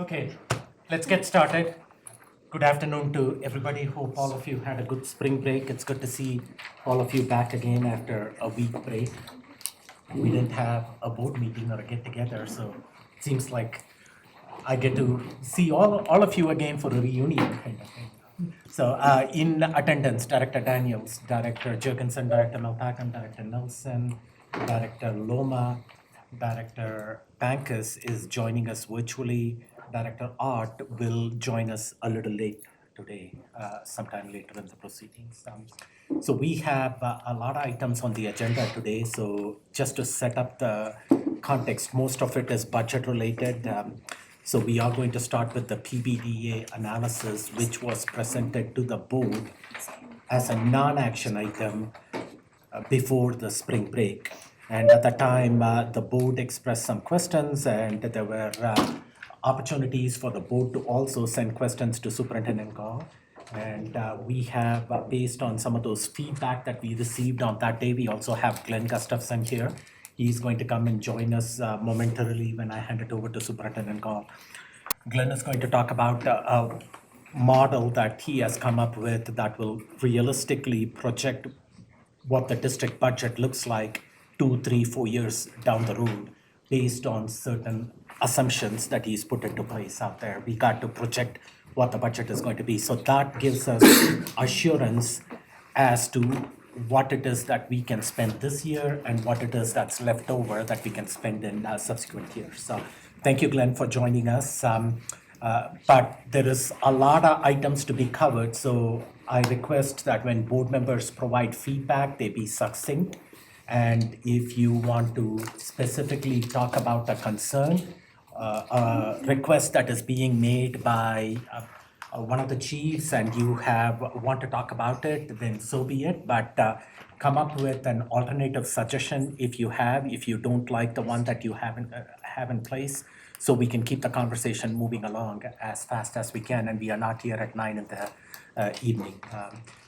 Okay, let's get started. Good afternoon to everybody. Hope all of you had a good spring break. It's good to see all of you back again after a week break. We didn't have a board meeting or a get together, so it seems like I get to see all of you again for a reunion kind of thing. So in attendance, Director Daniels, Director Jurgensen, Director Melpakan, Director Nelson, Director Loma, Director Bankus is joining us virtually. Director Art will join us a little late today, sometime later in the proceedings. So we have a lot of items on the agenda today. So just to set up the context, most of it is budget related. So we are going to start with the PBDA analysis, which was presented to the board as a non-action item before the spring break. And at the time, the board expressed some questions, and there were opportunities for the board to also send questions to Superintendent Gall. And we have, based on some of those feedback that we received on that day, we also have Glenn Gustafson here. He's going to come and join us momentarily when I hand it over to Superintendent Gall. Glenn is going to talk about a model that he has come up with that will realistically project what the district budget looks like 2, 3, 4 years down the road based on certain assumptions that he's put into place out there. We got to project what the budget is going to be. So that gives us assurance as to what it is that we can spend this year and what it is that's left over that we can spend in subsequent years. So thank you, Glenn, for joining us. But there is a lot of items to be covered, so I request that when board members provide feedback, they be succinct. And if you want to specifically talk about a concern, a request that is being made by one of the chiefs and you want to talk about it, then so be it. But come up with an alternative suggestion if you don't like the one that you have in place, so we can keep the conversation moving along as fast as we can, and we are not here at 9 in the evening.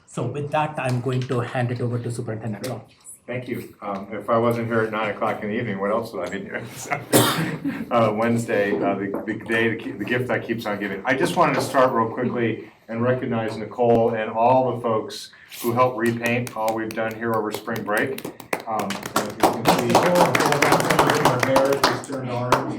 So with that, I'm going to hand it over to Superintendent Gall. Thank you. If I wasn't here at 9 o'clock in the evening, what else would I be doing? Wednesday, the gift that keeps on giving. I just wanted to start real quickly and recognize Nicole and all the folks who helped repaint all we've done here over spring break. As you can see, our hair just turned orange.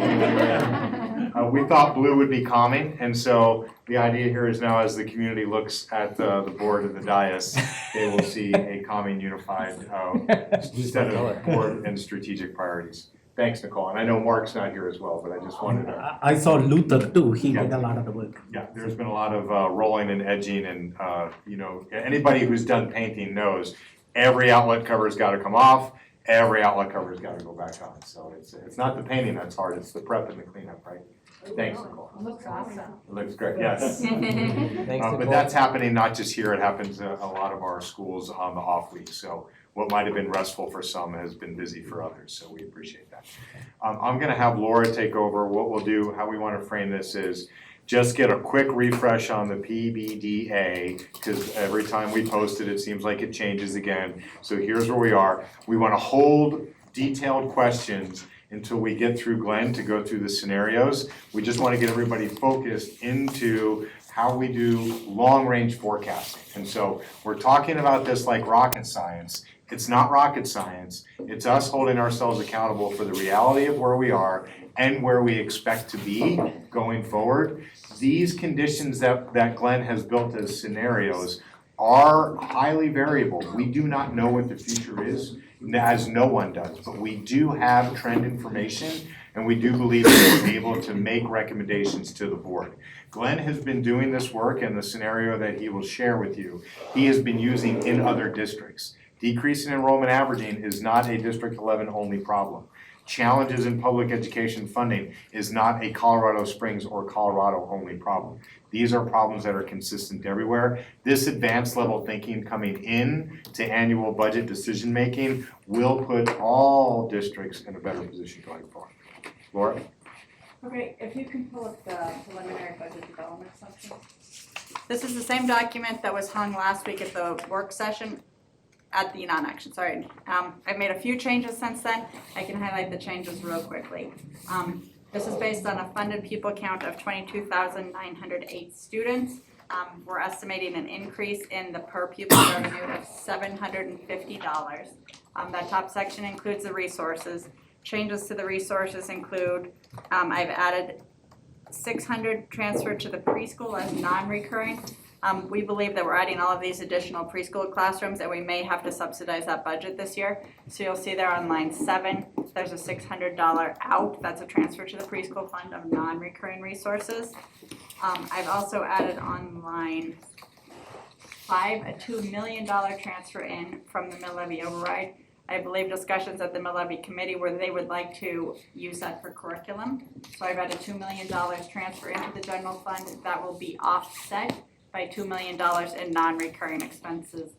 We thought blue would be calming, and so the idea here is now as the community looks at the board of the dais, they will see a calming, unified set of board and strategic priorities. Thanks, Nicole. And I know Mark's not here as well, but I just wanted to. I saw Luther too. He did a lot of the work. Yeah, there's been a lot of rolling and edging, and anybody who's done painting knows every outlet cover's got to come off. Every outlet cover's got to go back on. So it's not the painting that's hard, it's the prep and the cleanup, right? Thanks, Nicole. It looks awesome. It looks great, yes. Thanks, But that's happening not just here, it happens at a lot of our schools on the off week. So what might have been restful for some has been busy for others, so we appreciate that. I'm gonna have Laura take over. What we'll do, how we wanna frame this is just get a quick refresh on the PBDA, because every time we post it, it seems like it changes again. So here's where we are. We wanna hold detailed questions until we get through Glenn to go through the scenarios. We just want to get everybody focused into how we do long-range forecasting. And so we're talking about this like rocket science. It's not rocket science. It's us holding ourselves accountable for the reality of where we are and where we expect to be going forward. These conditions that Glenn has built as scenarios are highly variable. We do not know what the future is, as no one does, but we do have trend information, and we do believe that we're able to make recommendations to the board. Glenn has been doing this work, and the scenario that he will share with you, he has been using in other districts. Decreasing enrollment averaging is not a District 11 only problem. Challenges in public education funding is not a Colorado Springs or Colorado only problem. These are problems that are consistent everywhere. This advanced level thinking coming in to annual budget decision making will put all districts in a better position going forward. Laura? Okay, if you can pull up the preliminary budget development section. This is the same document that was hung last week at the work session. At the non-action, sorry. I've made a few changes since then. I can highlight the changes real quickly. This is based on a funded pupil count of 22,908 students. We're estimating an increase in the per pupil revenue of $750. That top section includes the resources. Changes to the resources include, I've added 600 transferred to the preschool as non-recurring. We believe that we're adding all of these additional preschool classrooms and we may have to subsidize that budget this year. So you'll see there on line 7, there's a $600 out. That's a transfer to the preschool fund of non-recurring resources. I've also added on line 5 a $2 million transfer in from the mill levy override. I believe discussions at the mill levy committee where they would like to use that for curriculum. So I've added $2 million transfer into the general fund that will be offset by $2 million in non-recurring expenses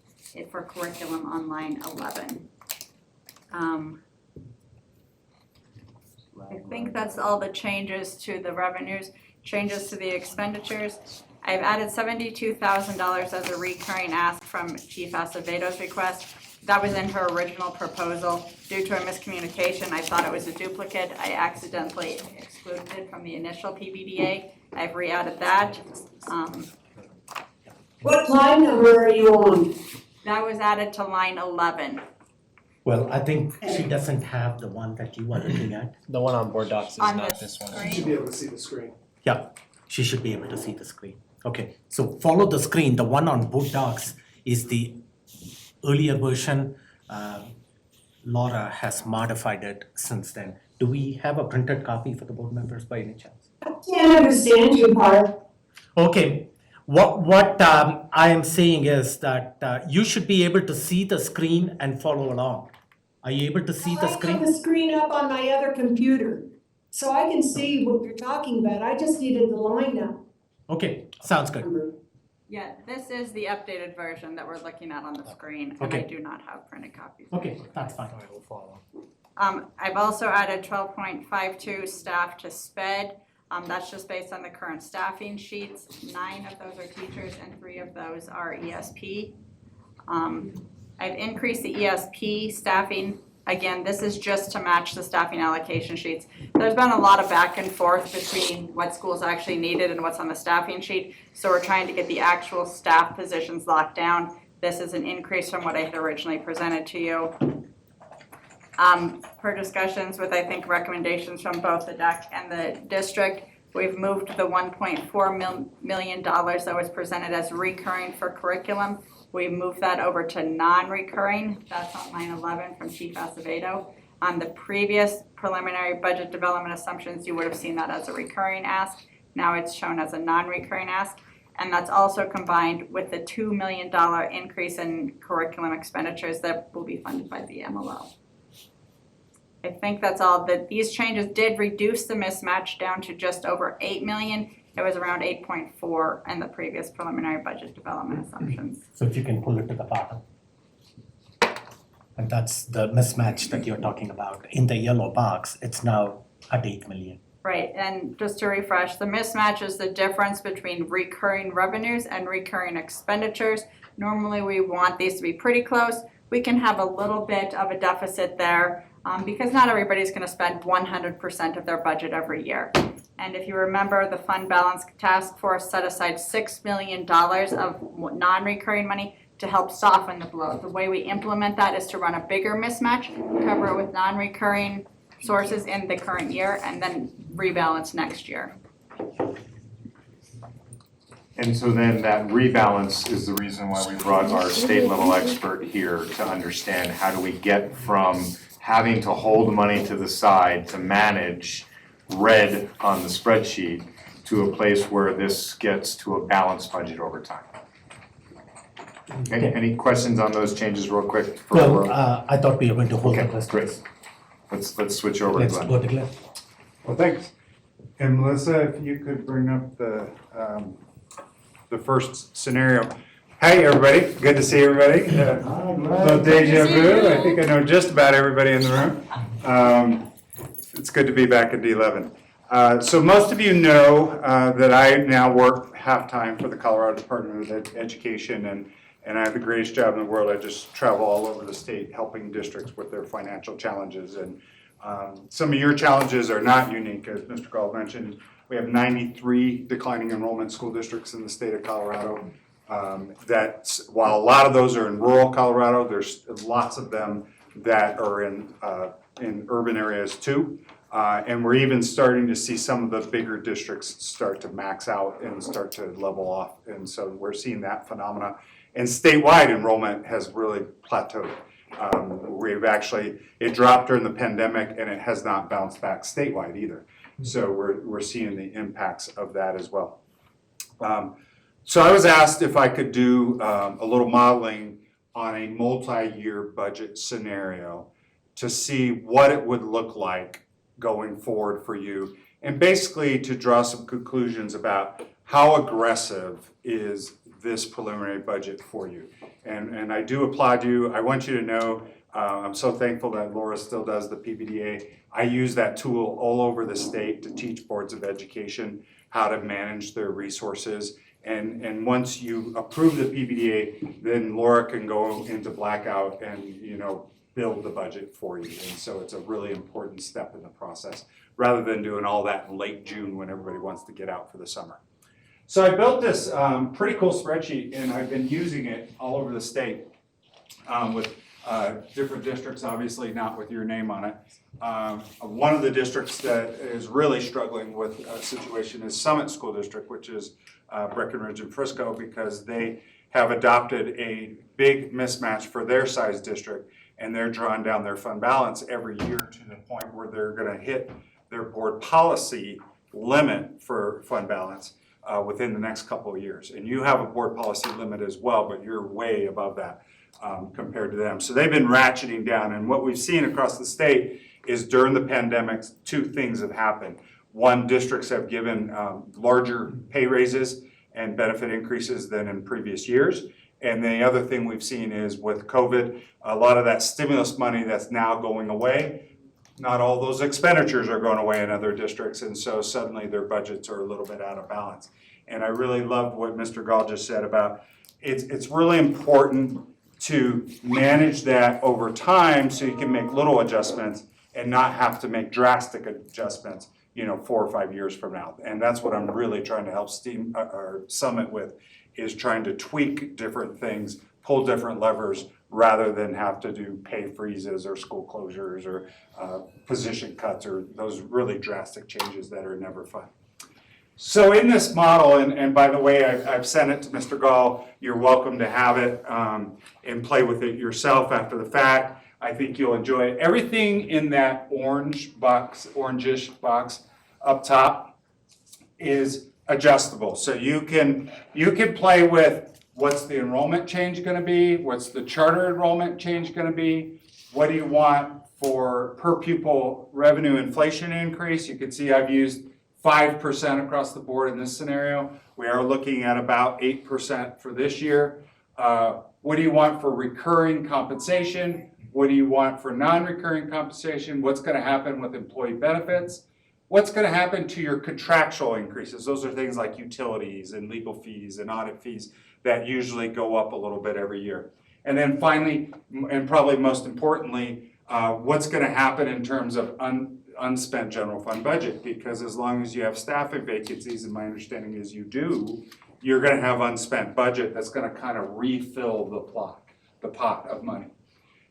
for curriculum on line 11. I think that's all the changes to the revenues. Changes to the expenditures. I've added $72,000 as a recurring ask from Chief Acevedo's request. That was in her original proposal. Due to a miscommunication, I thought it was a duplicate. I accidentally excluded it from the initial PBDA. I've re-added that. What line number are you on? That was added to line 11. Well, I think she doesn't have the one that you are looking at. The one on board docs is On not this this one. screen. You should be able to see the screen. Yeah, she should be able to see the screen. Okay, so follow the screen. The one on board docs is the earlier version. Laura has modified it since then. Do we have a printed copy for the board members by any chance? I can't understand you, Harv. Okay, what I am saying is that you should be able to see the screen and follow along. Are you able to see the I have screen? the screen up on my other computer, so I can see what you're talking about. I just needed the line Okay, sounds good. number. Yeah, this is the updated version that we're looking at on the screen, and I Okay. do not have printed copies. Okay, that's fine. I will follow. I've also added 12.52 staff to SPED. That's just based on the current staffing sheets. 9 of those are teachers and 3 of those are ESP. I've increased the ESP staffing. Again, this is just to match the staffing allocation sheets. There's been a lot of back and forth between what schools actually needed and what's on the staffing sheet. So we're trying to get the actual staff positions locked down. This is an increase from what I had originally presented to you. Per discussions with, I think, recommendations from both the DEC and the district, we've moved the $1.4 million that was presented as recurring for curriculum. We moved that over to non-recurring. That's on line 11 from Chief Acevedo. On the previous preliminary budget development assumptions, you would have seen that as a recurring ask. Now it's shown as a non-recurring ask. And that's also combined with the $2 million increase in curriculum expenditures that will be funded by the MLO. I think that's all. These changes did reduce the mismatch down to just over 8 million. It was around 8.4 in the previous preliminary budget development assumptions. So if you can pull it to the bottom. And that's the mismatch that you're talking about. In the yellow box, it's now at 8 million. Right, and just to refresh, the mismatch is the difference between recurring revenues and recurring expenditures. Normally we want these to be pretty close. We can have a little bit of a deficit there because not everybody's going to spend 100% of their budget every year. And if you remember, the fund balance task force set aside $6 million of non-recurring money to help soften the blow. The way we implement that is to run a bigger mismatch, cover it with non-recurring sources in the current year, and then rebalance next year. And so then that rebalance is the reason why we brought our state level expert here to understand how do we get from having to hold money to the side to manage red on the spreadsheet to a place where this gets to a balanced budget over time. Okay, any questions on those changes real quick? Well, I thought we were going to hold the Okay, questions. Let's switch over to Let's Glenn. go to Glenn. Well, thanks. And Melissa, if you could bring up the first scenario. Hi, everybody. Good to see everybody. Little deja vu. I think I know just about everybody in the room. It's good to be back at D11. So most of you know that I now work half-time for the Colorado Department of Education, and I have the greatest job in the world. I just travel all over the state helping districts with their financial challenges. And Some of your challenges are not unique, as Mr. Gall mentioned. We have 93 declining enrollment school districts in the state of Colorado. While a lot of those are in rural Colorado, there's lots of them that are in urban areas too. And we're even starting to see some of the bigger districts start to max out and start to level off. And so we're seeing that phenomena. And statewide enrollment has really plateaued. It dropped during the pandemic and it has not bounced back statewide either. So we're seeing the impacts of that as well. So I was asked if I could do a little modeling on a multi-year budget scenario to see what it would look like going forward for you, and basically to draw some conclusions about how aggressive is this preliminary budget for you. And I do applaud you. I want you to know I'm so thankful that Laura still does the PBDA. I use that tool all over the state to teach boards of education how to manage their resources. And once you approve the PBDA, then Laura can go into blackout and, build the budget for you. And so it's a really important step in the process, rather than doing all that in late June when everybody wants to get out for the summer. So I built this pretty cool spreadsheet, and I've been using it all over the state with different districts, obviously not with your name on it. One of the districts that is really struggling with a situation is Summit School District, which is Breckenridge and Frisco, because they have adopted a big mismatch for their size district, and they're drawing down their fund balance every year to the point where they're going to hit their board policy limit for fund balance within the next couple of years. And you have a board policy limit as well, but you're way above that compared to them. So they've been ratcheting down, and what we've seen across the state is during the pandemic, two things have happened. One, districts have given larger pay raises and benefit increases than in previous years. And the other thing we've seen is with COVID, a lot of that stimulus money that's now going away, not all those expenditures are going away in other districts, and so suddenly their budgets are a little bit out of balance. And I really loved what Mr. Gall just said about it's really important to manage that over time so you can make little adjustments and not have to make drastic adjustments, 4 or 5 years from now. And that's what I'm really trying to help Summit with, is trying to tweak different things, pull different levers, rather than have to do pay freezes or school closures or position cuts or those really drastic changes that are never fun. So in this model, and by the way, I've sent it to Mr. Gall, you're welcome to have it and play with it yourself after the fact. I think you'll enjoy it. Everything in that orangish box up top is adjustable. So you can play with what's the enrollment change going to be, what's the charter enrollment change going to be, what do you want for per pupil revenue inflation increase. You can see I've used 5% across the board in this scenario. We are looking at about 8% for this year. What do you want for recurring compensation? What do you want for non-recurring compensation? What's going to happen with employee benefits? What's going to happen to your contractual increases? Those are things like utilities and legal fees and audit fees that usually go up a little bit every year. And then finally, and probably most importantly, what's going to happen in terms of unspent general fund budget? Because as long as you have staffing vacancies, and my understanding is you do, you're going to have unspent budget that's going to kind of refill the pot of money.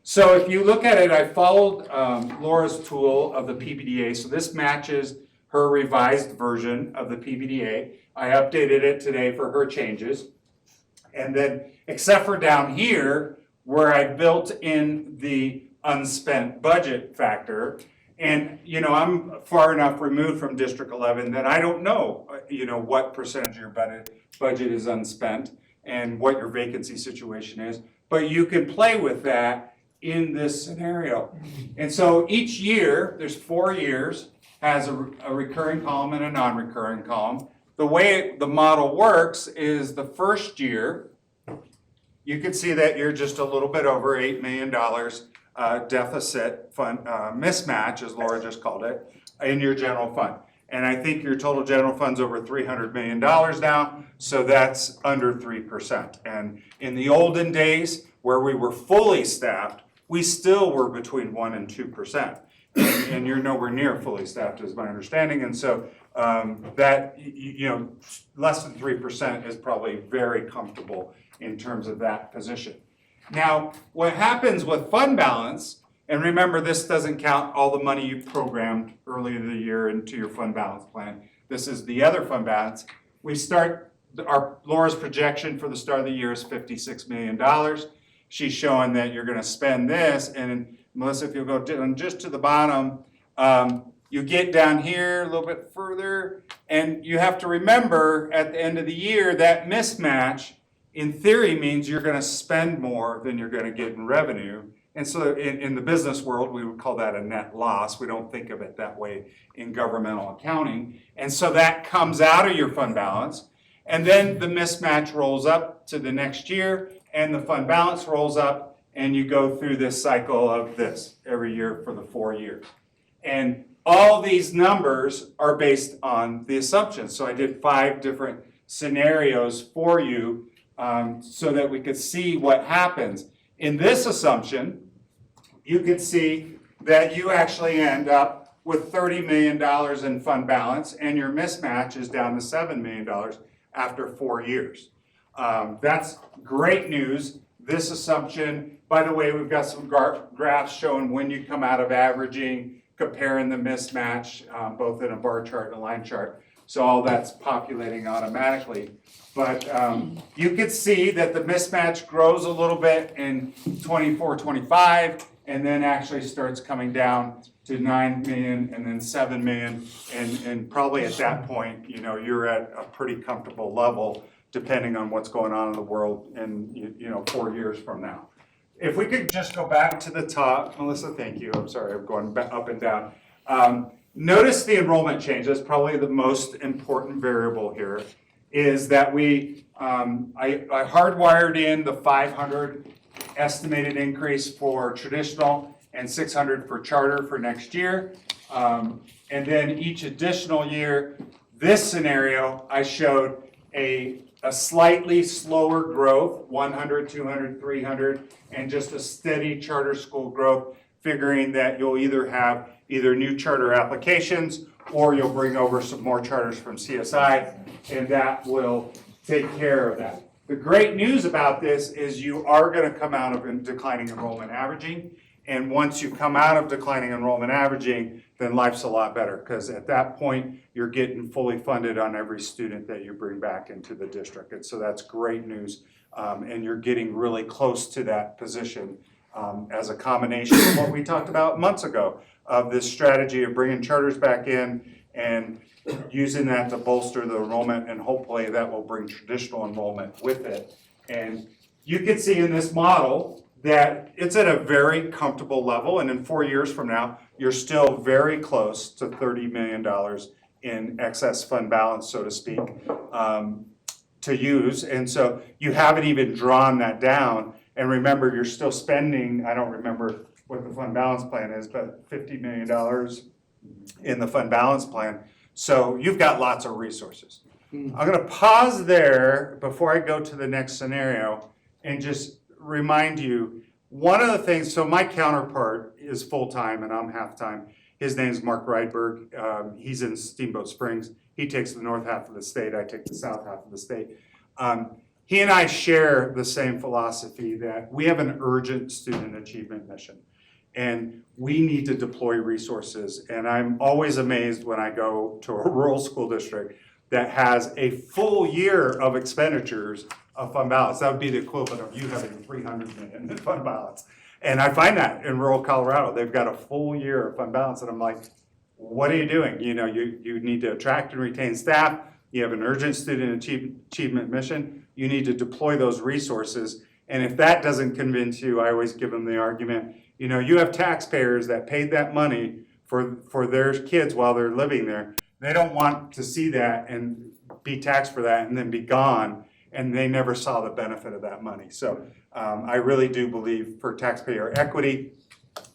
So if you look at it, I followed Laura's tool of the PBDA. So this matches her revised version of the PBDA. I updated it today for her changes. And then, except for down here, where I built in the unspent budget factor, and I'm far enough removed from District 11 that I don't know, what percentage of your budget is unspent and what your vacancy situation is. But you can play with that in this scenario. And so each year, there's 4 years, has a recurring column and a non-recurring column. The way the model works is the first year, you can see that you're just a little bit over $8 million deficit fund mismatch, as Laura just called it, in your general fund. And I think your total general fund's over $300 million now, so that's under 3%. And in the olden days, where we were fully staffed, we still were between 1% and 2%. And you're nowhere near fully staffed, is my understanding. And so that, less than 3% is probably very comfortable in terms of that position. Now, what happens with fund balance, and remember, this doesn't count all the money you programmed earlier in the year into your fund balance plan. This is the other fund balance. Laura's projection for the start of the year is $56 million. She's showing that you're gonna spend this, and Melissa, if you'll go down just to the bottom, you get down here a little bit further, and you have to remember at the end of the year, that mismatch in theory means you're gonna spend more than you're gonna get in revenue. And so in the business world, we would call that a net loss. We don't think of it that way in governmental accounting. And so that comes out of your fund balance. And then the mismatch rolls up to the next year, and the fund balance rolls up, and you go through this cycle of this every year for the 4 years. And all these numbers are based on the assumptions. So I did 5 different scenarios for you so that we could see what happens. In this assumption, you could see that you actually end up with $30 million in fund balance, and your mismatch is down to $7 million after 4 years. That's great news. This assumption, by the way, we've got some graphs showing when you come out of averaging, comparing the mismatch, both in a bar chart and a line chart. So all that's populating automatically. But you could see that the mismatch grows a little bit in 24, 25, and then actually starts coming down to 9 million and then 7 million. And probably at that point, you're at a pretty comfortable level, depending on what's going on in the world in 4 years from now. If we could just go back to the top, Melissa, thank you. I'm sorry, I'm going up and down. Notice the enrollment change. That's probably the most important variable here, is that I hardwired in the 500 estimated increase for traditional and 600 for charter for next year. And then each additional year, this scenario, I showed a slightly slower growth, 100, 200, 300, and just a steady charter school growth, figuring that you'll either have new charter applications or you'll bring over some more charters from CSI, and that will take care of that. The great news about this is you are going to come out of declining enrollment averaging, and once you come out of declining enrollment averaging, then life's a lot better, because at that point, you're getting fully funded on every student that you bring back into the district. And so that's great news, and you're getting really close to that position as a combination of what we talked about months ago, of this strategy of bringing charters back in and using that to bolster the enrollment, and hopefully that will bring traditional enrollment with it. And you can see in this model that it's at a very comfortable level, and in 4 years from now, you're still very close to $30 million in excess fund balance, so to speak, to use. And so you haven't even drawn that down. And remember, you're still spending, I don't remember what the fund balance plan is, but $50 million in the fund balance plan. So you've got lots of resources. I'm gonna pause there before I go to the next scenario and just remind you, one of the things, so my counterpart is full-time and I'm half-time. His name's Mark Rydberg. He's in Steamboat Springs. He takes the north half of the state, I take the south half of the state. He and I share the same philosophy that we have an urgent student achievement mission, and we need to deploy resources. And I'm always amazed when I go to a rural school district that has a full year of expenditures of fund balance. That would be the equivalent of you having 300 million in fund balance. And I find that in rural Colorado, they've got a full year of fund balance, and I'm like, what are you doing? You need to attract and retain staff. You have an urgent student achievement mission. You need to deploy those resources. And if that doesn't convince you, I always give them the argument, you have taxpayers that paid that money for their kids while they're living there. They don't want to see that and be taxed for that and then be gone, and they never saw the benefit of that money. So I really do believe for taxpayer equity,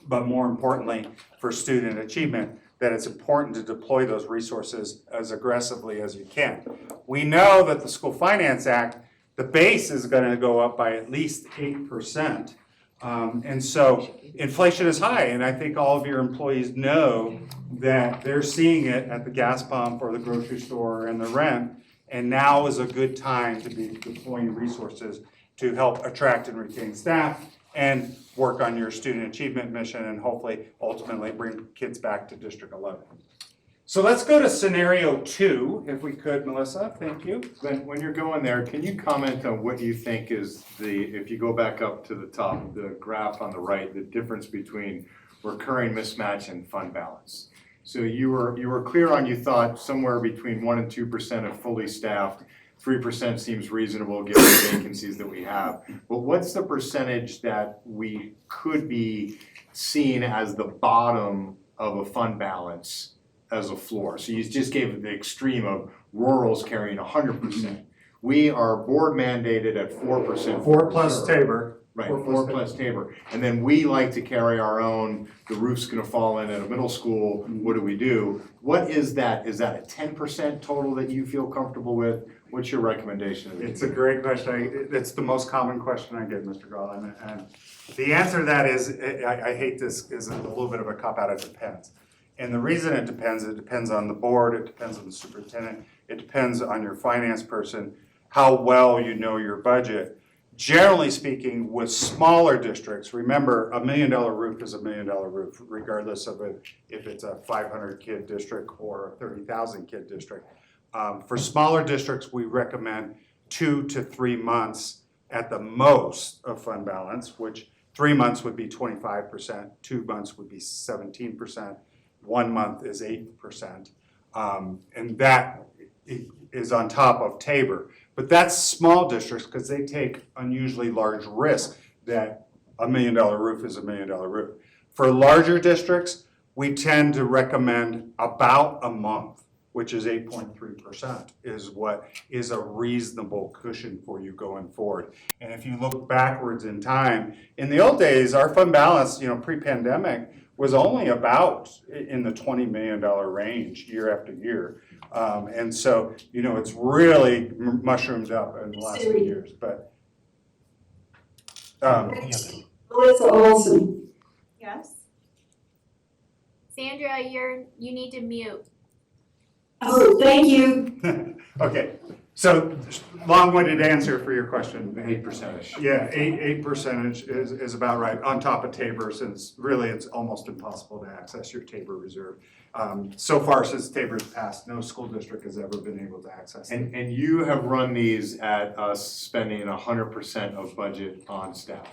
but more importantly for student achievement, that it's important to deploy those resources as aggressively as you can. We know that the School Finance Act, the base is going to go up by at least 8%. And so inflation is high, and I think all of your employees know that they're seeing it at the gas pump or the grocery store and the rent. And now is a good time to be deploying resources to help attract and retain staff and work on your student achievement mission and hopefully ultimately bring kids back to District 11. So let's go to scenario 2, if we could, Melissa, thank you. When you're going there, can you comment on what you think is if you go back up to the top, the graph on the right, the difference between recurring mismatch and fund balance? So you were clear on, you thought somewhere between 1% and 2% of fully staffed, 3% seems reasonable given the vacancies that we have. But what's the percentage that we could be seen as the bottom of a fund balance as a floor? So you just gave the extreme of rural's carrying 100%. We are board mandated at 4%. 4 plus Tabor. Right, 4 plus Tabor. And then we like to carry our own, the roof's gonna fall in at a middle school, what do we do? What is that? Is that a 10% total that you feel comfortable with? What's your recommendation? It's a great question. It's the most common question I get, Mr. Garland. And the answer to that is, I hate this, is a little bit of a cop-out, it depends. And the reason it depends on the board, it depends on the superintendent, it depends on your finance person, how well you know your budget. Generally speaking, with smaller districts, remember, $1 million roof is $1 million roof, regardless of if it's a 500 kid district or a 30,000 kid district. For smaller districts, we recommend 2 to 3 months at the most of fund balance, which 3 months would be 25%, 2 months would be 17%, 1 month is 8%. And that is on top of Tabor. But that's small districts because they take unusually large risk that $1 million roof is $1 million roof. For larger districts, we tend to recommend about a month, which is 8.3%, is what is a reasonable cushion for you going forward. And if you look backwards in time, in the old days, our fund balance, pre-pandemic, was only about in the $20 million range year after year. And so, it's really mushroomed up in the last few years, but. Melissa Olson. Yes. Sandra, you need to mute. Oh, thank you. Okay, so long-winded answer for your question. 8%. Yeah, 8% is about right, on top of Tabor, since really it's almost impossible to access your Tabor reserve. So far since Tabor's passed, no school district has ever been able to access it. And you have run these at us spending 100% of budget on staff.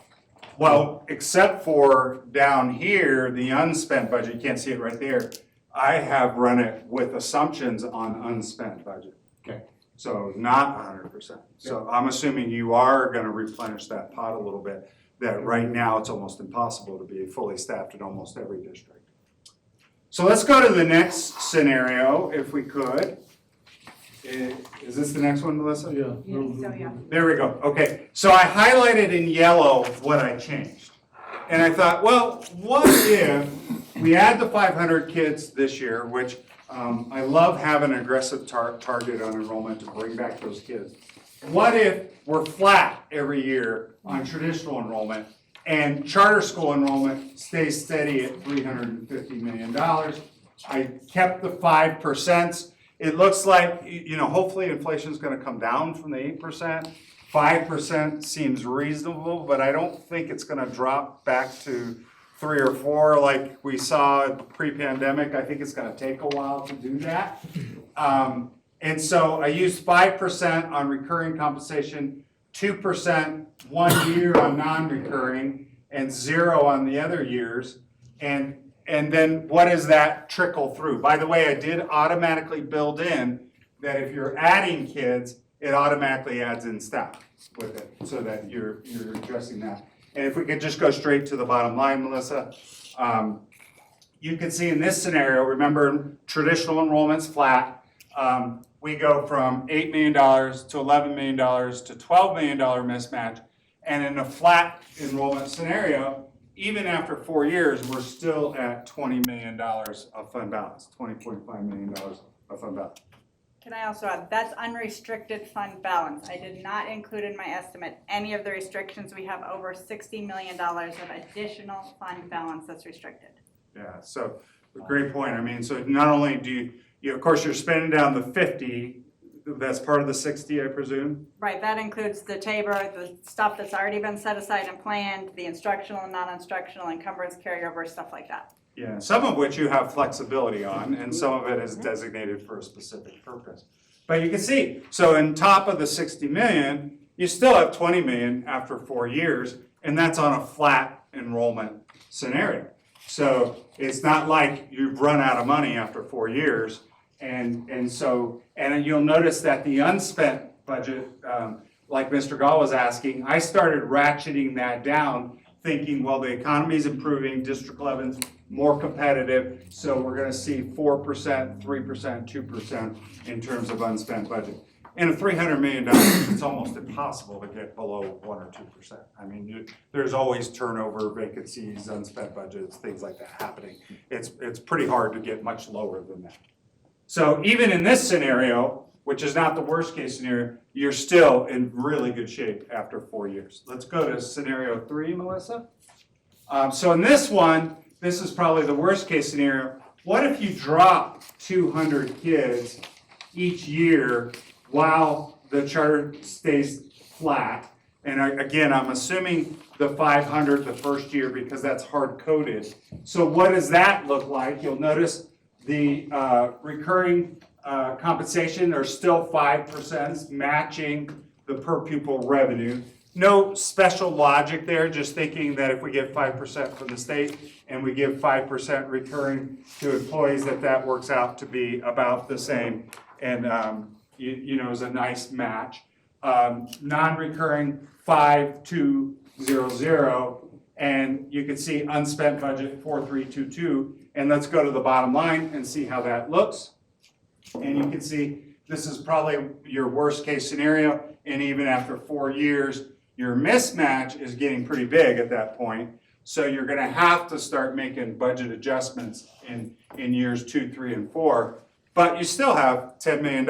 Well, except for down here, the unspent budget, you can't see it right there. I have run it with assumptions on unspent budget. Okay. So not 100%. So I'm assuming you are gonna replenish that pot a little bit, that right now it's almost impossible to be fully staffed in almost every district. So let's go to the next scenario, if we could. Is this the next one, Melissa? Yeah. There we go, okay. So I highlighted in yellow what I changed. And I thought, well, what if we add the 500 kids this year, which I love having an aggressive target on enrollment to bring back those kids. What if we're flat every year on traditional enrollment and charter school enrollment stays steady at $350 million? I kept the 5%. It looks like, hopefully inflation is going to come down from the 8%. 5% seems reasonable, but I don't think it's going to drop back to 3 or 4 like we saw pre-pandemic. I think it's going to take a while to do that. And so I used 5% on recurring compensation, 2% 1 year on non-recurring, and 0 on the other years. And then what does that trickle through? By the way, I did automatically build in that if you're adding kids, it automatically adds in staff with it, so that you're addressing that. And if we could just go straight to the bottom line, Melissa, you can see in this scenario, remember traditional enrollment's flat. We go from $8 million to $11 million to $12 million mismatch. And in a flat enrollment scenario, even after 4 years, we're still at $20 million of fund balance, $20.5 million of fund balance. Can I also add, that's unrestricted fund balance. I did not include in my estimate any of the restrictions. We have over $60 million of additional fund balance that's restricted. Yeah, so, great point. I mean, so not only do you, of course, you're spending down the 50, that's part of the 60, I presume? Right, that includes the TABOR, the stuff that's already been set aside and planned, the instructional and non-instructional encumbrance carryover, stuff like that. Yeah, some of which you have flexibility on, and some of it is designated for a specific purpose. But you can see, so on top of the 60 million, you still have 20 million after 4 years, and that's on a flat enrollment scenario. So it's not like you've run out of money after 4 years, and you'll notice that the unspent budget, like Mr. Gall was asking, I started ratcheting that down, thinking, well, the economy's improving, District 11's more competitive, so we're gonna see 4%, 3%, 2% in terms of unspent budget. In a $300 million, it's almost impossible to get below 1 or 2%. I mean, there's always turnover, vacancies, unspent budgets, things like that happening. It's pretty hard to get much lower than that. So even in this scenario, which is not the worst case scenario, you're still in really good shape after 4 years. Let's go to scenario 3, Melissa. So in this one, this is probably the worst case scenario. What if you drop 200 kids each year while the charter stays flat? And again, I'm assuming the 500 the first year because that's hard-coded. So what does that look like? You'll notice the recurring compensation are still 5%, matching the per pupil revenue. No special logic there, just thinking that if we get 5% from the state and we give 5% recurring to employees, that works out to be about the same, and is a nice match. Non-recurring 5200, and you can see unspent budget 4322. And let's go to the bottom line and see how that looks. And you can see this is probably your worst case scenario, and even after 4 years, your mismatch is getting pretty big at that point. So you're gonna have to start making budget adjustments in years 2, 3, and 4. But you still have $10 million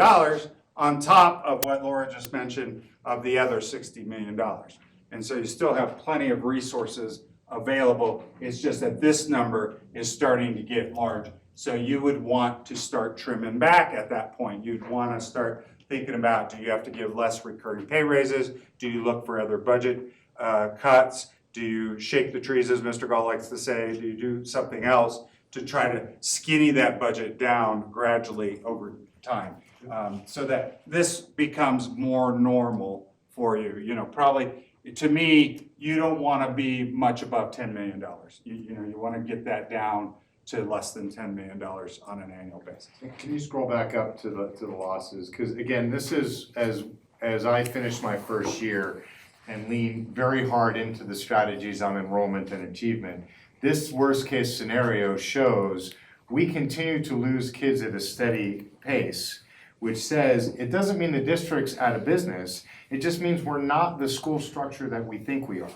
on top of what Laura just mentioned of the other $60 million. And so you still have plenty of resources available. It's just that this number is starting to get large. So you would want to start trimming back at that point. You'd want to start thinking about, do you have to give less recurring pay raises? Do you look for other budget cuts? Do you shake the trees, as Mr. Gall likes to say? Do you do something else to try to skinny that budget down gradually over time, so that this becomes more normal for you? Probably, to me, you don't want to be much above $10 million. You want to get that down to less than $10 million on an annual basis. Can you scroll back up to the losses? Because again, this is, as I finished my first year and leaned very hard into the strategies on enrollment and achievement, this worst case scenario shows we continue to lose kids at a steady pace, which says it doesn't mean the district's out of business, it just means we're not the school structure that we think we are.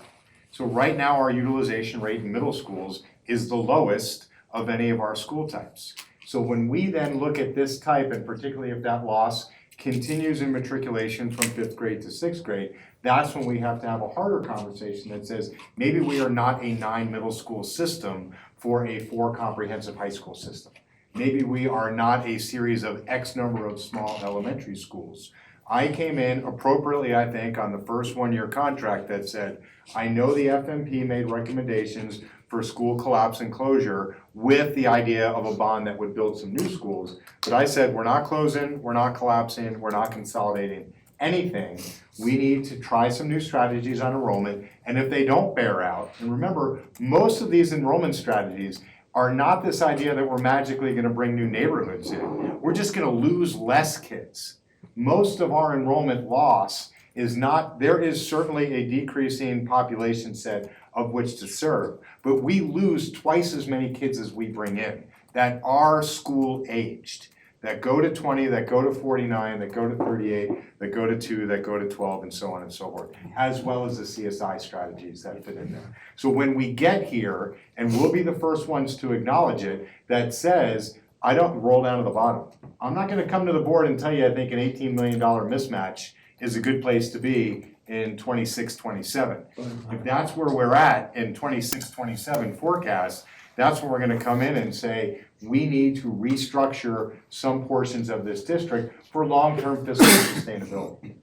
So right now, our utilization rate in middle schools is the lowest of any of our school types. So when we then look at this type, and particularly if that loss continues in matriculation from 5th grade to 6th grade, that's when we have to have a harder conversation that says, maybe we are not a 9 middle school system for a 4 comprehensive high school system. Maybe we are not a series of X number of small elementary schools. I came in appropriately, I think, on the first 1-year contract that said, I know the FMP made recommendations for school collapse and closure with the idea of a bond that would build some new schools. But I said, we're not closing, we're not collapsing, we're not consolidating anything. We need to try some new strategies on enrollment, and if they don't bear out, and remember, most of these enrollment strategies are not this idea that we're magically gonna bring new neighborhoods in. We're just gonna lose less kids. Most of our enrollment loss is not, there is certainly a decreasing population set of which to serve, but we lose twice as many kids as we bring in that are school aged, that go to 20, that go to 49, that go to 38, that go to 2, that go to 12, and so on and so forth, as well as the CSI strategies that fit in there. So when we get here, and we'll be the first ones to acknowledge it, that says, I don't roll down to the bottom. I'm not gonna come to the board and tell you I think an $18 million mismatch is a good place to be in 26, 27. If that's where we're at in 26, 27 forecast, that's where we're gonna come in and say, we need to restructure some portions of this district for long-term fiscal sustainability.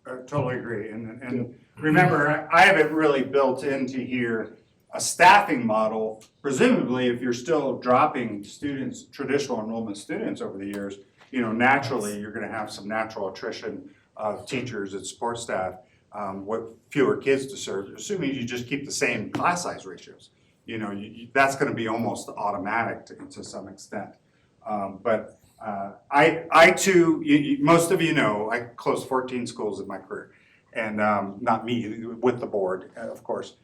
I totally agree, and remember, I haven't really built into here a staffing model. Presumably, if you're still dropping students, traditional enrollment students over the years, naturally, you're gonna have some natural attrition of teachers and support staff, with fewer kids to serve, assuming you just keep the same class size ratios. That's gonna be almost automatic to some extent. But I too, most of you know, I closed 14 schools in my career. And not me, with the board, of course.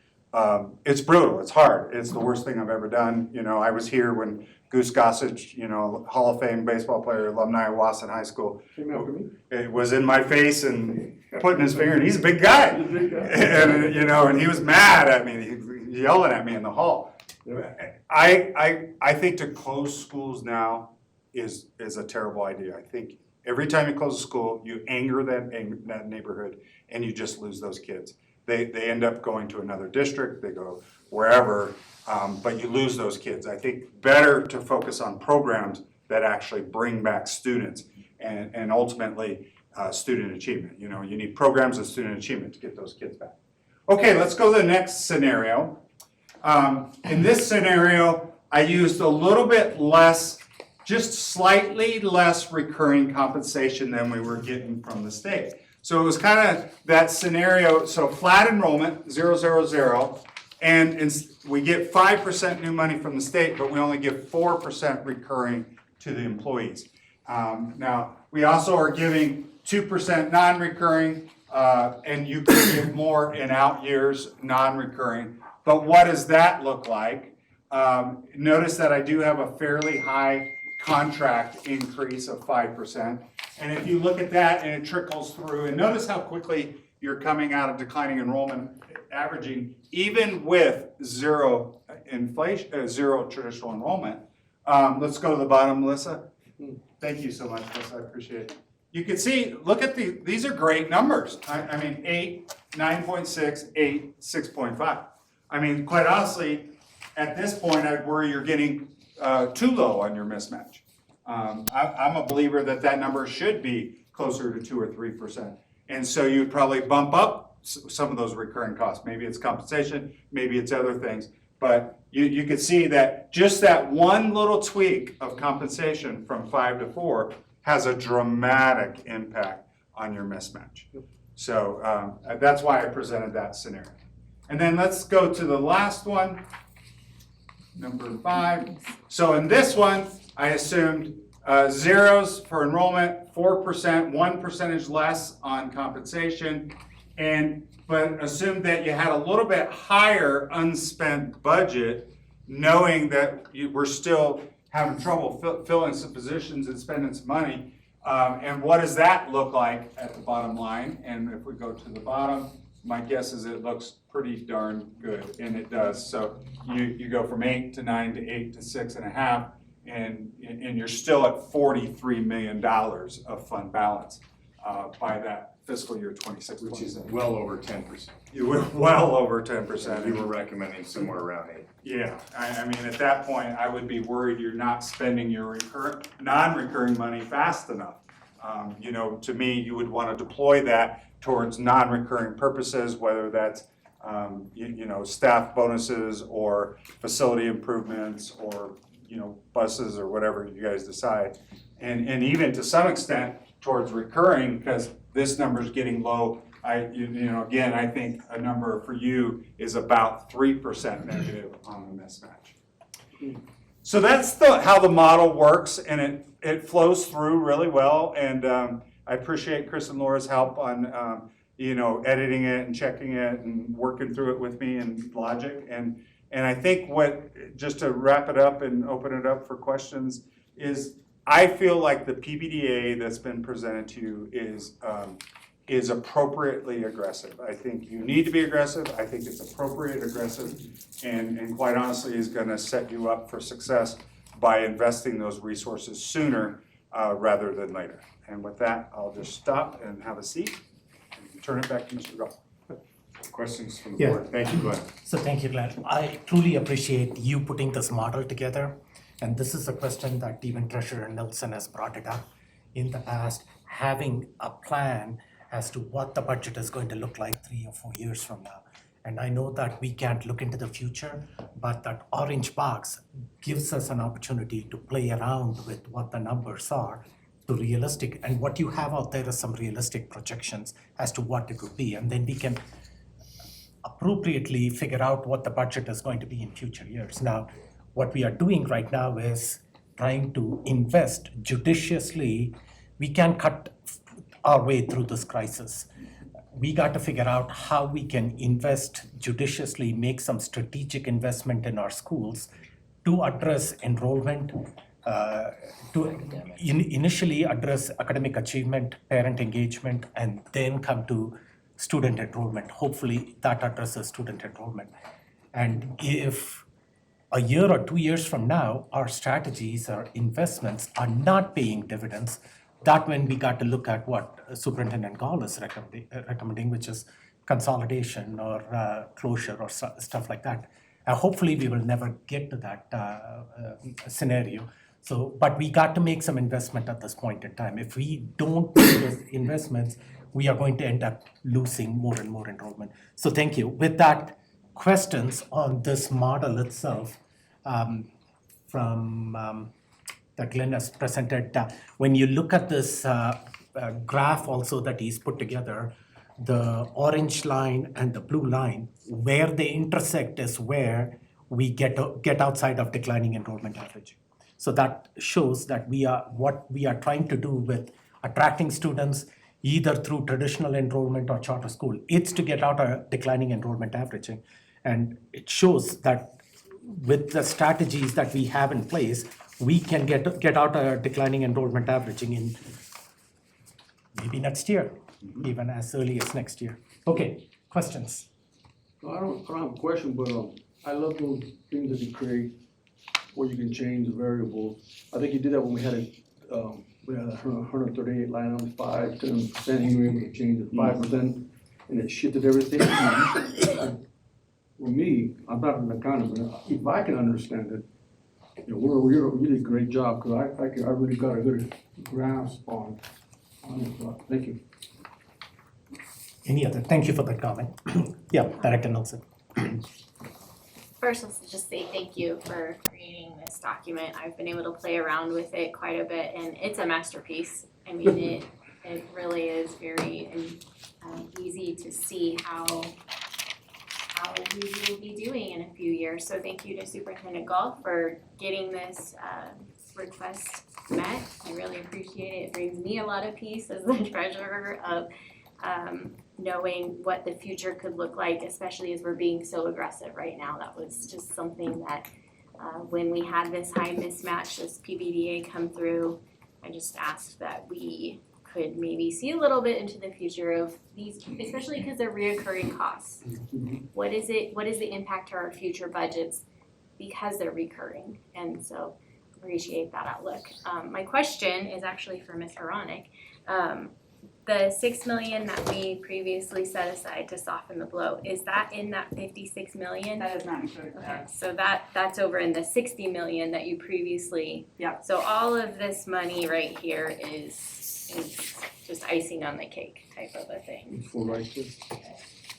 It's brutal, it's hard, it's the worst thing I've ever done. I was here when Goose Gossage, Hall of Fame baseball player, alumni of Wasson High School. It was in my face and putting his finger, and he's a big guy. And he was mad at me, he was yelling at me in the hall. I think to close schools now is a terrible idea. I think every time you close a school, you anger that neighborhood, and you just lose those kids. They end up going to another district, they go wherever, but you lose those kids. I think better to focus on programs that actually bring back students and ultimately student achievement. You need programs of student achievement to get those kids back. Okay, let's go to the next scenario. In this scenario, I used a little bit less, just slightly less recurring compensation than we were getting from the state. So it was kind of that scenario, so flat enrollment, 0, 0, 0, and we get 5% new money from the state, but we only give 4% recurring to the employees. Now, we also are giving 2% non-recurring, and you can give more in out years, non-recurring. But what does that look like? Notice that I do have a fairly high contract increase of 5%. And if you look at that and it trickles through, and notice how quickly you're coming out of declining enrollment, averaging, even with zero inflation, zero traditional enrollment. Let's go to the bottom, Melissa. Thank you so much, Melissa, I appreciate it. You can see, look at these are great numbers. I mean, 8, 9.6, 8, 6.5. I mean, quite honestly, at this point, I'd worry you're getting too low on your mismatch. I'm a believer that number should be closer to 2 or 3%. And so you'd probably bump up some of those recurring costs. Maybe it's compensation, maybe it's other things. But you could see that just that one little tweak of compensation from 5 to 4 has a dramatic impact on your mismatch. So that's why I presented that scenario. And then let's go to the last one, number 5. So in this one, I assumed zeros for enrollment, 4%, 1% less on compensation, but assumed that you had a little bit higher unspent budget, knowing that we're still having trouble filling some positions and spending some money. And what does that look like at the bottom line? And if we go to the bottom, my guess is it looks pretty darn good, and it does. So you go from 8 to 9 to 8 to 6.5, and you're still at $43 million of fund balance by that fiscal year 26, Which is well over 10%. You were well over 10%. You were recommending somewhere around 8. Yeah, I mean, at that point, I would be worried you're not spending your non-recurring money fast enough. To me, you would want to deploy that towards non-recurring purposes, whether that's staff bonuses or facility improvements or buses or whatever you guys decide, and even to some extent towards recurring, because this number's getting low. Again, I think a number for you is about 3% negative on the mismatch. So that's how the model works, and it flows through really well. And I appreciate Chris and Laura's help on editing it and checking it and working through it with me and logic. And I think just to wrap it up and open it up for questions, is I feel like the PBDA that's been presented to you is appropriately aggressive. I think you need to be aggressive. I think it's appropriate aggressive, and quite honestly is going to set you up for success by investing those resources sooner rather than later. And with that, I'll just stop and have a seat and turn it back to Mr. Goff. Questions from the Yeah. board? Thank you, Glenn. So thank you, Glenn. I truly appreciate you putting this model together. And this is a question that even Treasurer Nelson has brought it up in the past, having a plan as to what the budget is going to look like 3 or 4 years from now. And I know that we can't look into the future, but that orange box gives us an opportunity to play around with what the numbers are to realistic. And what you have out there is some realistic projections as to what it would be. And then we can appropriately figure out what the budget is going to be in future years. Now, what we are doing right now is trying to invest judiciously. We can cut our way through this crisis. We got to figure out how we can invest judiciously, make some strategic investment in our schools to address enrollment, initially address academic achievement, parent engagement, and then come to student enrollment. Hopefully that addresses student enrollment. And if a year or 2 years from now, our strategies or investments are not paying dividends, that when we got to look at what Superintendent Gall is recommending, which is consolidation or closure or stuff like that. Hopefully we will never get to that scenario. So, but we got to make some investment at this point in time. If we don't make those investments, we are going to end up losing more and more enrollment. So thank you. With that, questions on this model itself that Glenn has presented. When you look at this graph also that he's put together, the orange line and the blue line, where they intersect is where we get outside of declining enrollment averaging. So that shows that what we are trying to do with attracting students either through traditional enrollment or charter school, it's to get out a declining enrollment averaging. And it shows that with the strategies that we have in place, we can get out a declining enrollment averaging in maybe next year, even as early as next year. Okay, questions? I don't have a question, but I love those things that you create where you can change the variables. I think you did that when we had a 138 line item, 5-10%, and you were able to change it 5%, and it shifted everything. For me, I'm not an accountant, but if I can understand it, you know, we're a really great job, because I really got a good grasp on it. So, thank you. Any other? Thank you for that comment. Yeah, Director Nelson. First, let's just say thank you for creating this document. I've been able to play around with it quite a bit, and it's a masterpiece. I mean, it really is very easy to see how we will be doing in a few years. So thank you to Superintendent Gall for getting this request met. I really appreciate it. It brings me a lot of peace as the treasurer of knowing what the future could look like, especially as we're being so aggressive right now. That was just something that when we had this high mismatch, this PBDA come through, I just asked that we could maybe see a little bit into the future of these, especially because they're reoccurring costs. What is the impact to our future budgets because they're recurring? And so appreciate that outlook. My question is actually for Ms. Hronik. The $6 million that we previously set aside to soften the blow, is that in that $56 million? That is not included Okay, there. so that's over in the $60 million that you previously. Yeah. So all of this money right here is just icing on the cake type of a thing. It's for right there.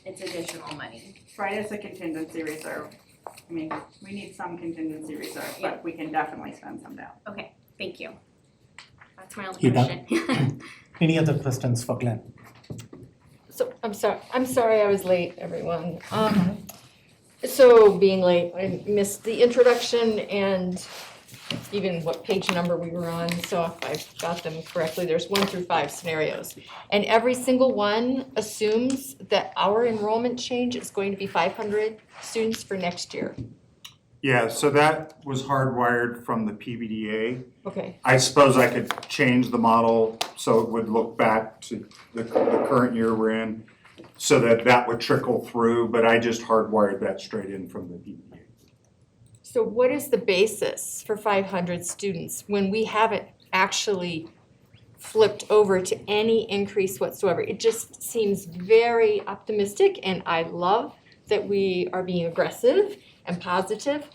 It's additional money. Right, it's a contingency reserve. I mean, we need some contingency reserve, Yeah. but we can definitely spend some down. Okay, thank you. That's my only You done? question. Any other questions for Glenn? So, I'm sorry I was late, everyone. So being late, I missed the introduction and even what page number we were on, so if I've got them correctly, there's 1 through 5 scenarios. And every single one assumes that our enrollment change is going to be 500 students for next year. Yeah, so that was hardwired from the PBDA. Okay, I suppose I could change the model so it would look back to the current year we're in, so that would trickle through, but I just hardwired that straight in from the PBDA. So what is the basis for 500 students when we haven't actually flipped over to any increase whatsoever? It just seems very optimistic, and I love that we are being aggressive and positive,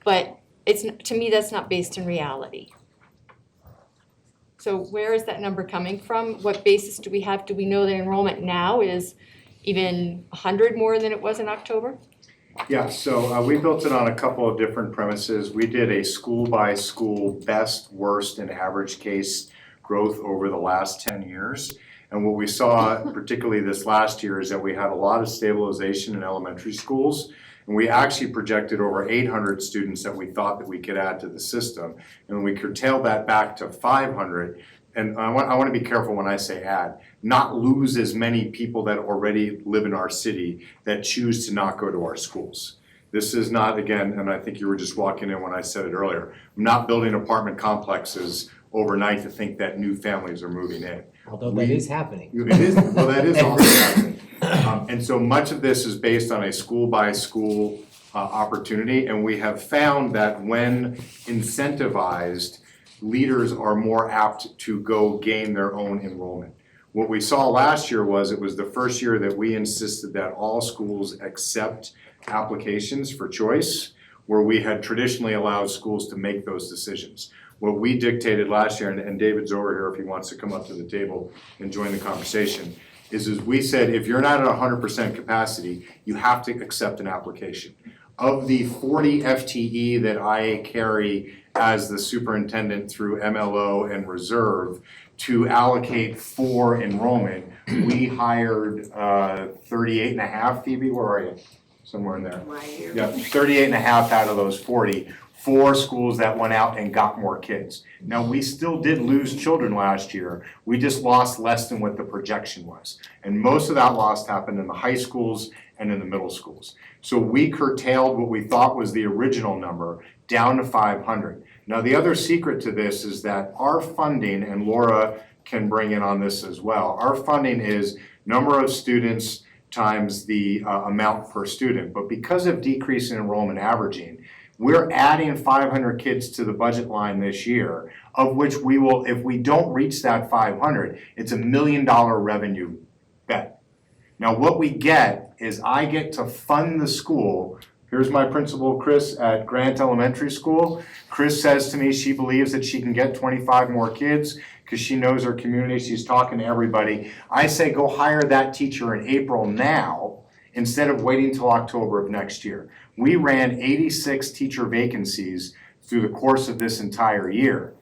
but to me, that's not based in reality. So where is that number coming from? What basis do we have? Do we know that enrollment now is even 100 more than it was in October? Yeah, so we built it on a couple of different premises. We did a school-by-school best, worst, and average case growth over the last 10 years. And what we saw, particularly this last year, is that we had a lot of stabilization in elementary schools. And we actually projected over 800 students that we thought that we could add to the system. And we curtailed that back to 500. And I want to be careful when I say add, not lose as many people that already live in our city that choose to not go to our schools. This is not, again, and I think you were just walking in when I said it earlier, I'm not building apartment complexes overnight to think that new families are moving in. Although that is happening. It is, well, that is also happening. And so much of this is based on a school-by-school opportunity, and we have found that when incentivized, leaders are more apt to go gain their own enrollment. What we saw last year was it was the first year that we insisted that all schools accept applications for choice, where we had traditionally allowed schools to make those decisions. What we dictated last year, and David's over here if he wants to come up to the table and join the conversation, is we said if you're not at 100% capacity, you have to accept an application. Of the 40 FTE that I carry as the superintendent through MLO and reserve to allocate for enrollment, we hired 38 and a half, Phoebe, where are you? Somewhere in there. Right here. Yeah, 38 and a half out of those 40 for schools that went out and got more kids. Now, we still did lose children last year. We just lost less than what the projection was. And most of that loss happened in the high schools and in the middle schools. So we curtailed what we thought was the original number down to 500. Now, the other secret to this is that our funding, and Laura can bring in on this as well, our funding is number of students times the amount per student. But because of decrease in enrollment averaging, we're adding 500 kids to the budget line this year, of which we will, if we don't reach that 500, it's $1 million revenue bet. Now, what we get is I get to fund the school. Here's my principal, Chris, at Grant Elementary School. Chris says to me she believes that she can get 25 more kids because she knows her community, she's talking to everybody. I say go hire that teacher in April now instead of waiting till October of next year. We ran 86 teacher vacancies through the course of this entire year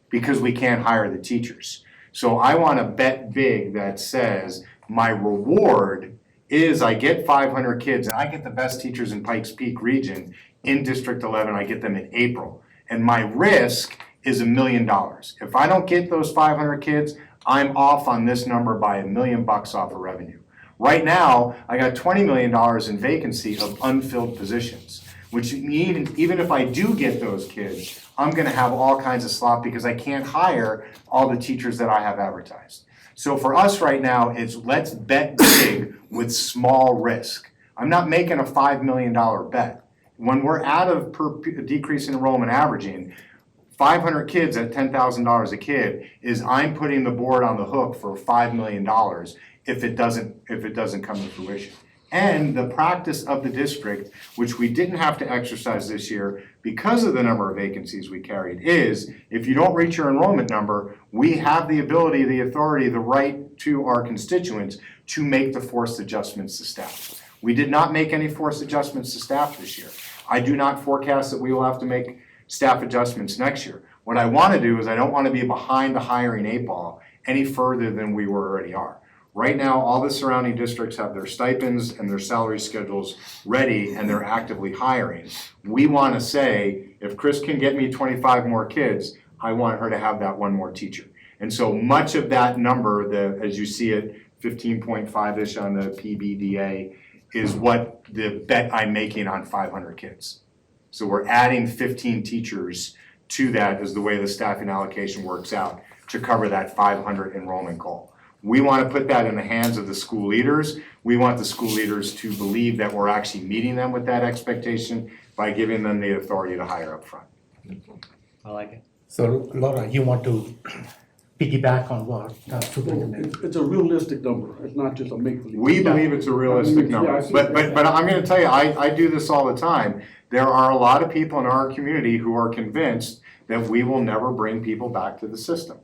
because we can't hire the teachers. So I want to bet big that says my reward is I get 500 kids and I get the best teachers in Pikes Peak region in District 11, I get them in April. And my risk is $1 million. If I don't get those 500 kids, I'm off on this number by $1 million off of revenue. Right now, I got $20 million in vacancy of unfilled positions, which even if I do get those kids, I'm gonna have all kinds of slop because I can't hire all the teachers that I have advertised. So for us right now, it's let's bet big with small risk. I'm not making a $5 million bet. When we're out of decrease in enrollment averaging, 500 kids at $10,000 a kid is I'm putting the board on the hook for $5 million if it doesn't come to fruition. And the practice of the district, which we didn't have to exercise this year because of the number of vacancies we carried, is if you don't reach your enrollment number, we have the ability, the authority, the right to our constituents to make the forced adjustments to staff. We did not make any forced adjustments to staff this year. I do not forecast that we will have to make staff adjustments next year. What I want to do is I don't want to be behind the hiring 8 ball any further than we already are. Right now, all the surrounding districts have their stipends and their salary schedules ready and they're actively hiring. We want to say, if Chris can get me 25 more kids, I want her to have that one more teacher. And so much of that number, as you see it, 15.5-ish on the PBDA, is what the bet I'm making on 500 kids. So we're adding 15 teachers to that is the way the staffing allocation works out to cover that 500 enrollment goal. We want to put that in the hands of the school leaders. We want the school leaders to believe that we're actually meeting them with that expectation by giving them the authority to hire up front. I like it. So Laura, you want to piggyback on what Superintendent? It's a realistic number, it's not just a make-believe. We believe it's a realistic Yeah, I number, see. but I'm gonna tell you, I do this all the time. There are a lot of people in our community who are convinced that we will never bring people back to the system.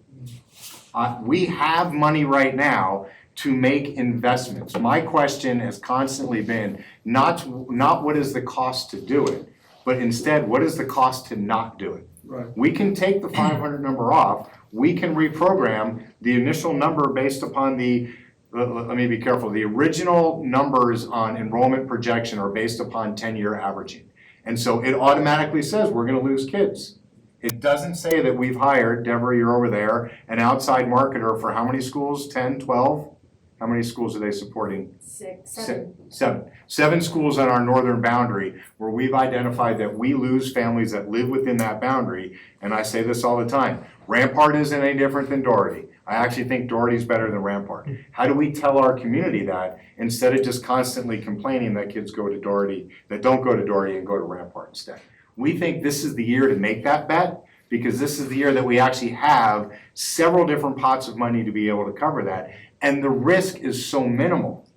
We have money right now to make investments. My question has constantly been not what is the cost to do it, but instead, what is the cost to not do it? Right. We can take the 500 number off, we can reprogram the initial number based upon let me be careful, the original numbers on enrollment projection are based upon 10-year averaging. And so it automatically says we're gonna lose kids. It doesn't say that we've hired, Deborah, you're over there, an outside marketer for how many schools, 10, 12? How many schools are they supporting? Seven schools on our northern boundary where we've identified that we lose families that live within that boundary. And I say this all the time, Rampart isn't any different than Doherty. I actually think Doherty's better than Rampart. How do we tell our community that instead of just constantly complaining that kids go to Doherty, that don't go to Doherty and go to Rampart instead? We think this is the year to make that bet because this is the year that we actually have several different pots of money to be able to cover that. And the risk is so minimal.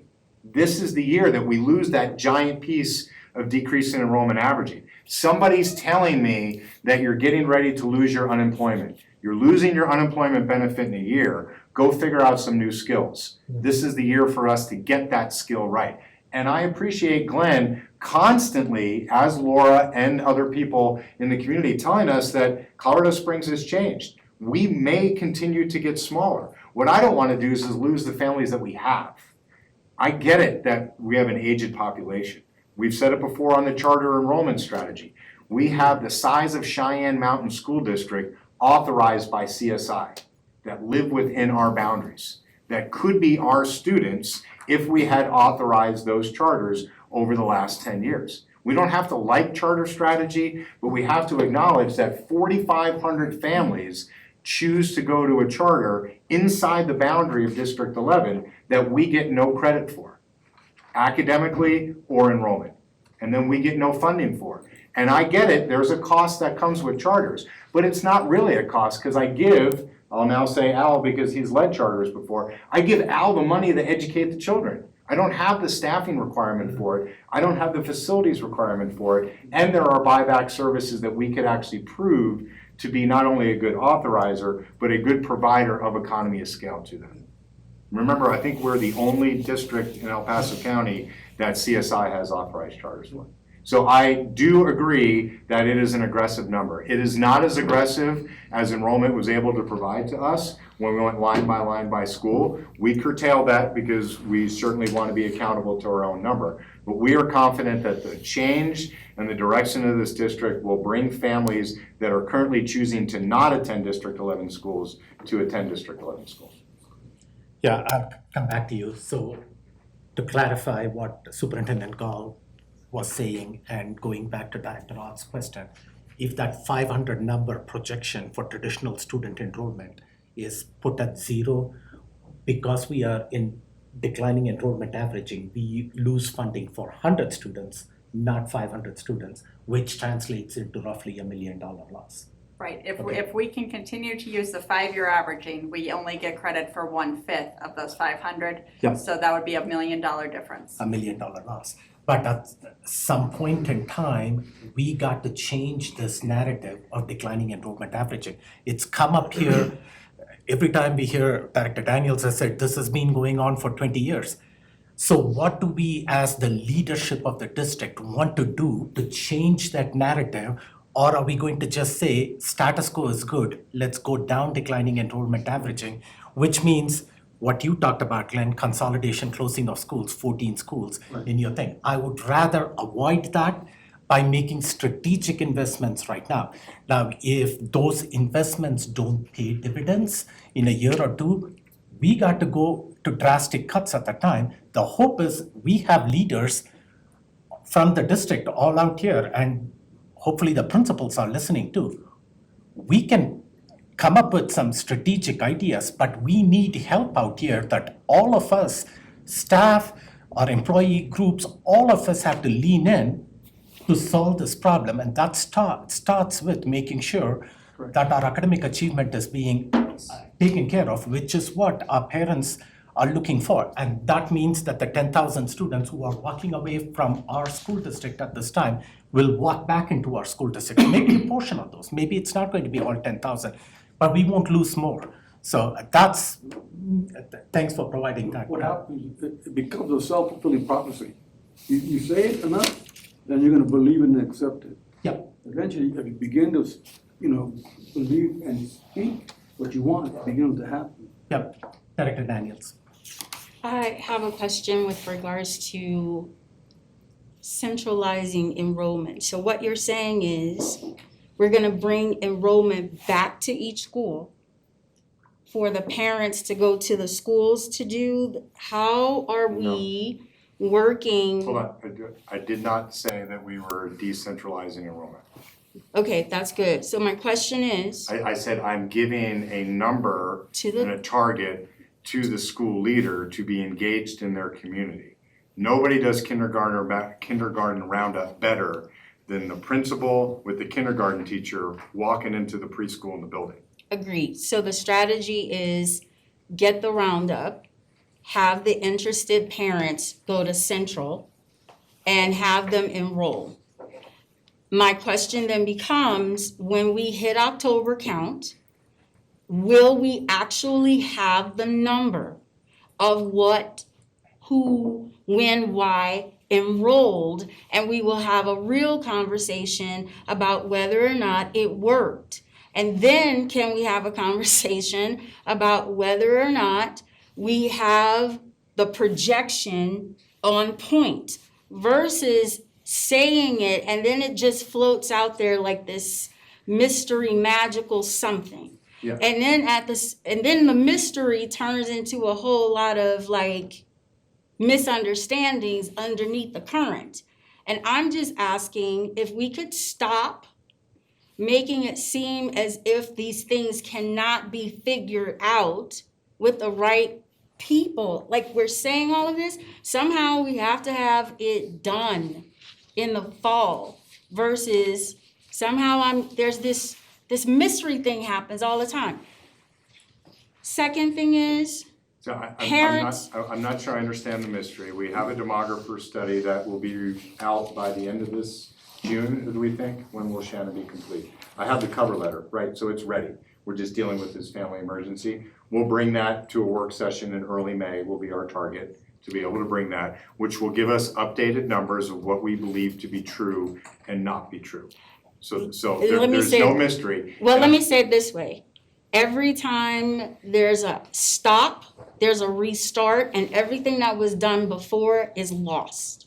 This is the year that we lose that giant piece of decrease in enrollment averaging. Somebody's telling me that you're getting ready to lose your unemployment. You're losing your unemployment benefit in a year. Go figure out some new skills. This is the year for us to get that skill right. And I appreciate Glenn constantly, as Laura and other people in the community, telling us that Colorado Springs has changed. We may continue to get smaller. What I don't want to do is lose the families that we have. I get it that we have an aged population. We've said it before on the charter enrollment strategy. We have the size of Cheyenne Mountain School District authorized by CSI that live within our boundaries, that could be our students if we had authorized those charters over the last 10 years. We don't have to like charter strategy, but we have to acknowledge that 4,500 families choose to go to a charter inside the boundary of District 11 that we get no credit for, academically or enrollment. And then we get no funding for. And I get it, there's a cost that comes with charters, but it's not really a cost because I'll now say Al because he's led charters before, I give Al the money to educate the children. I don't have the staffing requirement for it. I don't have the facilities requirement for it. And there are buyback services that we could actually prove to be not only a good authorizer, but a good provider of economy of scale to them. Remember, I think we're the only district in El Paso County that CSI has authorized charters for. So I do agree that it is an aggressive number. It is not as aggressive as enrollment was able to provide to us when we went line by school. We curtailed that because we certainly want to be accountable to our own number. But we are confident that the change and the direction of this district will bring families that are currently choosing to not attend District 11 schools to attend District 11 schools. Yeah, I'll come back to you. So to clarify what Superintendent Gall was saying and going back to Director Roth's question, if that 500 number projection for traditional student enrollment is put at zero, because we are in declining enrollment averaging, we lose funding for 100 students, not 500 students, which translates into roughly $1 million loss. Right, Okay. if we can continue to use the 5-year averaging, we only get credit for 1/5 of those 500. Yep. So that would be $1 million difference. $1 million loss. But at some point in time, we got to change this narrative of declining enrollment averaging. It's come up here, every time we hear Director Daniels has said, this has been going on for 20 years. So what do we as the leadership of the district want to do to change that narrative? Or are we going to just say status quo is good, let's go down declining enrollment averaging, which means what you talked about, Glenn, consolidation, closing of schools, 14 schools in your thing. I would rather avoid that by making strategic investments right now. Now, if those investments don't pay dividends in a year or two, we got to go to drastic cuts at that time. The hope is we have leaders from the district all out here, and hopefully the principals are listening too. We can come up with some strategic ideas, but we need help out here that all of us, staff, our employee groups, all of us have to lean in to solve this problem, and that starts with making sure Correct. that our academic achievement is being taken care of, which is what our parents are looking for. And that means that the 10,000 students who are walking away from our school district at this time will walk back into our school district. Maybe a portion of those, maybe it's not going to be all 10,000, but we won't lose more. So thanks for providing that. What happens, it becomes a self-fulfilling prophecy. You say it enough, then you're gonna believe it and accept it. Yep. Eventually, if you begin to, believe and speak what you want, it begins to happen. Yep, Director Daniels. I have a question with regards to centralizing enrollment. So what you're saying is, we're gonna bring enrollment back to each school for the parents to go to the schools to do. How are we working? Hold on, I did not say that we were decentralizing enrollment. Okay, that's good. So my question is, I said I'm giving a number to and a target to the school leader to be engaged in their community. Nobody does kindergarten roundup better than the principal with the kindergarten teacher walking into the preschool in the building. agreed. So the strategy is get the roundup, have the interested parents go to Central, and have them enroll. My question then becomes, when we hit October count, will we actually have the number of what, who, when, why enrolled, and we will have a real conversation about whether or not it worked. And then can we have a conversation about whether or not we have the projection on point versus saying it and then it just floats out there like this mystery magical something. Yeah. And then the mystery turns into a whole lot of like misunderstandings underneath the current. And I'm just asking if we could stop making it seem as if these things cannot be figured out with the right people. Like we're saying all of this, somehow we have to have it done in the fall versus somehow there's this mystery thing happens all the time. Second thing is, So parents. I'm not sure I understand the mystery. We have a demographer study that will be out by the end of this June, do we think? When will Shannon be complete? I have the cover letter, right, so it's ready. We're just dealing with this family emergency. We'll bring that to a work session in early May, will be our target to be able to bring that, which will give us updated numbers of what we believe to be true and not be true. So there's no mystery. Well, let me say it this way. Every time there's a stop, there's a restart, and everything that was done before is lost.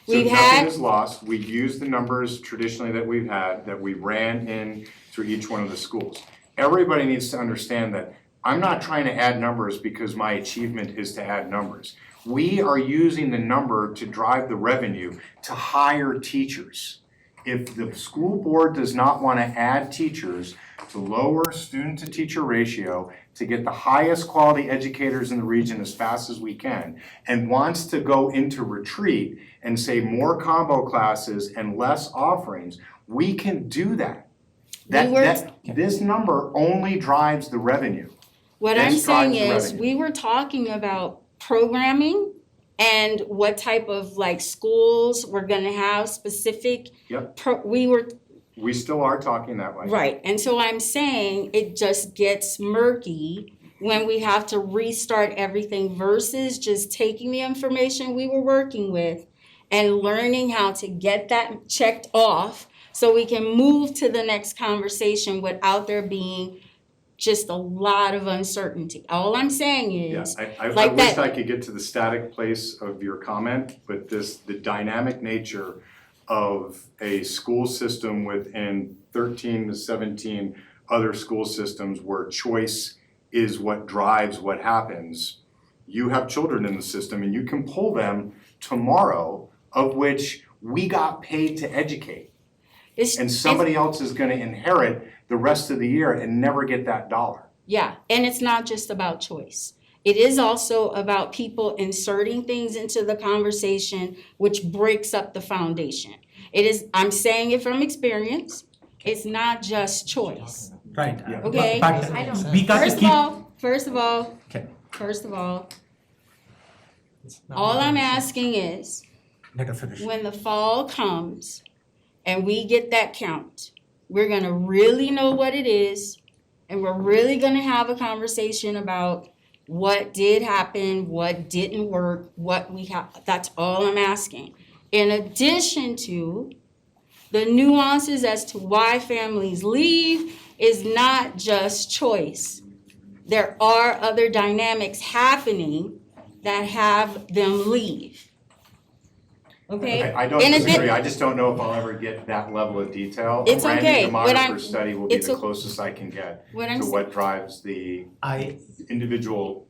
So nothing is lost. We use the numbers traditionally that we've had, that we ran in through each one of the schools. Everybody needs to understand that I'm not trying to add numbers because my achievement is to add numbers. We are using the number to drive the revenue to hire teachers. If the school board does not want to add teachers, to lower student to teacher ratio, to get the highest quality educators in the region as fast as we can, and wants to go into retreat and say more combo classes and less offerings, we can do that. This number only drives the revenue. What I'm saying drives the is, revenue. we were talking about programming and what type of like schools we're gonna have specific. Yep. We still are talking that way. Right, and so I'm saying it just gets murky when we have to restart everything versus just taking the information we were working with and learning how to get that checked off so we can move to the next conversation without there being just a lot of uncertainty. All I'm saying is, I like wish that- I could get to the static place of your comment, but the dynamic nature of a school system within 13 to 17 other school systems where choice is what drives what happens. You have children in the system and you can pull them tomorrow, of which we got paid to educate. And somebody else is gonna inherit the rest of the year and never get that dollar. Yeah, and it's not just about choice. It is also about people inserting things into the conversation which breaks up the foundation. It is, I'm saying it from experience, it's not just choice. Right. Okay. But I don't- we got to First of keep, all, first of all, okay, first of all, all I'm asking is, let her finish. when the fall comes and we get that count, we're gonna really know what it is, and we're really gonna have a conversation about what did happen, what didn't work, what we have, that's all I'm asking. In addition to the nuances as to why families leave is not just choice. There are other dynamics happening that have them leave. Okay? I don't In addi- disagree, I just don't know if I'll ever get that level of detail. It's okay. The What I'm- demographer study will be it's the o- closest I can get What I'm to what drives the I individual.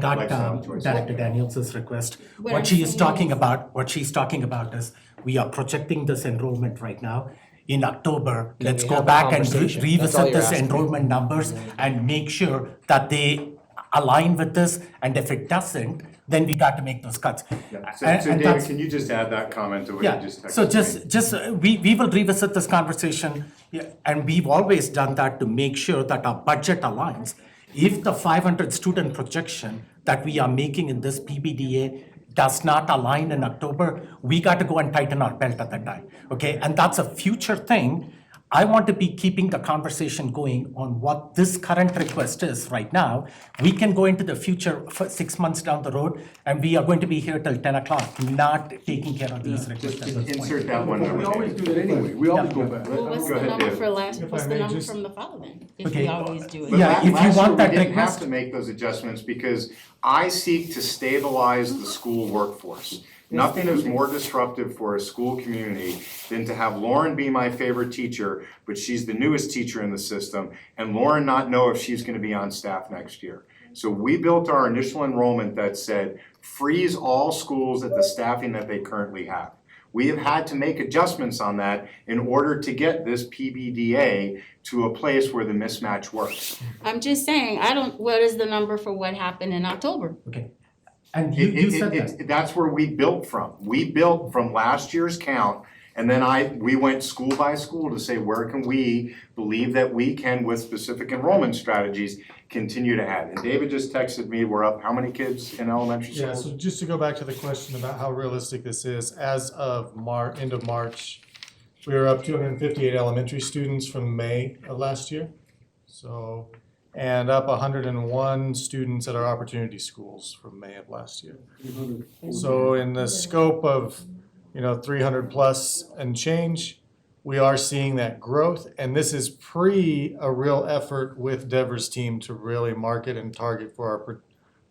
got Lifestyle choices. Director Daniels' request. What What I'm she is saying talking is- about, what she's talking about is, we are projecting this enrollment right now. In October, Can let's we go have a back and conversation? That's all revisit you're this asking. enrollment numbers and make sure that they align with this, and if it doesn't, then we got to make those cuts. So And David, that's- can you just add that comment to what you Yeah, just texted so me? we will revisit this conversation, yeah, and we've always done that to make sure that our budget aligns. If the 500 student projection that we are making in this PBDA does not align in October, we got to go and tighten our belt at that time, okay? And that's a future thing. I want to be keeping the conversation going on what this current request is right now. We can go into the future for 6 months down the road, and we are going to be here till 10 o'clock, not taking care of these requests at Just this point. insert that one We number. always David. do that anyway, we always go back. Well, what's Go the ahead, number David. for last, If what's I the may number just- from the fall then, if Okay. we always do it? But Yeah, if you last want year, that we didn't request- have to make those adjustments because I seek to stabilize the school workforce. Nothing is more disruptive for a school community than to have Lauren be my favorite teacher, but she's the newest teacher in the system, and Lauren not know if she's gonna be on staff next year. So we built our initial enrollment that said, freeze all schools at the staffing that they currently have. We have had to make adjustments on that in order to get this PBDA to a place where the mismatch works. I'm just saying, what is the number for what happened in October? Okay, and you said that. That's where we built from. We built from last year's count, and then we went school by school to say, where can we believe that we can, with specific enrollment strategies, continue to add? And David just texted me, we're up how many kids in elementary Yeah, schools? so just to go back to the question about how realistic this is, as of end of March, we were up 258 elementary students from May of last year. So, and up 101 students at our opportunity schools from May of last year. So in the scope of, 300 plus and change, we are seeing that growth. And this is pre a real effort with Deborah's team to really market and target for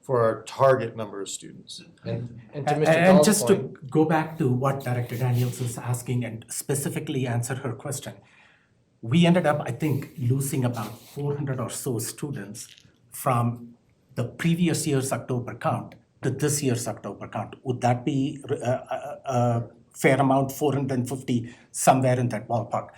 our target number of students. And to Mr. And Dahl's just point, to go back to what Director Daniels is asking and specifically answer her question, we ended up, I think, losing about 400 or so students from the previous year's October count to this year's October count. Would that be a fair amount, 450, somewhere in that ballpark?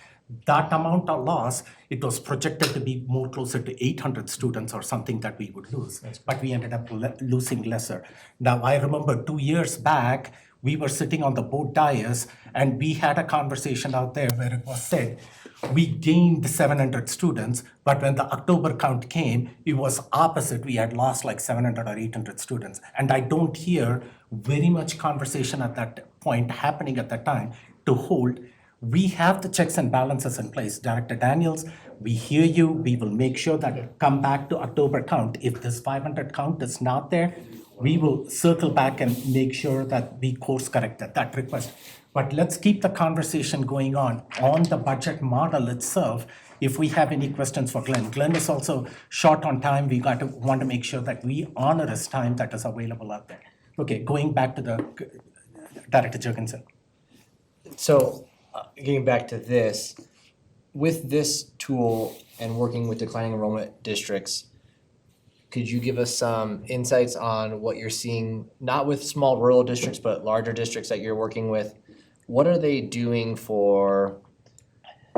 That amount of loss, it was projected to be more closer to 800 students or something that we would lose, but we ended up losing lesser. Now, I remember 2 years back, we were sitting on the board dais and we had a conversation out there where it was said, we gained 700 students, but when the October count came, it was opposite. We had lost like 700 or 800 students. And I don't hear very much conversation at that point happening at that time to hold. We have the checks and balances in place. Director Daniels, we hear you. We will make sure that come back to October count. If this 500 count is not there, we will circle back and make sure that we course correct that request. But let's keep the conversation going on the budget model itself. If we have any questions for Glenn. Glenn is also short on time. We want to make sure that we honor his time that is available out there. Okay, going back to the Director Jurgensen. so getting back to this, with this tool and working with declining enrollment districts, could you give us some insights on what you're seeing, not with small rural districts, but larger districts that you're working with? What are they doing for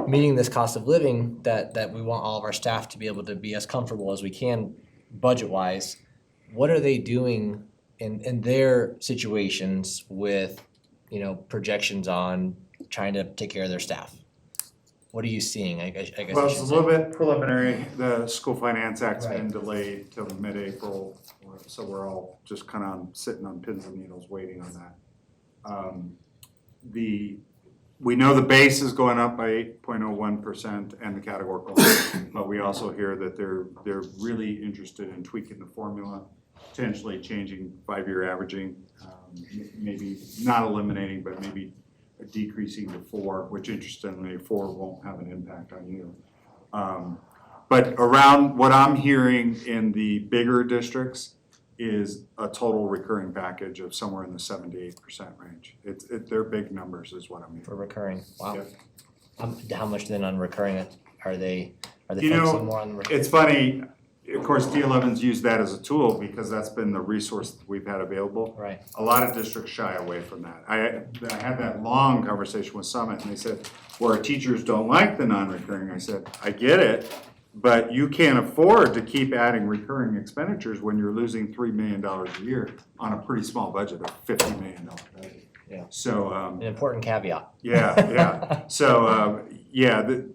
meeting this cost of living that we want all of our staff to be able to be as comfortable as we can budget-wise? What are they doing in their situations with, projections on trying to take care of their staff? What are you seeing? I guess I Well, it's should a say. little bit preliminary. The School Finance Act's been delayed till mid-April, so we're all just kind of sitting on pins and needles waiting on that. We know the base is going up by 8.01% and the categorical, but we also hear that they're really interested in tweaking the formula, potentially changing 5-year averaging, maybe not eliminating, but maybe decreasing to 4, which interestingly 4 won't have an impact on you. But around what I'm hearing in the bigger districts is a total recurring package of somewhere in the 7 to 8% range. They're big numbers is what I'm hearing. For recurring, wow. Yeah. How much then on recurring, are they You know, focusing more on the recurring? It's funny, of course, D11's used that as a tool because that's been the resource that we've had available. Right. A lot of districts shy away from that. I had that long conversation with Summit and they said, well, our teachers don't like the non-recurring. I said, I get it, but you can't afford to keep adding recurring expenditures when you're losing $3 million a year on a pretty small budget of $50 million budget. Yeah. So, An important caveat. yeah. So, the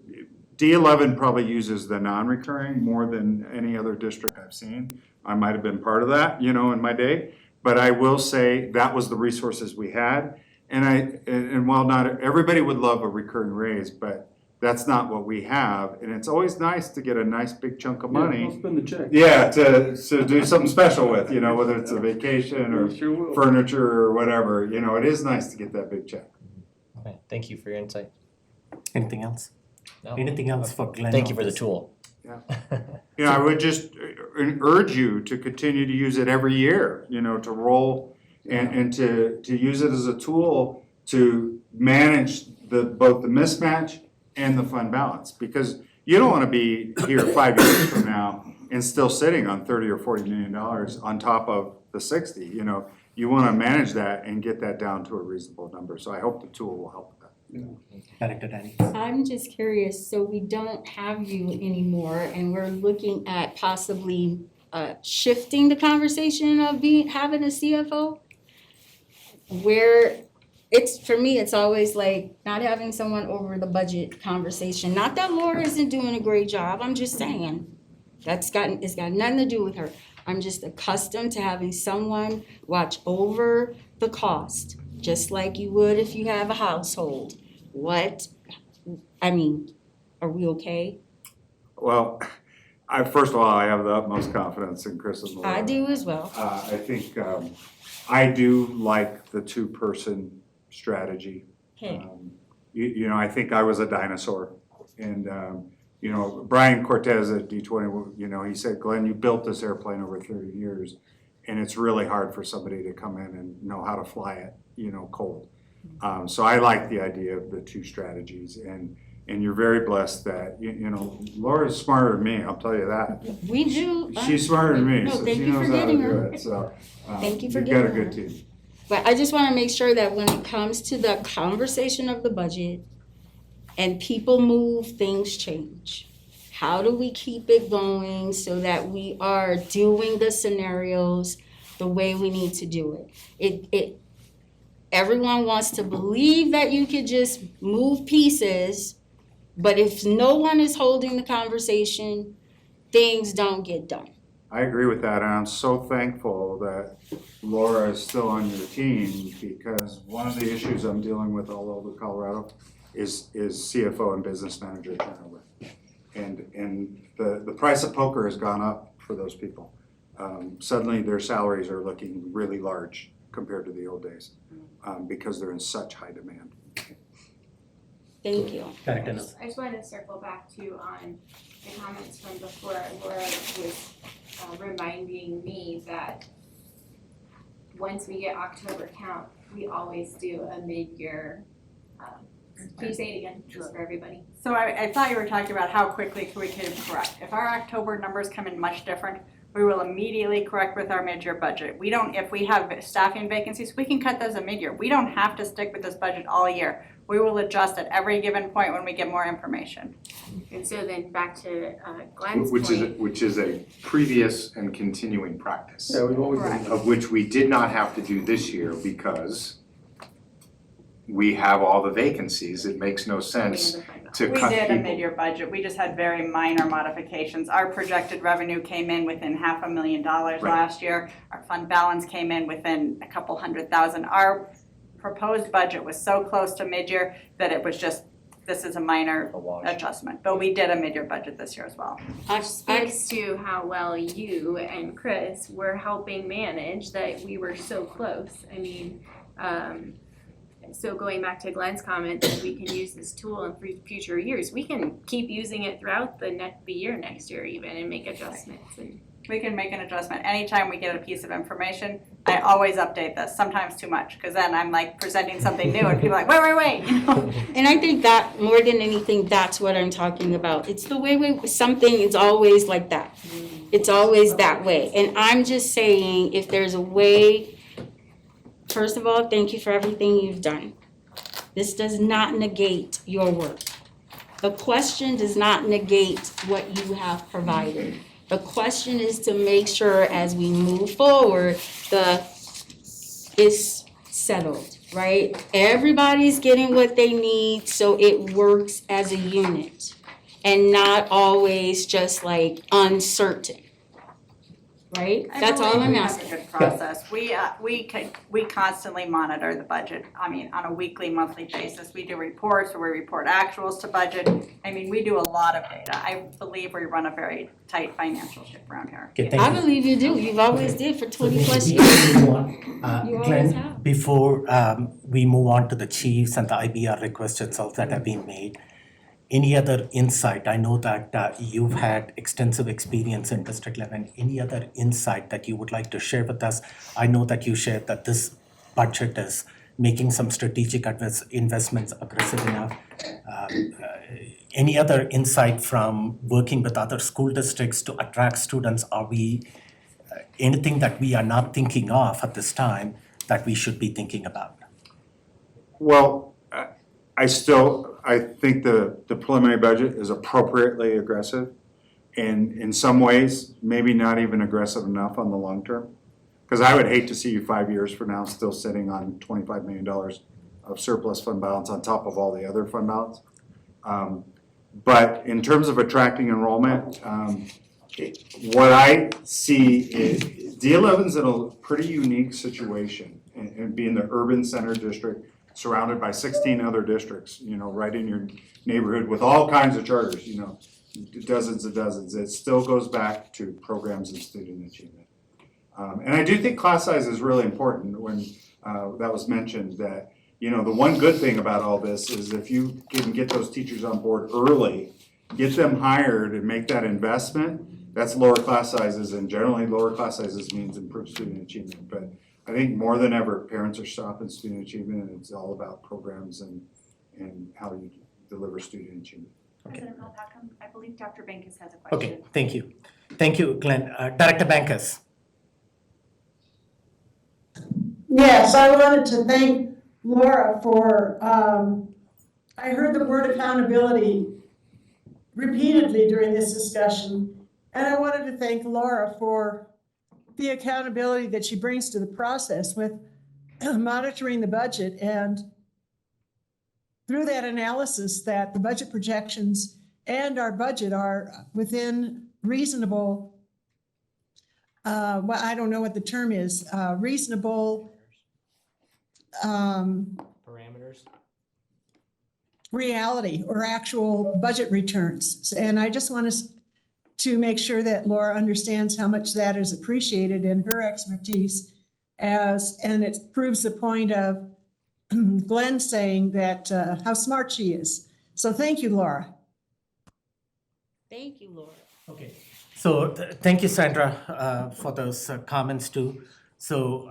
D11 probably uses the non-recurring more than any other district I've seen. I might have been part of that, in my day, but I will say that was the resources we had. And while not everybody would love a recurring raise, but that's not what we have. And it's always nice to get a nice big chunk of money. Don't spend the check. Yeah, to do something special with, whether it's a vacation or Sure will. furniture or whatever, it is nice to get that big check. Okay, thank you for your insight. Anything else? No. Anything else for Glenn? Thank you on for the this? tool. I would just urge you to continue to use it every year, to roll and to use it as a tool to manage both the mismatch and the fund balance. Because you don't want to be here 5 years from now and still sitting on 30 or $40 million on top of the 60, You want to manage that and get that down to a reasonable number. So I hope the tool will help with that. Director Danny. I'm just curious, so we don't have you anymore and we're looking at possibly shifting the conversation of having a CFO? Where for me, it's always like not having someone over the budget conversation. Not that Laura isn't doing a great job, I'm just saying. It's got nothing to do with her. I'm just accustomed to having someone watch over the cost, just like you would if you have a household. Are we okay? Well, first of all, I have the utmost confidence in Chris and Laura. I do as well. I think I do like the 2-person strategy. Okay. I think I was a dinosaur. And, Brian Cortez at D20, he said, Glenn, you built this airplane over 30 years. And it's really hard for somebody to come in and know how to fly it, cold. So I like the idea of the 2 strategies. And you're very blessed that, Laura's smarter than me, I'll tell you that. We do. She's smarter than me, No, so thank she you for knows how to getting do her. it. So Thank you for you've got a getting good her. team. But I just wanna make sure that when it comes to the conversation of the budget and people move, things change. How do we keep it going so that we are doing the scenarios the way we need to do it? Everyone wants to believe that you could just move pieces, but if no one is holding the conversation, things don't get done. I agree with that, and I'm so thankful that Laura is still on your team because one of the issues I'm dealing with all over Colorado is CFO and business manager turnover. And the price of poker has gone up for those people. Suddenly their salaries are looking really large compared to the old days because they're in such high demand. Thank you. Director. I just wanted to circle back to on the comments from before. Laura was reminding me that once we get October count, we always do a mid-year. Can you say it again, just for everybody? So I thought you were talking about how quickly we can correct. If our October numbers come in much different, we will immediately correct with our mid-year budget. If we have staffing vacancies, we can cut those at mid-year. We don't have to stick with this budget all year. We will adjust at every given point when we get more information. And so then back to Glenn's point. Which is a previous and continuing practice, Yeah, we've always done Correct. that. of which we did not have to do this year because we have all the vacancies. It makes no sense to We cut did a people. mid-year budget, we just had very minor modifications. Our projected revenue came in within $500,000 Right. last year. Our fund balance came in within a couple $100,000. Our proposed budget was so close to mid-year that it was just, this is a minor A wash. adjustment. But we did a mid-year budget this year as well. Which speaks to how well you and Chris were helping manage that we were so close. I mean, so going back to Glenn's comment that we can use this tool in future years, we can keep using it throughout the year next year even and make adjustments and. We can make an adjustment. Anytime we get a piece of information, I always update this, sometimes too much, because then I'm like presenting something new and people are like, wait, you know? And I think that more than anything, that's what I'm talking about. It's the way something is always like that. It's always that way. And I'm just saying, if there's a way, first of all, thank you for everything you've done. This does not negate your work. The question does not negate what you have provided. The question is to make sure as we move forward, it's settled, right? Everybody's getting what they need, so it works as a unit and not always just like uncertain, right? That's all I'm asking. I believe we have a good process. We constantly monitor the budget. I mean, on a weekly, monthly basis. We do reports where we report actuals to budget. I mean, we do a lot of data. I believe we run a very tight financial ship around here. Okay, thank I you. believe you do. You've always did for 20 plus We years. move on. You always Glenn, have. before we move on to the chiefs and the IBR requests itself that have been made, any other insight? I know that you've had extensive experience in District 11. Any other insight that you would like to share with us? I know that you shared that this budget is making some strategic investments aggressive enough. Any other insight from working with other school districts to attract students? Are we anything that we are not thinking of at this time that we should be thinking about? Well, I think the preliminary budget is appropriately aggressive. And in some ways, maybe not even aggressive enough on the long term. Because I would hate to see you 5 years from now still sitting on $25 million of surplus fund balance on top of all the other fund balance. But in terms of attracting enrollment, what I see is D11's in a pretty unique situation and being the urban center district surrounded by 16 other districts, right in your neighborhood with all kinds of charters, dozens and dozens. It still goes back to programs and student achievement. And I do think class size is really important when that was mentioned that, the one good thing about all this is if you can get those teachers on board early, get them hired and make that investment, that's lower class sizes, and generally lower class sizes means improved student achievement. But I think more than ever, parents are stopping student achievement, and it's all about programs and how you deliver student achievement. President Malpacum, I believe Dr. Bankus has a question. Okay, thank you. Thank you, Glenn. Director Bankus. Yes, I wanted to thank Laura for, I heard the word accountability repeatedly during this discussion. And I wanted to thank Laura for the accountability that she brings to the process with monitoring the budget, and through that analysis that the budget projections and our budget are within reasonable, well, I don't know what the term is, reasonable Parameters. reality or actual budget returns. And I just want to make sure that Laura understands how much that is appreciated in her expertise and it proves the point of Glenn saying that how smart she is. So thank you, Laura. Thank you, Laura. Okay, so thank you, Sandra, for those comments too. So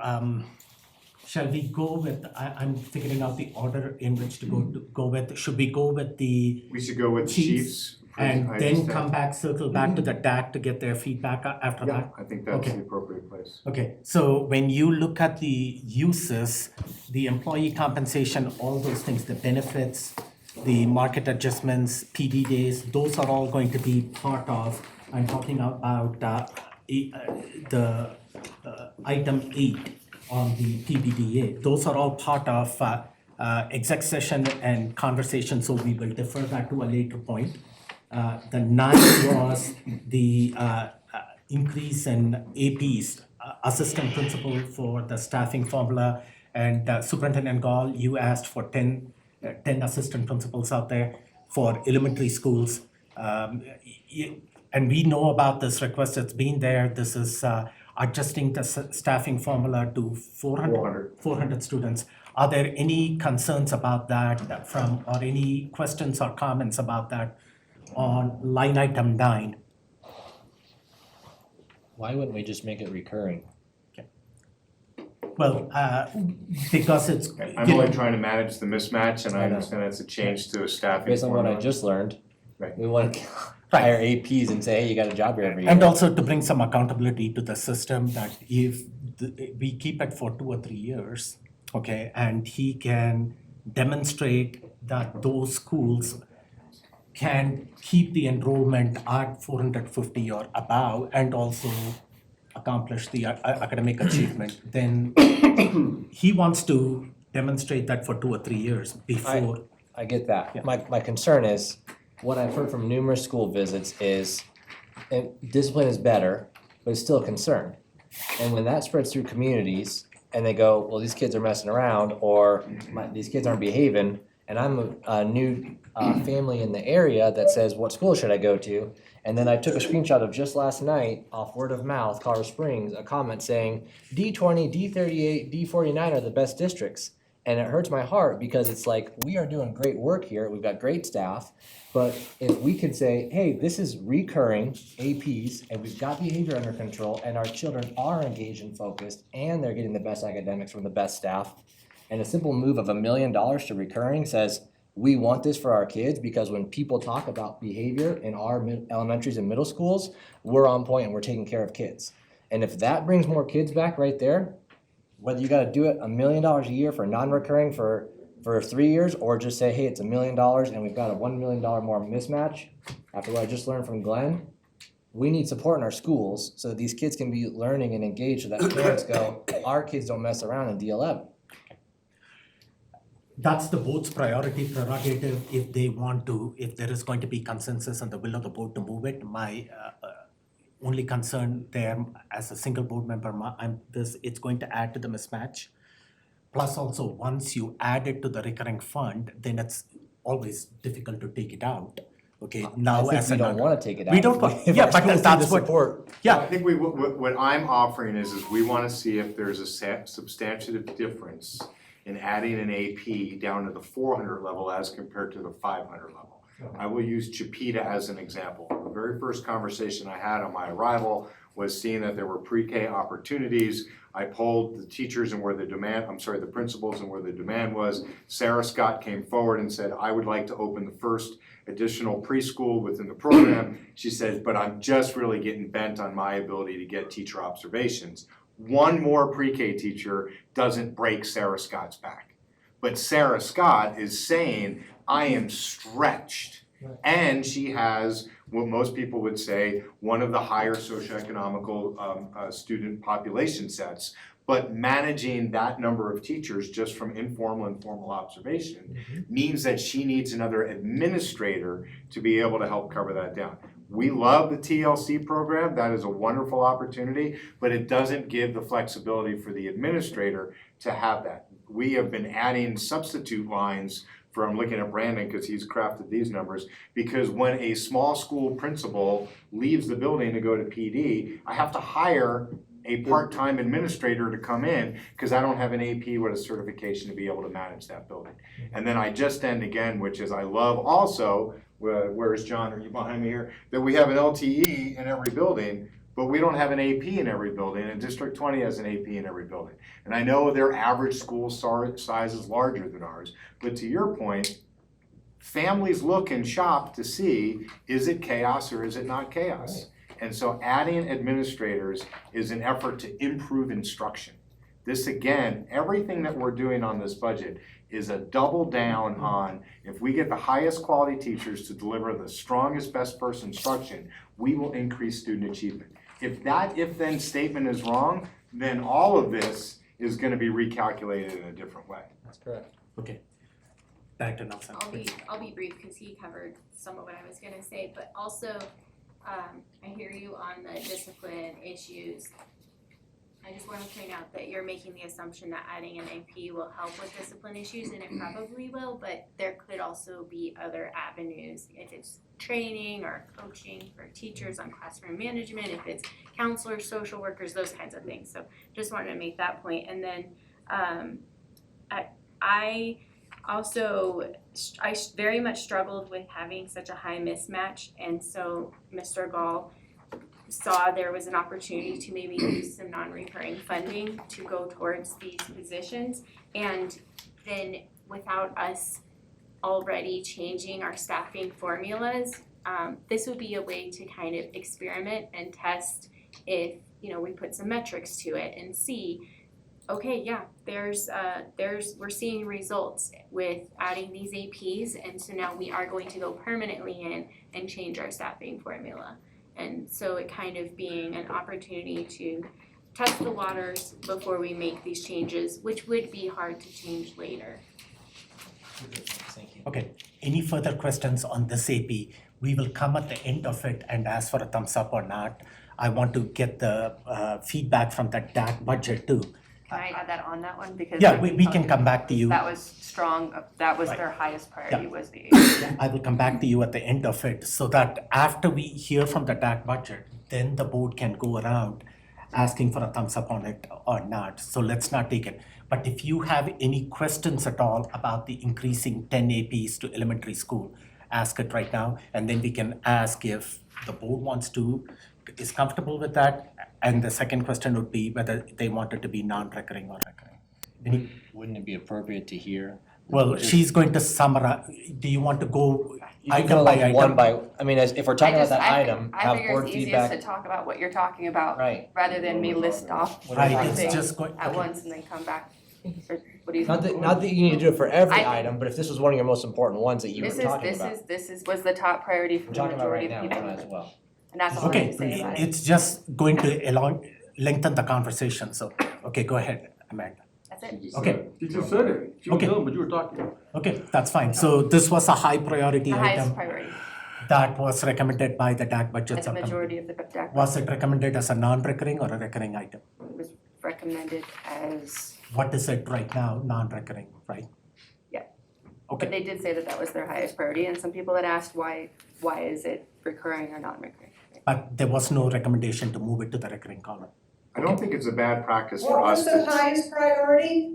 shall we go with, I'm figuring out the order in which to go with. Should we go with the We should go with Chiefs chiefs. and I then just come back, circle back to the DAC to get their feedback after Yeah, that? I think that's Okay. the appropriate place. Okay, so when you look at the uses, the employee compensation, all those things, the benefits, the market adjustments, PBDAs, those are all going to be part of, I'm talking about the item 8 on the PBDA. Those are all part of exec session and conversation, so we will defer that to a later point. The 9 was the increase in APs, assistant principal for the staffing formula. And Superintendent Gall, you asked for 10 assistant principals out there for elementary schools. And we know about this request, it's been there. This is adjusting the staffing formula to 400 students. Are there any concerns about that or any questions or comments about that on line item 9? Why wouldn't we just make it recurring? Well, because it's. I'm only trying to manage the mismatch, and I understand it's a change to a staffing Based on what I formula. just learned, Right. we want to hire APs and say, hey, you got a job here every year. And also to bring some accountability to the system that if we keep it for 2 or 3 years, okay, and he can demonstrate that those schools can keep the enrollment at 450 or above and also accomplish the academic achievement, then he wants to demonstrate that for 2 or 3 years before. I get that. Yeah. My concern is, what I've heard from numerous school visits is, and discipline is better, but it's still a concern. And when that spreads through communities and they go, well, these kids are messing around, or these kids aren't behaving, and I'm a new family in the area that says, what school should I go to? And then I took a screenshot of just last night, off word of mouth, Colorado Springs, a comment saying, D20, D38, D49 are the best districts. And it hurts my heart because it's like, we are doing great work here, we've got great staff, but if we could say, hey, this is recurring APs, and we've got behavior under control, and our children are engaged and focused, and they're getting the best academics from the best staff, and a simple move of $1 million to recurring says, we want this for our kids, because when people talk about behavior in our elementaries and middle schools, we're on point and we're taking care of kids. And if that brings more kids back right there, whether you gotta do it $1 million a year for non-recurring for 3 years, or just say, hey, it's $1 million and we've got a $1 million more mismatch, after what I just learned from Glenn, we need support in our schools so that these kids can be learning and engaged, so that parents go, our kids don't mess around in D11. That's the board's priority prerogative if they want to, if there is going to be consensus and the will of the board to move it. My only concern there as a single board member, it's going to add to the mismatch. Plus also, once you add it to the recurring fund, then it's always difficult to take it out. Okay, now I as think we an don't wanna take it out. We don't, If yeah, our but schools need that's the what, support. yeah. I think what I'm offering is we wanna see if there's a substantive difference in adding an AP down to the 400 level as compared to the 500 level. I will use Chipeta as an example. The very first conversation I had on my arrival was seeing that there were pre-K opportunities. I polled the teachers and the principals and where the demand was. Sarah Scott came forward and said, I would like to open the first additional preschool within the program. She said, but I'm just really getting bent on my ability to get teacher observations. One more pre-K teacher doesn't break Sarah Scott's back. But Sarah Scott is saying, I am stretched. And she has what most people would say, one of the higher socioeconomical student population sets. But managing that number of teachers just from informal and formal observation means that she needs another administrator to be able to help cover that down. We love the TLC program, that is a wonderful opportunity, but it doesn't give the flexibility for the administrator to have that. We have been adding substitute lines for, I'm looking at Brandon because he's crafted these numbers, because when a small school principal leaves the building to go to PD, I have to hire a part-time administrator to come in because I don't have an AP with a certification to be able to manage that building. And then I just end again, which is I love also, where is John, are you behind me here? That we have an LTE in every building, but we don't have an AP in every building, and District 20 has an AP in every building. And I know their average school size is larger than ours, but to your point, families look and shop to see, is it chaos or is it not chaos? Right. And so adding administrators is an effort to improve instruction. This again, everything that we're doing on this budget is a double down on, if we get the highest quality teachers to deliver the strongest, best first instruction, we will increase student achievement. If that if-then statement is wrong, then all of this is gonna be recalculated in a different way. That's correct. Okay. Director Nelson. I'll be brief because he covered some of what I was gonna say, but also, I hear you on the discipline issues. I just wanna point out that you're making the assumption that adding an AP will help with discipline issues, and it probably will, but there could also be other avenues. If it's training or coaching for teachers on classroom management, if it's counselors, social workers, those kinds of things. So just wanted to make that point. And then, I very much struggled with having such a high mismatch, and so Mr. Gall saw there was an opportunity to maybe use some non-recurring funding to go towards these positions, and then without us already changing our staffing formulas, this would be a way to kind of experiment and test if, we put some metrics to it and see, okay, yeah, we're seeing results with adding these APs, and so now we are going to go permanently in and change our staffing formula. And so it kind of being an opportunity to test the waters before we make these changes, which would be hard to change later. Thank you. Okay, any further questions on this AP? We will come at the end of it and ask for a thumbs up or not. I want to get the feedback from the DAC budget too. Can I add that on that one? Because Yeah, we can come back to you. that was strong, that was Right. their highest priority was the I will come back to you at the end of it, so that after we hear from the DAC budget, then the board can go around asking for a thumbs up on it or not. So let's not take it. But if you have any questions at all about the increasing 10 APs to elementary school, ask it right now, and then we can ask if the board is comfortable with that. And the second question would be whether they want it to be non-recurring or recurring. Wouldn't it be appropriate to hear? Well, she's going to summarize. Do you want to go You can item go by like item? one by, I mean, if we're talking about that I item, I have figure board it's easiest to feedback. talk about what you're talking about Right. rather than me list off What are we Right, talking it's about? just going, at okay. once and then come back. Or what do you Not think? that you need to do it for every I think- item, but if this was one of your most important ones that you were talking about. This is was the top priority for We're the talking about majority right of now people. as well. And that's all I Okay, can say about it. it's just going to lengthen the conversation, so, okay, go ahead, Amanda. That's it. Okay, You just said it. She was Okay. done, but you were talking. okay, that's fine. So this was a high priority The highest item priority, that was recommended by the DAC budget as the subcommittee. majority of the DAC Was it recommended as a non-recurring or a recurring item? was recommended as, What is it right now, non-recurring, right? Yeah. Okay. but they did say that that was their highest priority, and some people had asked why is it recurring or not recurring? But there was no recommendation to move it to the recurring column. I don't think it's a bad practice for What us was the to, highest priority?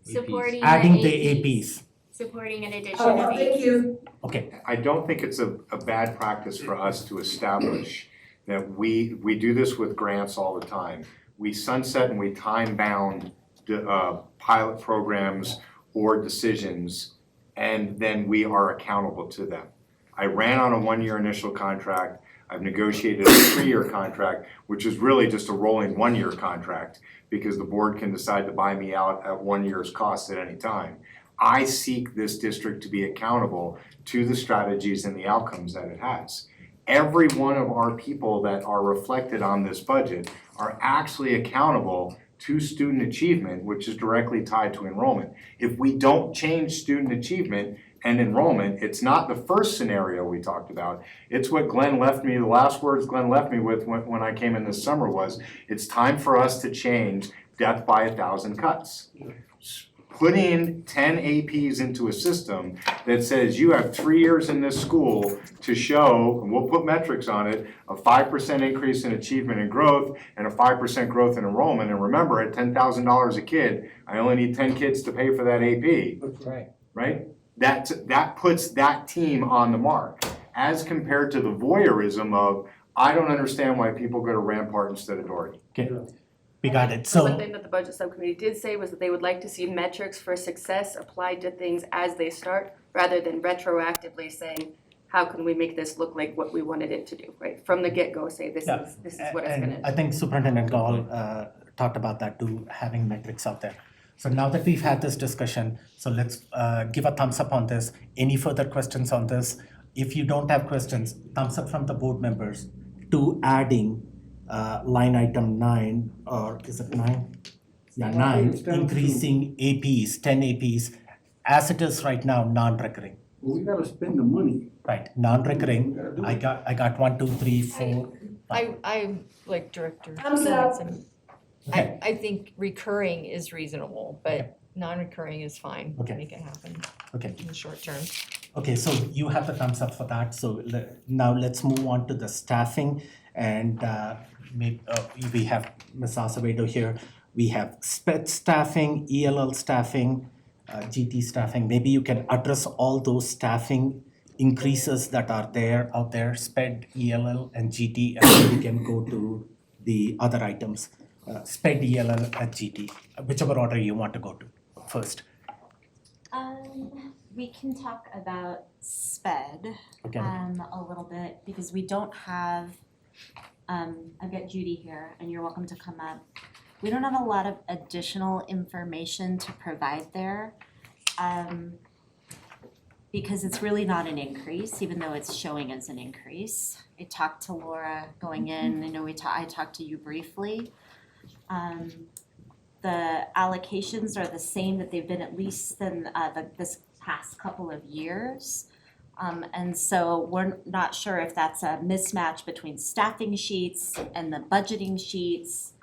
Supporting Adding the the APs. APs, Supporting an addition Oh, of thank APs. you. okay, I don't think it's a bad practice for us to establish that we do this with grants all the time. We sunset and we time-bound pilot programs or decisions, and then we are accountable to them. I ran on a one-year initial contract. I've negotiated a 3-year contract, which is really just a rolling 1-year contract because the board can decide to buy me out at 1 year's cost at any time. I seek this district to be accountable to the strategies and the outcomes that it has. Every one of our people that are reflected on this budget are actually accountable to student achievement, which is directly tied to enrollment. If we don't change student achievement and enrollment, it's not the first scenario we talked about. It's what Glenn left me, the last words Glenn left me with when I came in this summer was, it's time for us to change death by 1,000 cuts. Putting 10 APs into a system that says you have 3 years in this school to show, and we'll put metrics on it, a 5% increase in achievement and growth and a 5% growth in enrollment. And remember, at $10,000 a kid, I only need 10 kids to pay for that AP, Right. right? That puts that team on the mark, as compared to the voyeurism of, I don't understand why people go to Rampart instead of Doherty. okay, we got it, One so, thing that the budget subcommittee did say was that they would like to see metrics for success applied to things as they start, rather than retroactively saying, how can we make this look like what we wanted it to do, right? From the get-go, say this Yeah, is what it's gonna and I think Superintendent Gall talked about that too, having metrics out there. So now that we've had this discussion, so let's give a thumbs up on this. Any further questions on this? If you don't have questions, thumbs up from the board members to adding line item 9, or is it 9? Yeah, 9, increasing APs, 10 APs as it is right now, non-recurring, Well, we gotta spend the money. right? Non-recurring, We gotta do I it. got 1, 2, 3, 4. I like Director Thumbs up. Felix, and Okay, I think recurring is reasonable, but non-recurring is fine, Okay. make it happen okay. in the short term. Okay, so you have the thumbs up for that, so now let's move on to the staffing, and we have Ms. Acevedo here. We have SPED staffing, ELL staffing, GT staffing. Maybe you can address all those staffing increases that are out there, SPED, ELL, and GT, and then we can go to the other items, SPED, ELL, and GT, whichever order you want to go to first. We can talk about SPED Okay. a little bit because we don't have, I've got Judy here and you're welcome to come up. We don't have a lot of additional information to provide there. Because it's really not an increase, even though it's showing as an increase. I talked to Laura going in, I know I talked to you briefly. The allocations are the same that they've been at least in this past couple of years. And so we're not sure if that's a mismatch between staffing sheets and the budgeting sheets.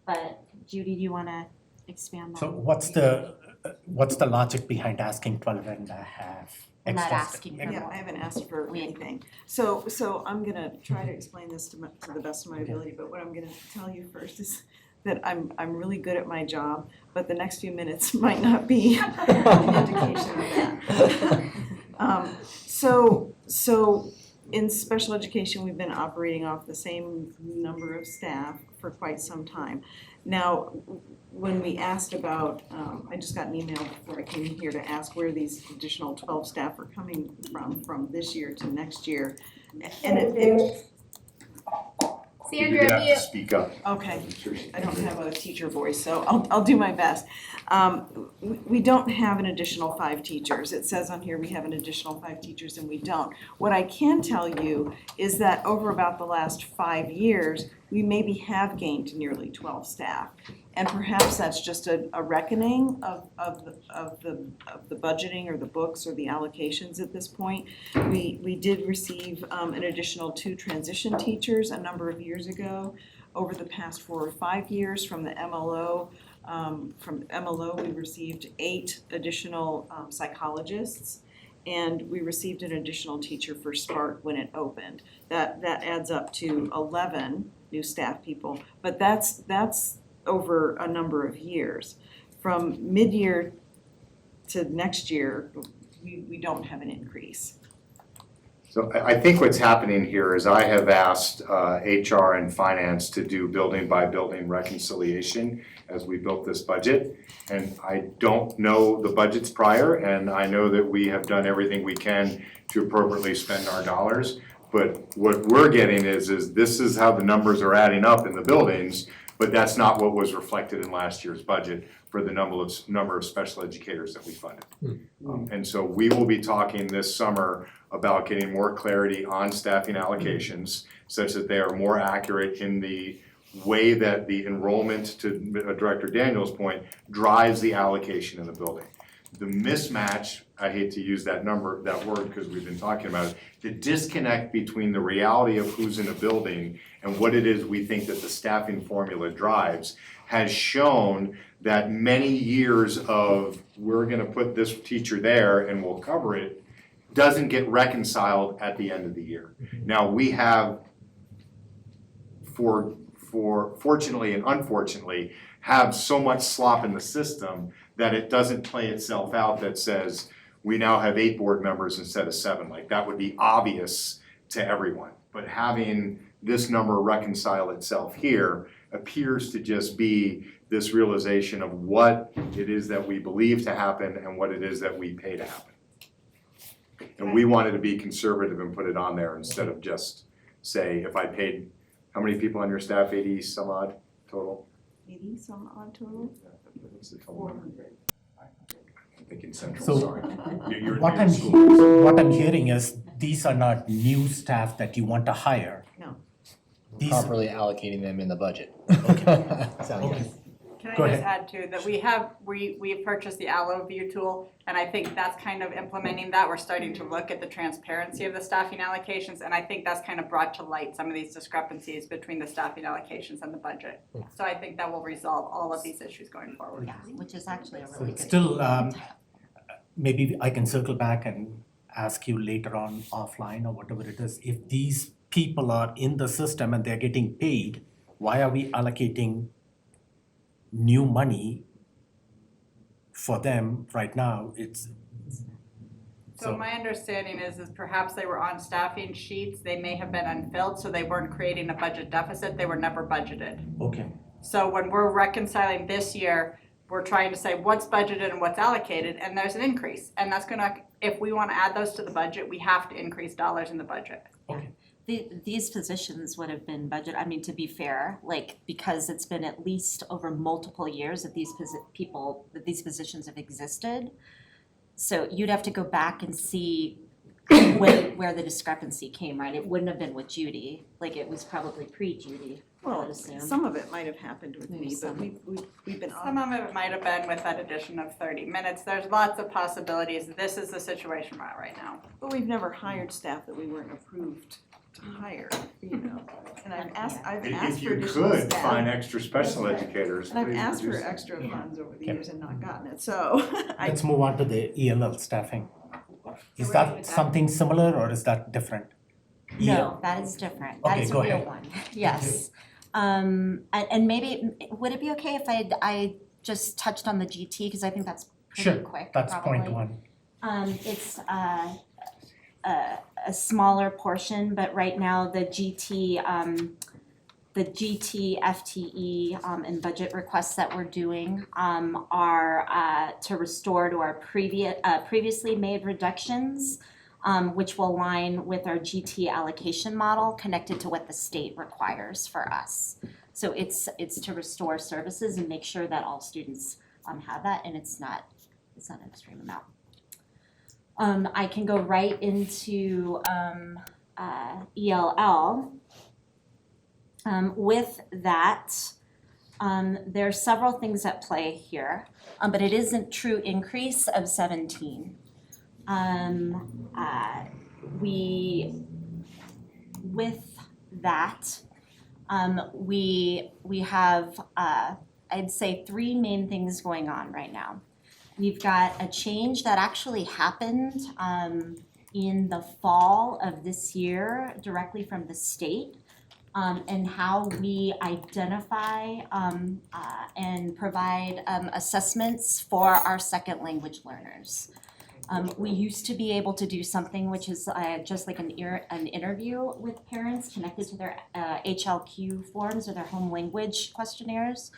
But Judy, do you wanna expand on? So what's the logic behind asking 12 and a half I'm not extra? asking for Yeah, more. I haven't asked for We- anything. So I'm gonna try to explain this to the best of my ability, but what I'm gonna tell you first is that I'm really good at my job, but the next few minutes might not be an indication of that. So in special education, we've been operating off the same number of staff for quite some time. Now, when we asked about, I just got an email before I came here to ask where these additional 12 staff are coming from this year to next year. And it You're gonna have to speak up. okay, I don't have a teacher voice, so I'll do my best. We don't have an additional 5 teachers. It says on here we have an additional 5 teachers and we don't. What I can tell you is that over about the last 5 years, we maybe have gained nearly 12 staff. And perhaps that's just a reckoning of the budgeting or the books or the allocations at this point. We did receive an additional 2 transition teachers a number of years ago. Over the past 4 or 5 years from the MLO, we received 8 additional psychologists. And we received an additional teacher for Spark when it opened. That adds up to 11 new staff people, but that's over a number of years. From mid-year to next year, we don't have an increase. So I think what's happening here is I have asked HR and finance to do building by building reconciliation as we built this budget. And I don't know the budgets prior, and I know that we have done everything we can to appropriately spend our dollars. But what we're getting is this is how the numbers are adding up in the buildings, but that's not what was reflected in last year's budget for the number of special educators that we funded. And so we will be talking this summer about getting more clarity on staffing allocations such that they are more accurate in the way that the enrollment, to Director Daniel's point, drives the allocation in the building. The mismatch, I hate to use that word because we've been talking about it, the disconnect between the reality of who's in a building and what it is we think that the staffing formula drives has shown that many years of we're gonna put this teacher there and we'll cover it doesn't get reconciled at the end of the year. Now, we have for fortunately and unfortunately have so much slop in the system that it doesn't play itself out that says we now have 8 board members instead of 7. Like that would be obvious to everyone. But having this number reconcile itself here appears to just be this realization of what it is that we believe to happen and what it is that we pay to happen. And we wanted to be conservative and put it on there instead of just say, if I paid, how many people on your staff, 80 some odd total? 80 some odd total? What's the total number? I'm thinking central, So, sorry. You're What in schools. I'm hearing is these are not new staff that you want to hire. No. These, Properly allocating them in the budget. Okay. Sounds Okay. good. Can Go I just ahead. add too, that we have purchased the Allo View tool, and I think that's kind of implementing that. We're starting to look at the transparency of the staffing allocations, and I think that's kind of brought to light some of these discrepancies between the staffing allocations and the budget. So I think that will resolve all of these issues going forward. Yeah, which is actually a So really good. it's still, maybe I can circle back and ask you later on offline or whatever it is. If these people are in the system and they're getting paid, why are we allocating new money for them right now? So my understanding is perhaps they were on staffing sheets, they may have been unfilled, so they weren't creating a budget deficit, they were never budgeted. Okay, So when we're reconciling this year, we're trying to say what's budgeted and what's allocated, and there's an increase. And that's gonna, if we wanna add those to the budget, we have to increase dollars in the budget. These positions would have been budget, I mean, to be fair, like, because it's been at least over multiple years that these these positions have existed. So you'd have to go back and see where the discrepancy came, right? It wouldn't have been with Judy, like, it was probably pre-Judy, I would Well, assume. some of it might have happened with Maybe me, but some. we've been Some of it might have been with that addition of 30 minutes. There's lots of possibilities. This is the situation we're at right now. But we've never hired staff that we weren't approved to hire, you know, and I've asked If for you additional could staff. find extra special That's right. educators, And I've please asked do for so. extra funds over the Yeah. years and not gotten it, so let's move on to the ELL staffing. Is we're that good with that. something similar or is that different? No, that is different. That Okay, is a go real ahead. one, yes. And maybe, would it be okay if I just touched on the GT, because I think that's pretty Sure, quick, that's probably. point one. It's a smaller portion, but right now the GT FTE and budget requests that we're doing are to restore to our previously made reductions, which will align with our GT allocation model connected to what the state requires for us. So it's to restore services and make sure that all students have that, and it's not an extreme amount. I can go right into ELL. With that, there are several things at play here, but it isn't true increase of 17. With that, we have I'd say three main things going on right now. We've got a change that actually happened in the fall of this year directly from the state, and how we identify and provide assessments for our second language learners. We used to be able to do something which is just like an interview with parents connected to their HLQ forms or their home language questionnaires,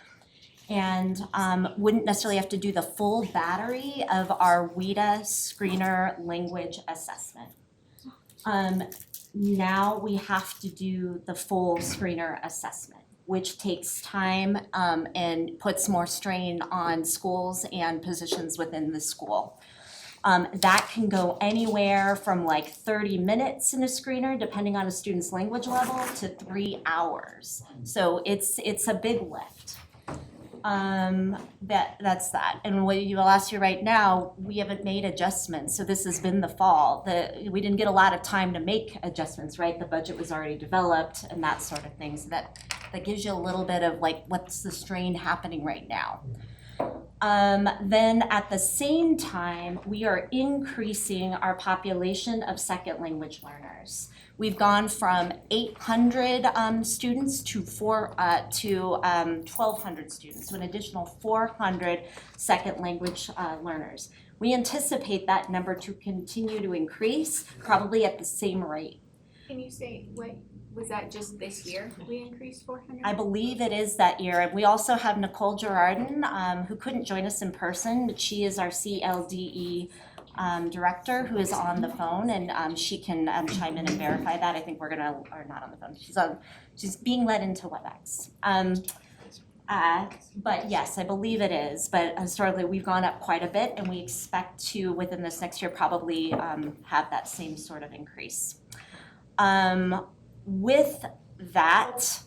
and wouldn't necessarily have to do the full battery of our WIDA screener language assessment. Now we have to do the full screener assessment, which takes time and puts more strain on schools and positions within the school. That can go anywhere from like 30 minutes in a screener, depending on a student's language level, to 3 hours. So it's a big lift. That's that. And what you will ask you right now, we haven't made adjustments. So this has been the fall. We didn't get a lot of time to make adjustments, right? The budget was already developed and that sort of thing. So that gives you a little bit of like, what's the strain happening right now? Then at the same time, we are increasing our population of second language learners. We've gone from 800 students to 1,200 students, so an additional 400 second language learners. We anticipate that number to continue to increase, probably at the same rate. Can you say, what, was that just this year we increased 400? I believe it is that year. And we also have Nicole Gerardin, who couldn't join us in person, but she is our CLDE director who is on the phone, and she can chime in and verify that. I think we're gonna, or not on the phone, she's being led into WebEx. But yes, I believe it is, but historically we've gone up quite a bit, and we expect to, within this next year, probably have that same sort of increase. With that,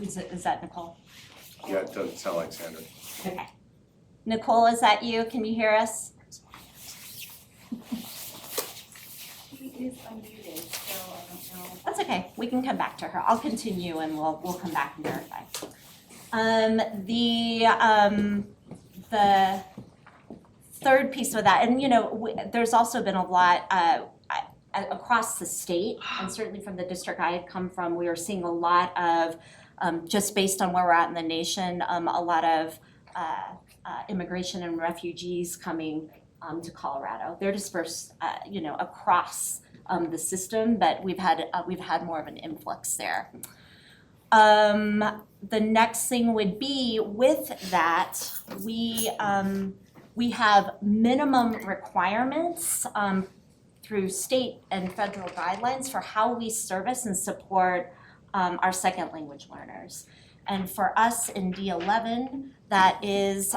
Is that Nicole? Yeah, it doesn't sound like Sandra. Okay. Nicole, is that you? Can you hear us? She is unmuted, so I don't know. That's okay. We can come back to her. I'll continue and we'll come back and verify. The third piece of that, and there's also been a lot across the state, and certainly from the district I had come from, we are seeing a lot of, just based on where we're at in the nation, a lot of immigration and refugees coming to Colorado. They're dispersed, across the system, but we've had more of an influx there. The next thing would be with that, we have minimum requirements through state and federal guidelines for how we service and support our second language learners. And for us in D11, that is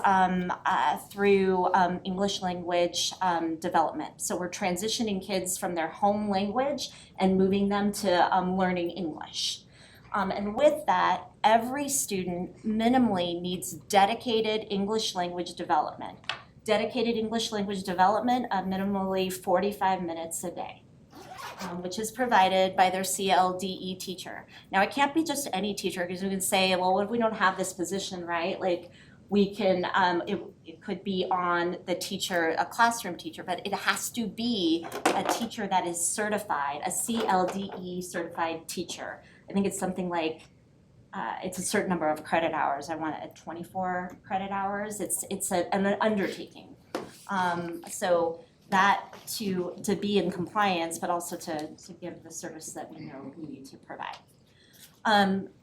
through English language development. So we're transitioning kids from their home language and moving them to learning English. And with that, every student minimally needs dedicated English language development. Dedicated English language development of minimally 45 minutes a day, which is provided by their CLDE teacher. Now, it can't be just any teacher, because we can say, well, what if we don't have this position, right? Like, we can, it could be on the teacher, a classroom teacher, but it has to be a teacher that is certified, a CLDE certified teacher. I think it's something like, it's a certain number of credit hours. I want it at 24 credit hours. It's an undertaking. So that to be in compliance, but also to give the service that we know we need to provide.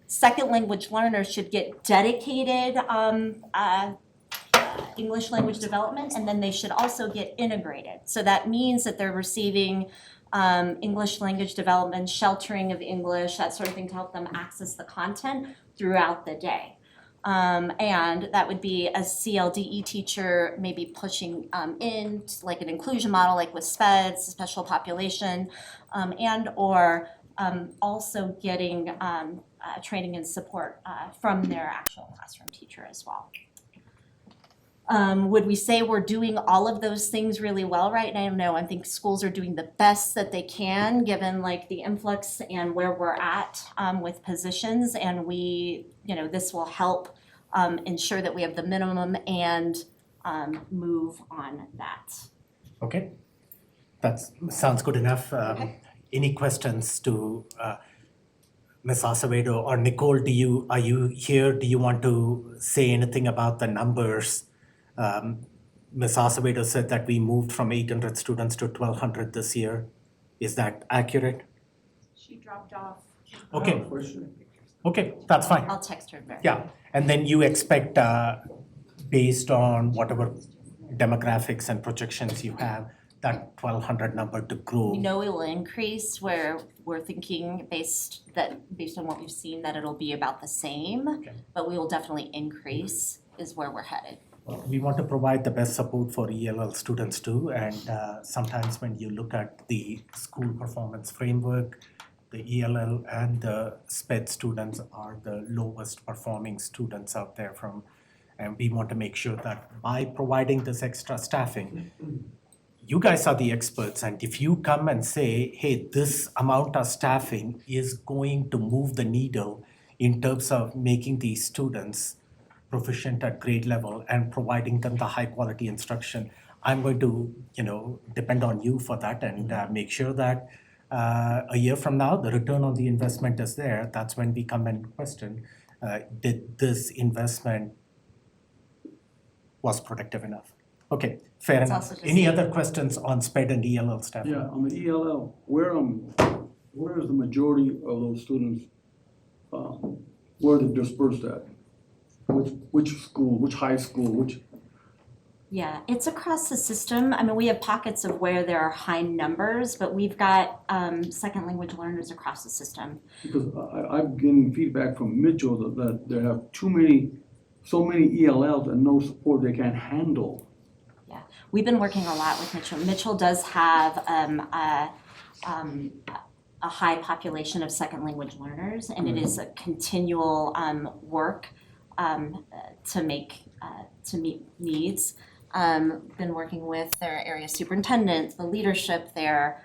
Second language learners should get dedicated English language development, and then they should also get integrated. So that means that they're receiving English language development, sheltering of English, that sort of thing, to help them access the content throughout the day. And that would be a CLDE teacher maybe pushing in like an inclusion model, like with SPEDS, special population, and or also getting training and support from their actual classroom teacher as well. Would we say we're doing all of those things really well right now? No, I think schools are doing the best that they can, given like the influx and where we're at with positions, and this will help ensure that we have the minimum and move on that. Okay, that sounds good enough. Any questions to Ms. Acevedo or Nicole? Are you here? Do you want to say anything about the numbers? Ms. Acevedo said that we moved from 800 students to 1,200 this year. Is that accurate? She dropped off. Okay. Okay, that's fine. I'll text her back. Yeah, and then you expect, based on whatever demographics and projections you have, that 1,200 number to grow. We know it will increase, where we're thinking based on what we've seen, that it'll be about the same, Okay. but we will definitely increase is where we're headed. We want to provide the best support for ELL students too, and sometimes when you look at the school performance framework, the ELL and the SPED students are the lowest performing students out there and we want to make sure that by providing this extra staffing, you guys are the experts, and if you come and say, hey, this amount of staffing is going to move the needle in terms of making these students proficient at grade level and providing them the high quality instruction, I'm going to, depend on you for that and make sure that a year from now, the return on the investment is there. That's when we come and question, did this investment was productive enough? Okay, fair It's enough. also just Any saying- other questions on SPED and ELL staff? Yeah, on the ELL, where is the majority of those students, where they're dispersed at? Which school, which high school, Yeah, it's across the system. I mean, we have pockets of where there are high numbers, but we've got second language learners across the system. because I'm getting feedback from Mitchell that they have so many ELLs and no support they can't handle. We've been working a lot with Mitchell. Mitchell does have a high population of second language learners, and it is a continual work to meet needs. Been working with their area superintendent, the leadership there,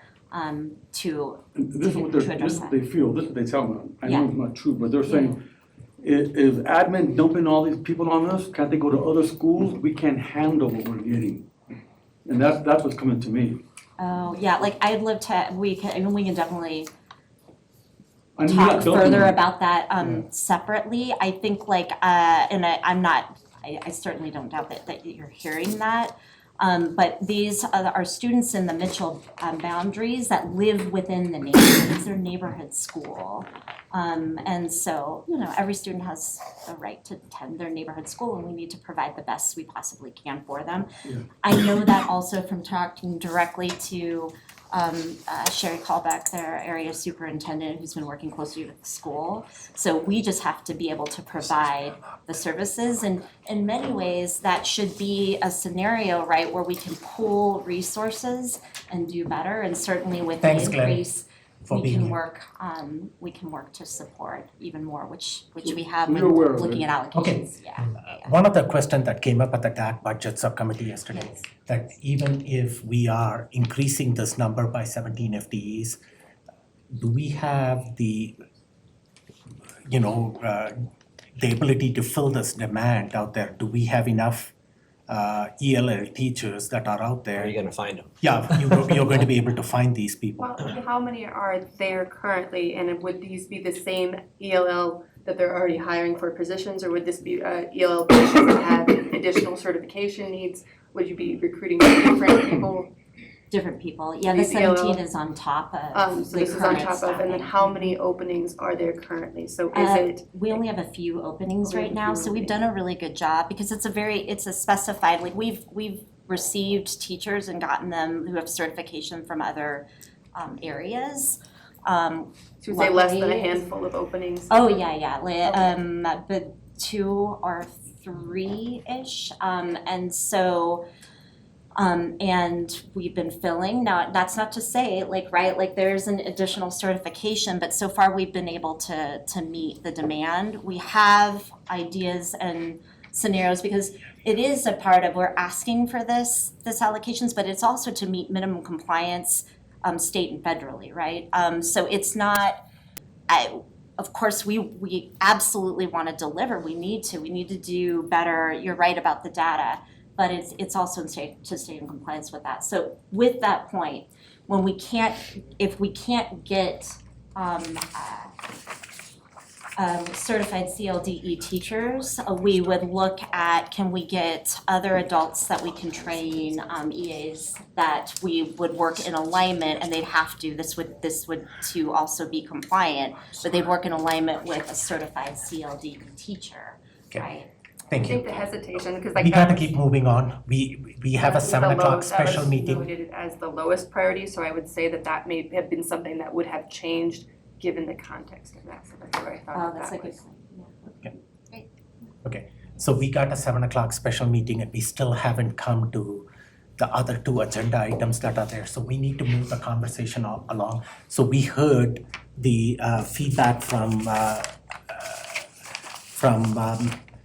to This is what to address they feel, this is what they tell me. I know Yeah. it's not true, but they're saying, is admin dumping all these people on us? Can't they go to other schools? We can't handle what we're getting. And that's what's coming to me. Oh, yeah, like I'd love to, we can definitely I'm talk not dumping further them. about that separately. I think like, and I certainly don't doubt that you're hearing that. But these are students in the Mitchell boundaries that live within the neighborhood. It's their neighborhood school. And so, every student has the right to attend their neighborhood school, and we need to provide the best we possibly can for them. Yeah. I know that also from talking directly to Sherry Callbeck, their area superintendent, who's been working closely with the school. So we just have to be able to provide the services, and in many ways, that should be a scenario, right, where we can pool resources and do better, and certainly with the Thanks, Glenn, increase, for we being can here. work to support even more, which we have So when you're aware of looking it. at allocations, yeah. One of the questions that came up at the DAC budget subcommittee yesterday, that even if we are increasing this number by 17 FTEs, do we have the ability to fill this demand out there? Do we have enough ELL teachers that are out Where are you there? gonna find them? Yeah, you're going to be able to find these people. Well, how many are there currently, and would these be the same ELL that they're already hiring for positions, or would this be ELL positions that have additional certification needs? Would you be recruiting different people? Different people, yeah, the These ELL 17 is on top of So the this is on current top of, and then staffing. how many openings are there currently? So is it, We only have a few openings Only a right now, few so we've done a really good job, because it's a specified, like, we've received teachers and gotten them who have certification from other areas. so you say less than a luckily- handful of openings? Oh, yeah, but 2 or 3-ish, and so, and we've been filling. Now, that's not to say, like there's an additional certification, but so far we've been able to meet the demand. We have ideas and scenarios, because it is a part of, we're asking for this allocations, but it's also to meet minimum compliance, state and federally, right? So it's not, of course, we absolutely wanna deliver, we need to do better, you're right about the data, but it's also to stay in compliance with that. So with that point, if we can't get certified CLDE teachers, we would look at, can we get other adults that we can train, EAs, that we would work in alignment, and they'd have to, this would to also be compliant, but they'd work in alignment with a certified CLDE teacher, Okay. right? Thank I think you. the hesitation, because like We gotta that keep moving on. We have a was 7 the o'clock lowest- that was special meeting. noted as the lowest priority, so I would say that may have been something that would have changed given the context of that, so that's where I Oh, thought that's a that good was. point, Okay, so we got a 7 o'clock special meeting and we still haven't come to the other 2 agenda items that are there. So we need to move the conversation along. So we heard the feedback from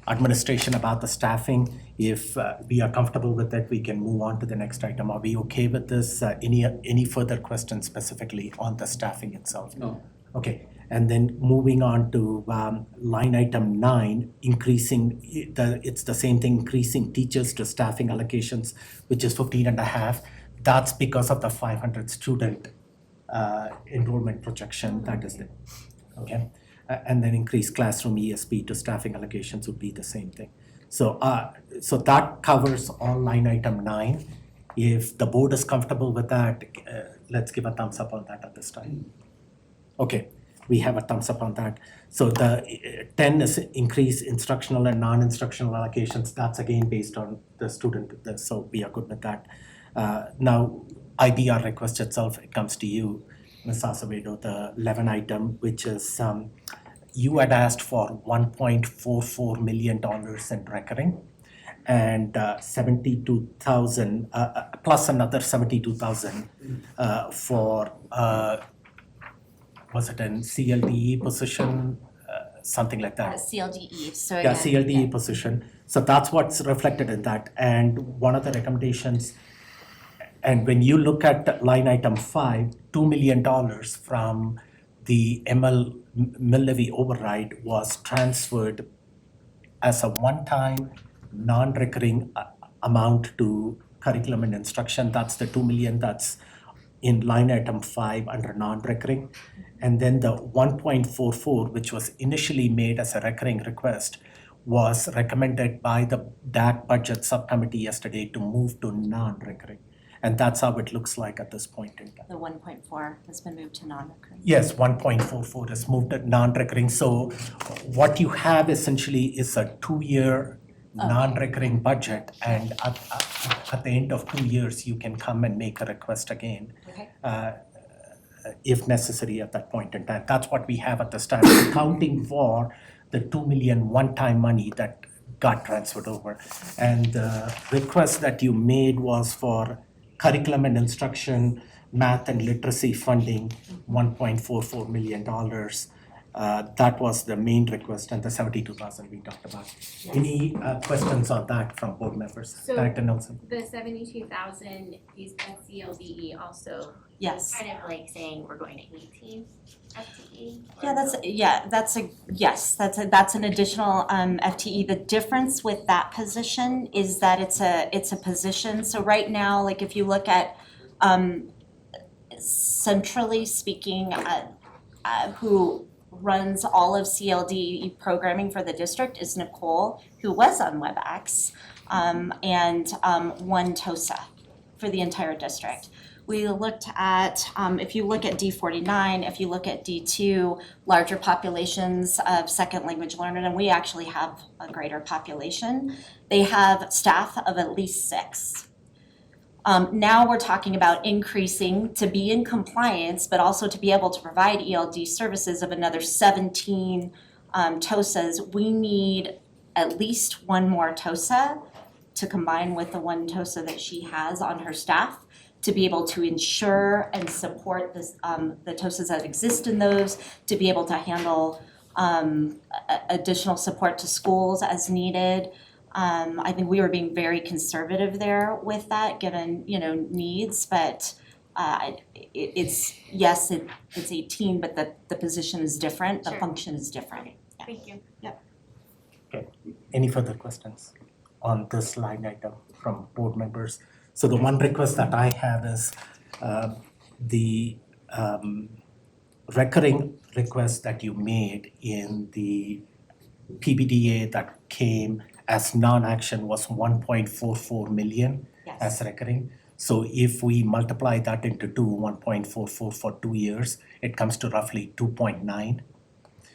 administration about the staffing. If we are comfortable with it, we can move on to the next item. Are we okay with this? Any further questions specifically on the staffing itself? No. Okay, and then moving on to line item 9, it's the same thing, increasing teachers to staffing allocations, which is 15.5. That's because of the 500 student enrollment projection that is there, okay? And then increase classroom ESP to staffing allocations would be the same thing. So that covers all line item 9. If the board is comfortable with that, let's give a thumbs up on that at this time. Okay, we have a thumbs up on that. So the 10 is increase instructional and non-instructional allocations. That's again based on the student, so we are good with that. Now, IBR request itself, it comes to you, Ms. Acevedo, the 11 item, which is you had asked for $1.44 million in recurring, and 72,000 plus another 72,000 for was it in CLDE position, something like that? CLDE, so Yeah, again. CLDE position. So that's what's reflected in that. And one of the recommendations, and when you look at line item 5, $2 million from the mill levy override was transferred as a one-time, non-recurring amount to curriculum and instruction. That's the 2 million that's in line item 5 under non-recurring. And then the 1.44, which was initially made as a recurring request, was recommended by the DAC budget subcommittee yesterday to move to non-recurring. And that's how it looks like at this point in time. The 1.4 has been moved to non-recurring. Yes, 1.44 is moved to non-recurring. So what you have essentially is a 2-year non-recurring budget, and at the end of 2 years, you can come and make a request again. Okay. If necessary at that point in time. That's what we have at the start, accounting for the 2 million one-time money that got transferred over. And the request that you made was for curriculum and instruction, math and literacy funding, $1.44 million. That was the main request, and the 72,000 we talked about. Any questions on that from board members? So- Director Nelson? The 72,000, these CLDE also Yes. kind of like saying we're going to 18 FTE? That's an additional FTE. The difference with that position is that it's a position. So right now, like if you look at centrally speaking, who runs all of CLD programming for the district is Nicole, who was on WebEx, and one TOSA for the entire district. We looked at, if you look at D49, if you look at D2, larger populations of second language learners, and we actually have a greater population, they have staff of at least 6. Now we're talking about increasing to be in compliance, but also to be able to provide ELD services of another 17 TOSAs. We need at least one more TOSA to combine with the one TOSA that she has on her staff to be able to ensure and support this, the TOSAs that exist in those, to be able to handle additional support to schools as needed. I think we were being very conservative there with that, given, needs, but it's 18, but the position is different, the Sure. function is different. Yeah. Thank you. Any further questions on this line item from board members? So the one request that I have is the recurring request that you made in the PBDA that came as non-action was 1.44 million as recurring. So if we multiply that into 1.44 for 2 years, it comes to roughly 2.9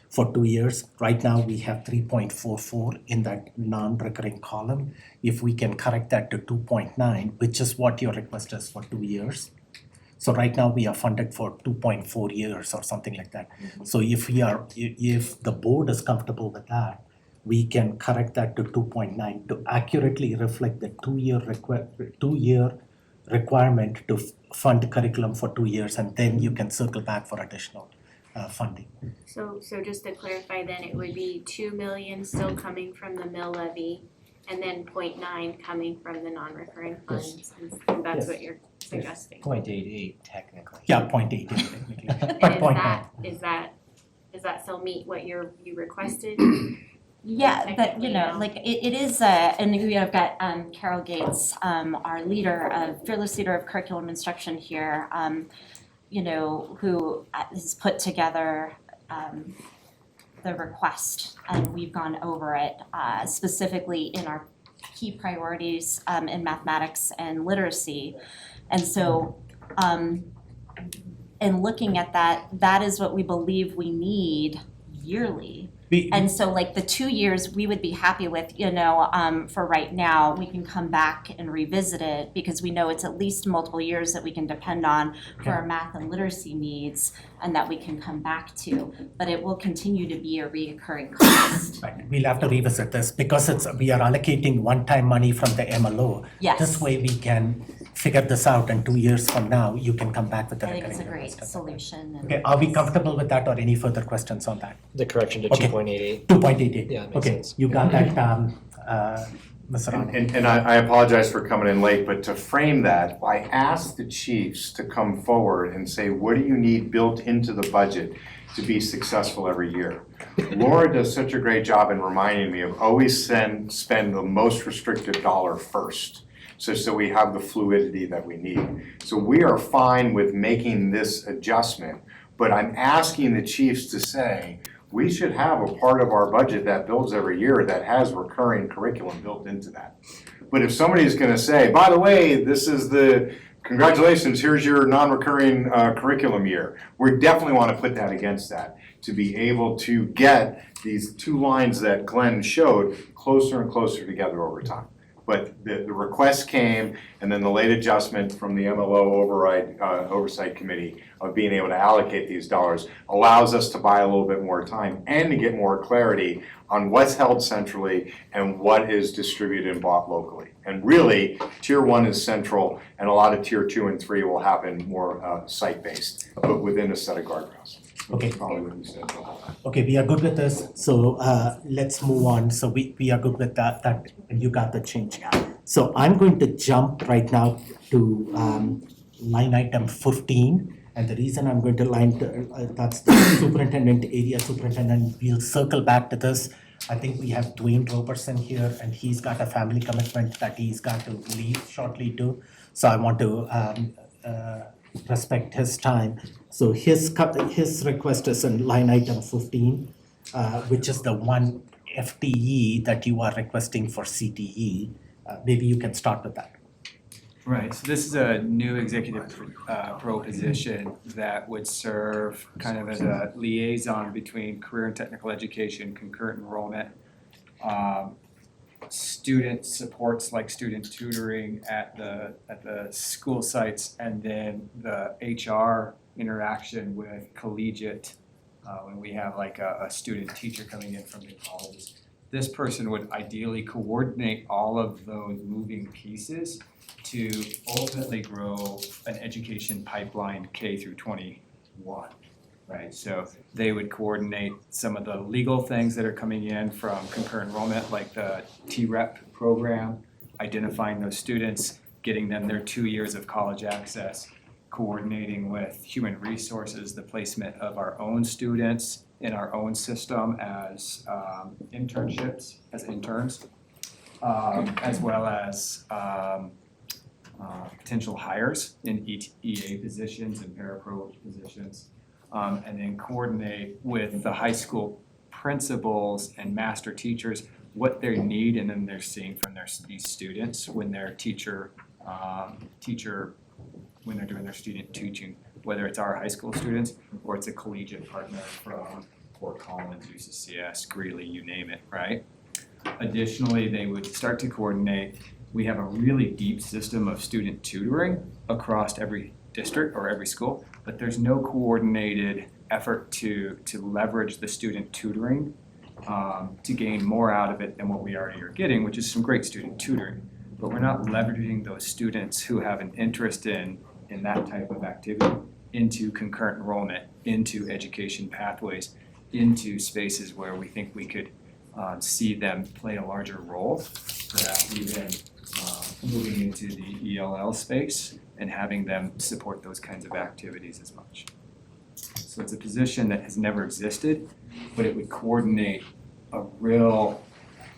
for 2 years. Right now, we have 3.44 in that non-recurring column. If we can correct that to 2.9, which is what your request is for 2 years. So right now, we are funded for 2.4 years or something like that. So if the board is comfortable with that, we can correct that to 2.9 to accurately reflect the 2-year requirement to fund curriculum for 2 years, and then you can circle back for additional funding. So just to clarify then, it would be 2 million still coming from the mill levy and then 0.9 coming from the non-recurring funds, and that's what you're suggesting. 0.88 technically. Yeah, 0.8 technically, And but 0.9. does that still meet what you requested? Yeah, but Technically, no. like it is, and we have got Carol Gates, our fearless leader of curriculum instruction here, who has put together the request, and we've gone over it specifically in our key priorities in mathematics and literacy. And so, in looking at that, that is what we believe we need yearly. And so like the 2 years, we would be happy with, for right now, we can come back and revisit it because we know it's at least multiple years that we can depend on for our math and literacy needs and that we can come back to. But it will continue to be a reoccurring cost. Right. We'll have to revisit this because we are allocating one-time money from the MLO. Yes. This way we can figure this out, and 2 years from now, you can come back with the I think recurring it's a great request. solution. and Okay, are we comfortable with that or any further questions on that? The correction to Okay. 2.88. 2.88. Yeah, it makes Okay, sense. you got that, Mr. Rani? And I apologize for coming in late, but to frame that, I asked the chiefs to come forward and say, what do you need built into the budget to be successful every year? Laura does such a great job in reminding me of always spend the most restrictive dollar first, such that we have the fluidity that we need. So we are fine with making this adjustment, but I'm asking the chiefs to say, we should have a part of our budget that builds every year that has recurring curriculum built into that. But if somebody's gonna say, by the way, this is congratulations, here's your non-recurring curriculum year, we definitely wanna put that against that, to be able to get these two lines that Glenn showed closer and closer together over time. But the request came, and then the late adjustment from the MLO Oversight Committee of being able to allocate these dollars allows us to buy a little bit more time and to get more clarity on what's held centrally and what is distributed and bought locally. And really, tier 1 is central, and a lot of tier 2 and 3 will happen more site-based, but within a set of guardrails. Okay. Probably what you said. Okay, we are good with this, so let's move on. So we are good with that you got the change. So I'm going to jump right now to line item 15. And the reason I'm going to that's the superintendent, area superintendent, we'll circle back to this. I think we have Dwayne Roberson here, and he's got a family commitment that he's got to leave shortly too. So I want to respect his time. So his request is in line item 15, which is the one FTE that you are requesting for CTE. Maybe you can start with that. Right, so this is a new executive pro position that would serve kind of as a liaison between career and technical education, concurrent enrollment, student supports like student tutoring at the school sites, and then the HR interaction with collegiate when we have like a student teacher coming in from the colleges. This person would ideally coordinate all of those moving pieces to ultimately grow an education pipeline K through 21, right? So they would coordinate some of the legal things that are coming in from concurrent enrollment, like the TREP program, identifying those students, getting them their 2 years of college access, coordinating with human resources, the placement of our own students in our own system as internships, as interns, as well as potential hires in EA positions and parapro positions, and then coordinate with the high school principals and master teachers what they need and then they're seeing from these students when they're when they're doing their student teaching, whether it's our high school students or it's a collegiate partner from Fort Collins, UCCS, Greeley, you name it, right? Additionally, they would start to coordinate. We have a really deep system of student tutoring across every district or every school, but there's no coordinated effort to leverage the student tutoring to gain more out of it than what we already are getting, which is some great student tutoring. But we're not leveraging those students who have an interest in that type of activity into concurrent enrollment, into education pathways, into spaces where we think we could see them play a larger role, perhaps even moving into the ELL space and having them support those kinds of activities as much. So it's a position that has never existed, but it would coordinate a real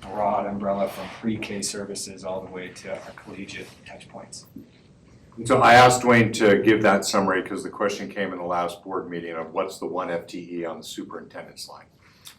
broad umbrella from pre-K services all the way to our collegiate touch points. So I asked Dwayne to give that summary because the question came in the last board meeting of what's the one FTE on the superintendent's line.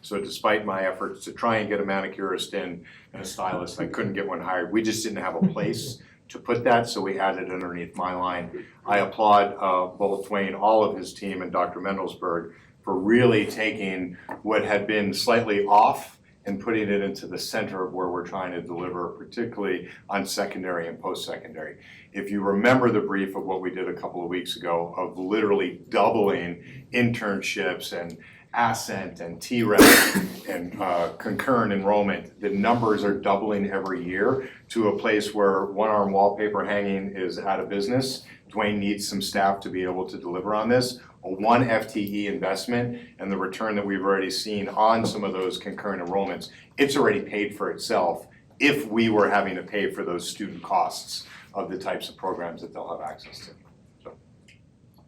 So despite my efforts to try and get a manicurist in and a stylist, I couldn't get one hired. We just didn't have a place to put that, so we added it underneath my line. I applaud both Dwayne, all of his team, and Dr. Mendelsberg for really taking what had been slightly off and putting it into the center of where we're trying to deliver, particularly on secondary and post-secondary. If you remember the brief of what we did a couple of weeks ago of literally doubling internships and Ascent and TREC and concurrent enrollment, the numbers are doubling every year to a place where one-arm wallpaper hanging is out of business. Dwayne needs some staff to be able to deliver on this. A 1 FTE investment and the return that we've already seen on some of those concurrent enrollments, it's already paid for itself if we were having to pay for those student costs of the types of programs that they'll have access to.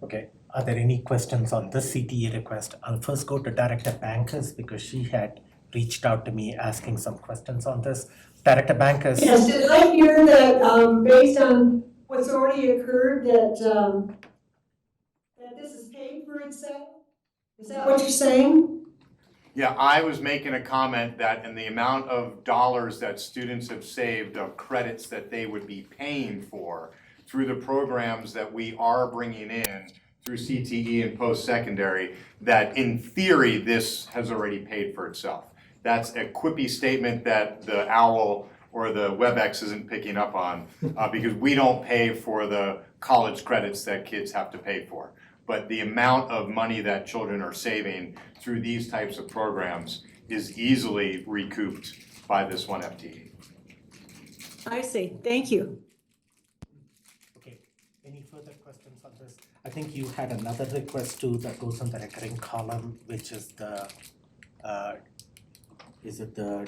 Okay, are there any questions on this CTE request? I'll first go to Director Bankers because she had reached out to me asking some questions on this. Director Bankers. Yes, did I hear that based on what's already occurred that this is paid for itself? Is that what you're saying? Yeah, I was making a comment that in the amount of dollars that students have saved of credits that they would be paying for through the programs that we are bringing in through CTE and post-secondary, that in theory, this has already paid for itself. That's a quippy statement that the OWL or the WebEx isn't picking up on because we don't pay for the college credits that kids have to pay for. But the amount of money that children are saving through these types of programs is easily recouped by this 1 FTE. I see, thank you. Okay, any further questions on this? I think you had another request too that goes on the recurring column, which is the, is it the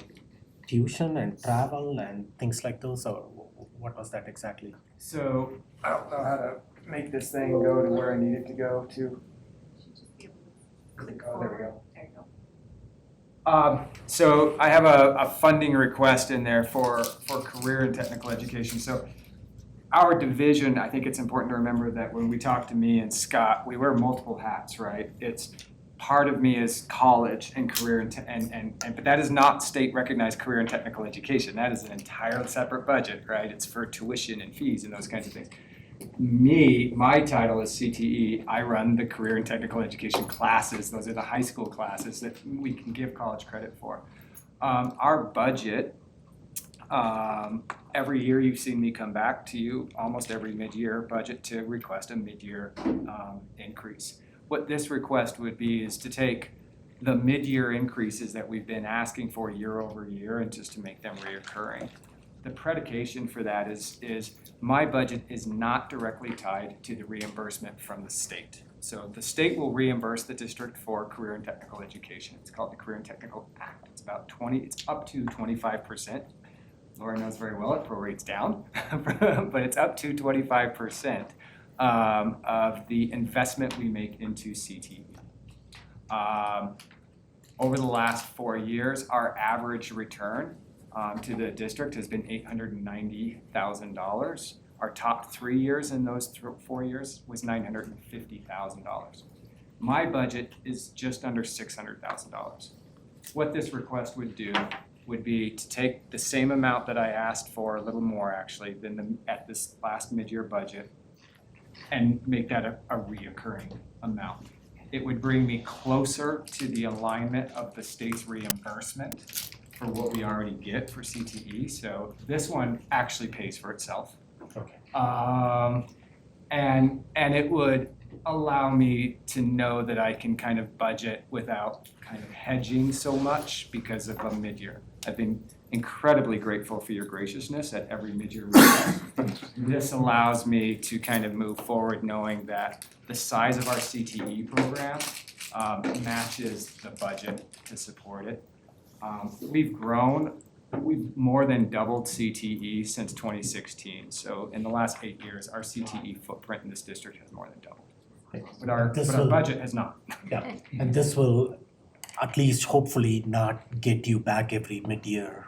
tuition and travel and things like those, or what was that exactly? So I don't know how to make this thing go to where I need it to go to. Oh, there we go. There you go. So I have a funding request in there for career and technical education. So our division, I think it's important to remember that when we talk to me and Scott, we wear multiple hats, right? It's part of me is college and career and but that is not state recognized career and technical education. That is an entirely separate budget, right? It's for tuition and fees and those kinds of things. My title is CTE. I run the career and technical education classes. Those are the high school classes that we can give college credit for. Our budget, every year you've seen me come back to you, almost every mid-year budget, to request a mid-year increase. What this request would be is to take the mid-year increases that we've been asking for year over year and just to make them reoccurring. The predication for that is my budget is not directly tied to the reimbursement from the state. So the state will reimburse the district for career and technical education. It's called the Career and Technical Act. It's up to 25%. Laura knows very well it prorates down, but it's up to 25% of the investment we make into CTE. Over the last 4 years, our average return to the district has been $890,000. Our top 3 years in those 4 years was $950,000. My budget is just under $600,000. What this request would do would be to take the same amount that I asked for, a little more actually, than at this last mid-year budget, and make that a reoccurring amount. It would bring me closer to the alignment of the state's reimbursement for what we already get for CTE. So this one actually pays for itself. Okay. And it would allow me to know that I can kind of budget without kind of hedging so much because of a mid-year. I've been incredibly grateful for your graciousness at every mid-year request. This allows me to kind of move forward knowing that the size of our CTE program matches the budget to support it. We've more than doubled CTE since 2016. So in the last 8 years, our CTE footprint in this district has more than doubled. But our budget has not. Yeah, and this will at least hopefully not get you back every mid-year.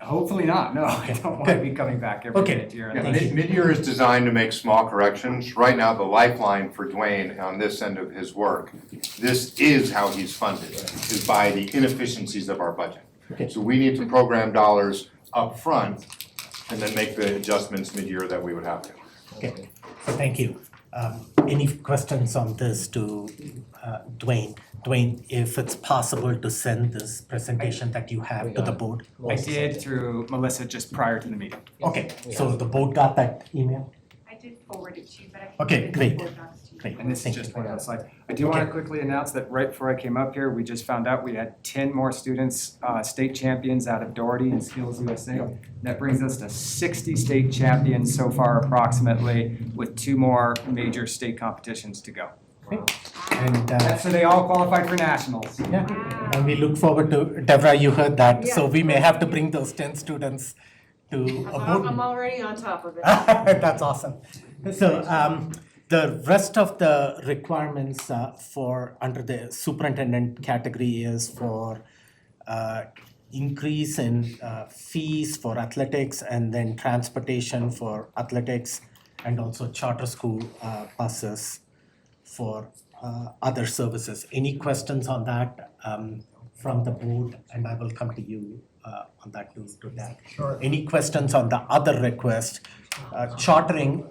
Hopefully not, no, I don't want to be coming back every mid-year. Yeah, mid-year is designed to make small corrections. Right now, the lifeline for Dwayne on this end of his work, this is how he's funded, is by the inefficiencies of our budget. Okay. So we need to program dollars up front and then make the adjustments mid-year that we would have to. Okay, so thank you. Any questions on this to Dwayne? Dwayne, if it's possible to send this presentation that you have to the board? I did through Melissa just prior to the meeting. Okay, so the board got that email? I did forward it to you, but I can. Okay, great. Great, And this is thank just you. one of those slides. I do want to quickly announce that right before I came up here, we just found out we had 10 more students, state champions out of Doherty and Skills USA. That brings us to 60 state champions so far approximately, with 2 more major state competitions to go. And So they all qualified for nationals. yeah, and we look forward to, Deborah, you heard that, so we may have to bring those 10 students to a board. I'm already on top of it. That's awesome. So the rest of the requirements for under the superintendent category is for increase in fees for athletics and then transportation for athletics and also charter school buses for other services. Any questions on that from the board? And I will come to you on that too, to that. Sure. Any questions on the other request? Chartering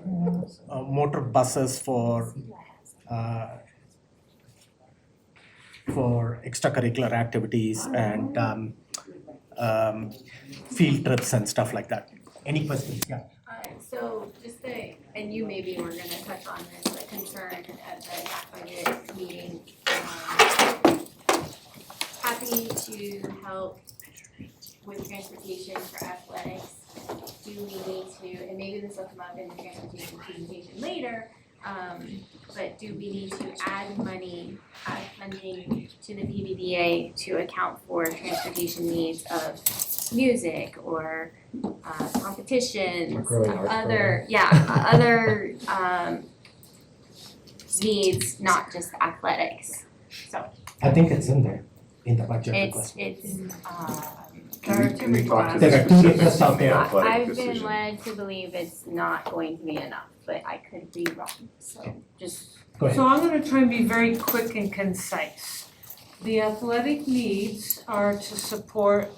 motor buses for extracurricular activities and field trips and stuff like that. Any questions? Yeah. So just and you maybe were gonna touch on this, a concern at the budget meeting. Happy to help with transportation for athletics. Do we need to, and maybe this will come up in the transportation presentation later, but do we need to add money, add funding to the PBDA to account for transportation needs of music or competitions, other needs, not just athletics. So I think it's in there, in the budget it's request. Can we talk to There the are two specifics requests out of the there. athletic I've decision? been led to believe it's not going to be enough, but I could be wrong, so just. Go ahead. So I'm gonna try and be very quick and concise. The athletic needs are to support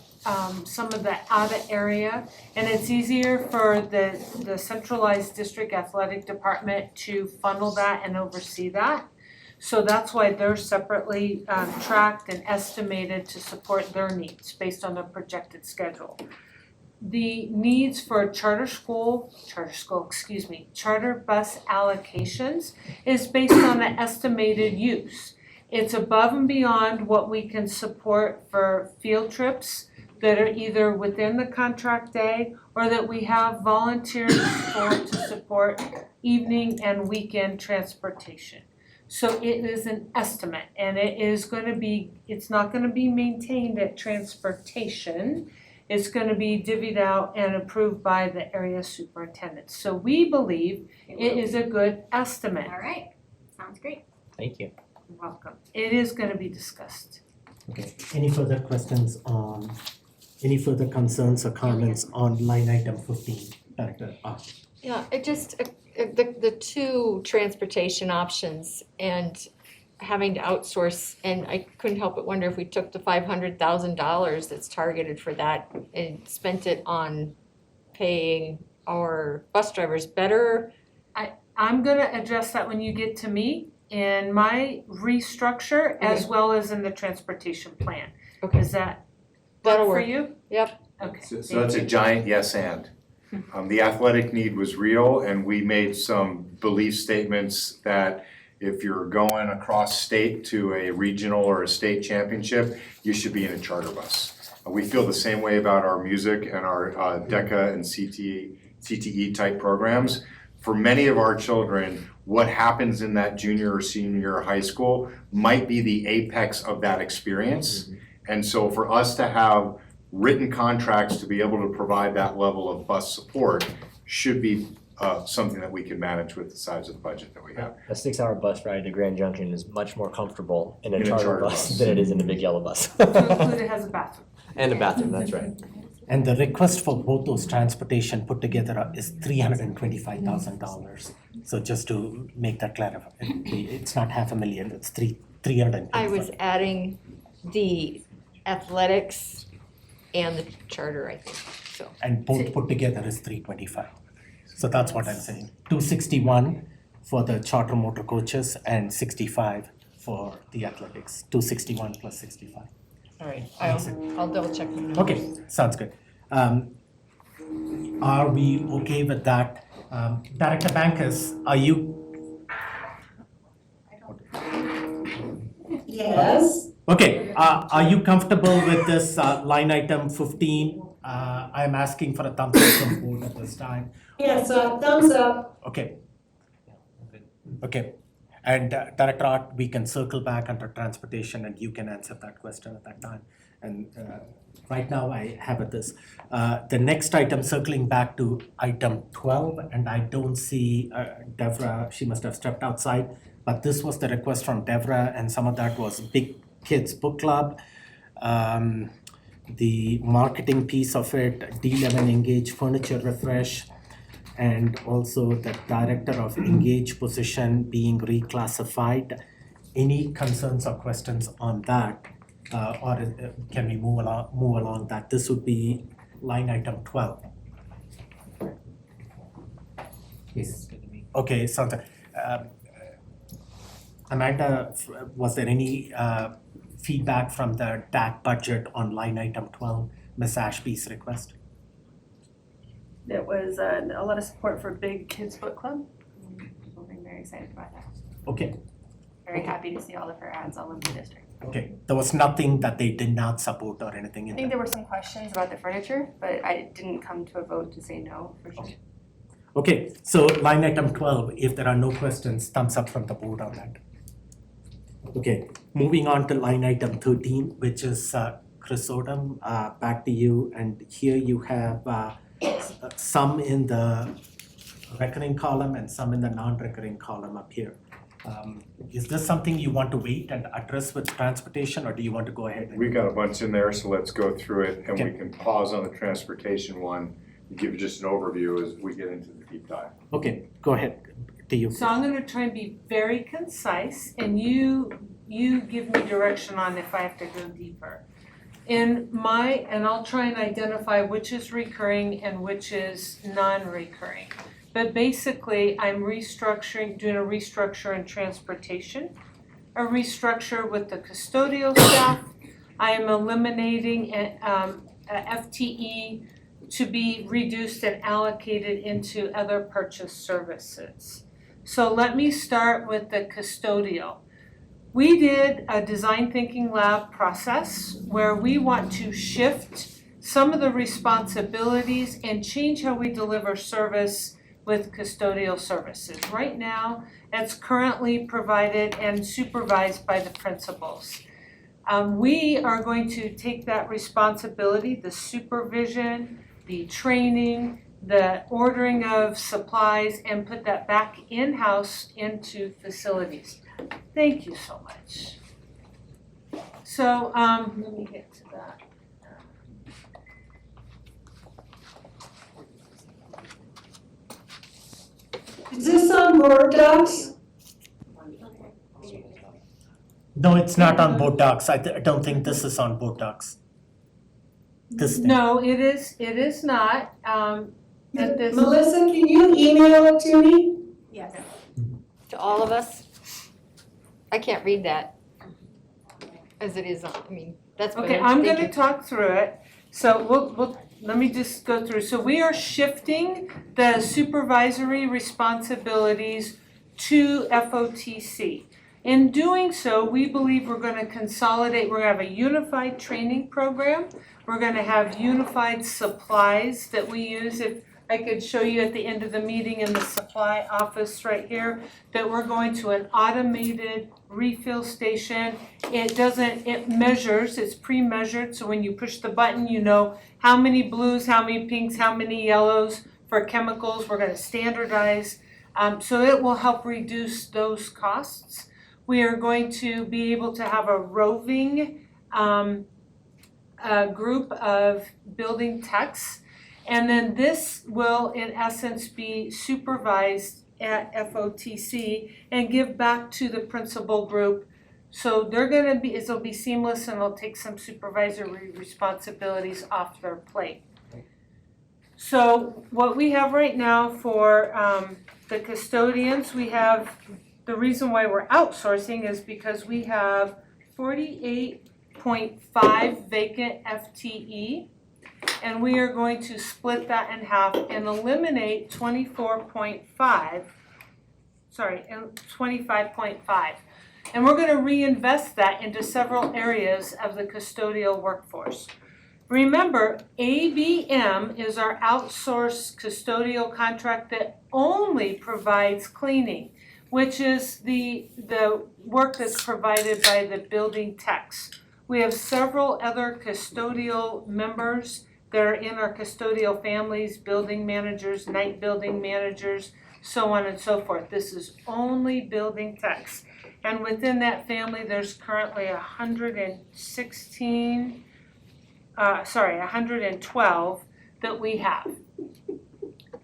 some of the out of area, and it's easier for the centralized district athletic department to funnel that and oversee that. So that's why they're separately tracked and estimated to support their needs based on their projected schedule. The needs for charter bus allocations is based on the estimated use. It's above and beyond what we can support for field trips that are either within the contract day or that we have volunteers for to support evening and weekend transportation. So it is an estimate, and it's not gonna be maintained at transportation. It's gonna be divvied out and approved by the area superintendent. So we believe it is a good estimate. All right, sounds great. Thank you. You're welcome. It is gonna be discussed. Okay, any further questions on, any further concerns or comments on line item 15, Director? Yeah, it just, the two transportation options and having to outsource, and I couldn't help but wonder if we took the $500,000 that's targeted for that and spent it on paying our bus drivers better. I'm gonna address that when you get to me in my restructure as well as in the transportation plan. Okay. Is that That'll work for work. you? Yep. Okay. So that's a giant yes and. The athletic need was real, and we made some belief statements that if you're going across state to a regional or a state championship, you should be in a charter bus. We feel the same way about our music and our DECA and CTE type programs. For many of our children, what happens in that junior or senior year of high school might be the apex of that experience. And so for us to have written contracts to be able to provide that level of bus support should be something that we can manage with the size of the budget that we have. A 6-hour bus ride to Grand Junction is much more comfortable in a In a charter charter bus bus. than it is in a big yellow bus. To include it has a bathroom. And a bathroom, that's right. And the request for both those transportation put together is $325,000. So just to make that clear, it's not $500,000, it's $325,000. I was adding the athletics and the charter, I think. So, And both put together is 325. So that's what I'm saying. 261 for the charter motor coaches and 65 for the athletics. 261 plus 65. all right, I'll double check. the numbers. Okay, sounds good. Are we okay with that? Director Bankus, are you? Yes. Okay, are you comfortable with this line item 15? I'm asking for a thumbs up from board at this time. Yes, thumbs up. Okay. Okay, and Director Art, we can circle back under transportation and you can answer that question at that time. And right now I have it this. The next item, circling back to item 12, and I don't see Devra, she must have stepped outside, but this was the request from Devra, and some of that was Big Kids Book Club. The marketing piece of it, D11 Engage Furniture Refresh, and also the Director of Engage position being reclassified. Any concerns or questions on that? Or can we move along that? This would be line item 12. Yes. Okay, sounds good. Amanda, was there any feedback from the DAC budget on line item 12, Ms. Ashby's request? There was a lot of support for Big Kids Book Club. We're very excited about that. Okay, Very happy to see all of her ads all over the district. okay. There was nothing that they did not support or anything I in think there? there were some questions about the furniture, but I didn't come to a vote to say no for sure. Okay. Okay, so line item 12, if there are no questions, thumbs up from the board on that. Okay, moving on to line item 13, which is Chris Odom, back to you. And here you have some in the recurring column and some in the non-recurring column up here. Is this something you want to wait and address with transportation, or do you want to go ahead? We got a bunch in there, so let's go through it, and we Okay. can pause on the transportation one and give just an overview as we get into the deep dive. Okay, go ahead, to you. So I'm gonna try and be very concise, and you give me direction on if I have to go deeper. And I'll try and identify which is recurring and which is non-recurring. But basically, I'm doing a restructure in transportation, a restructure with the custodial staff. I am eliminating a FTE to be reduced and allocated into other purchase services. So let me start with the custodial. We did a design thinking lab process where we want to shift some of the responsibilities and change how we deliver service with custodial services. Right now, it's currently provided and supervised by the principals. We are going to take that responsibility, the supervision, the training, the ordering of supplies, and put that back in-house into facilities. Thank you so much. So, let me get to that. Is this on board docs? No, it's not on board docs. I don't think this is on board docs. This thing. No, it is not, at this. Melissa, can you email it to me? Yes. To all of us? I can't read that as it is on, that's better. Okay, I'm Thank gonna you. talk through it. So let me just go through. So we are shifting the supervisory responsibilities to FOTC. In doing so, we believe we're gonna consolidate, we're gonna have a unified training program. We're gonna have unified supplies that we use. If I could show you at the end of the meeting in the supply office right here, that we're going to an automated refill station. It measures, it's pre-measured, so when you push the button, you know how many blues, how many pinks, how many yellows for chemicals. We're gonna standardize, so it will help reduce those costs. We are going to be able to have a roving group of building techs. And then this will, in essence, be supervised at FOTC and give back to the principal group. So it'll be seamless and it'll take some supervisory responsibilities off their plate. So what we have right now for the custodians, we have, the reason why we're outsourcing is because we have 48.5 vacant FTE. And we are going to split that in half and eliminate 25.5. And we're going to reinvest that into several areas of the custodial workforce. Remember, ABM is our outsourced custodial contract that only provides cleaning, which is the work that's provided by the building techs. We have several other custodial members that are in our custodial families, building managers, night building managers, so on and so forth. This is only building techs. And within that family, there's currently 112 that we have.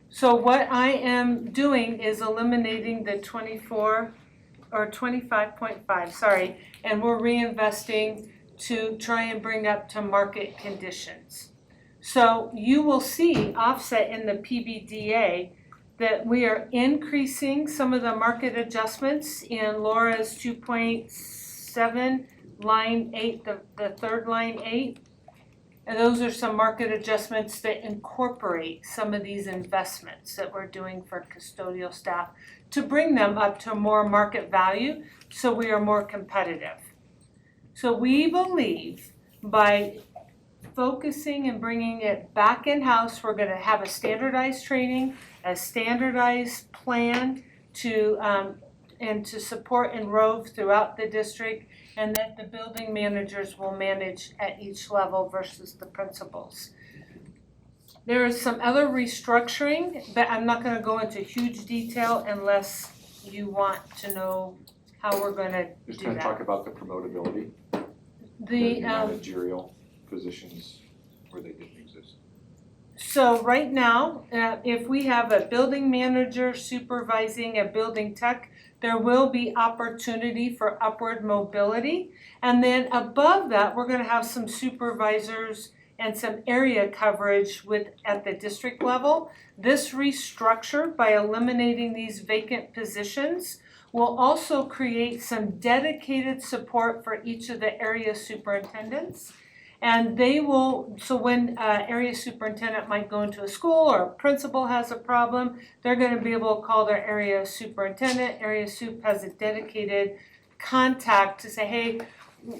So what I am doing is eliminating the 25.5, and we're reinvesting to try and bring up to market conditions. So you will see offset in the PBDA that we are increasing some of the market adjustments in Laura's 2.7, line 8, the third line 8. And those are some market adjustments that incorporate some of these investments that we're doing for custodial staff to bring them up to more market value so we are more competitive. So we believe by focusing and bringing it back in-house, we're going to have a standardized training, a standardized plan to and to support and rove throughout the district, and that the building managers will manage at each level versus the principals. There is some other restructuring, but I'm not going to go into huge detail unless you want to know how we're going to Just do kind of that. talk about the promotability, The managerial positions where they didn't exist. So right now, if we have a building manager supervising a building tech, there will be opportunity for upward mobility. And then above that, we're going to have some supervisors and some area coverage at the district level. This restructure, by eliminating these vacant positions, will also create some dedicated support for each of the area superintendents. And they will, so when area superintendent might go into a school or a principal has a problem, they're going to be able to call their area superintendent. Area sup has a dedicated contact to say, hey,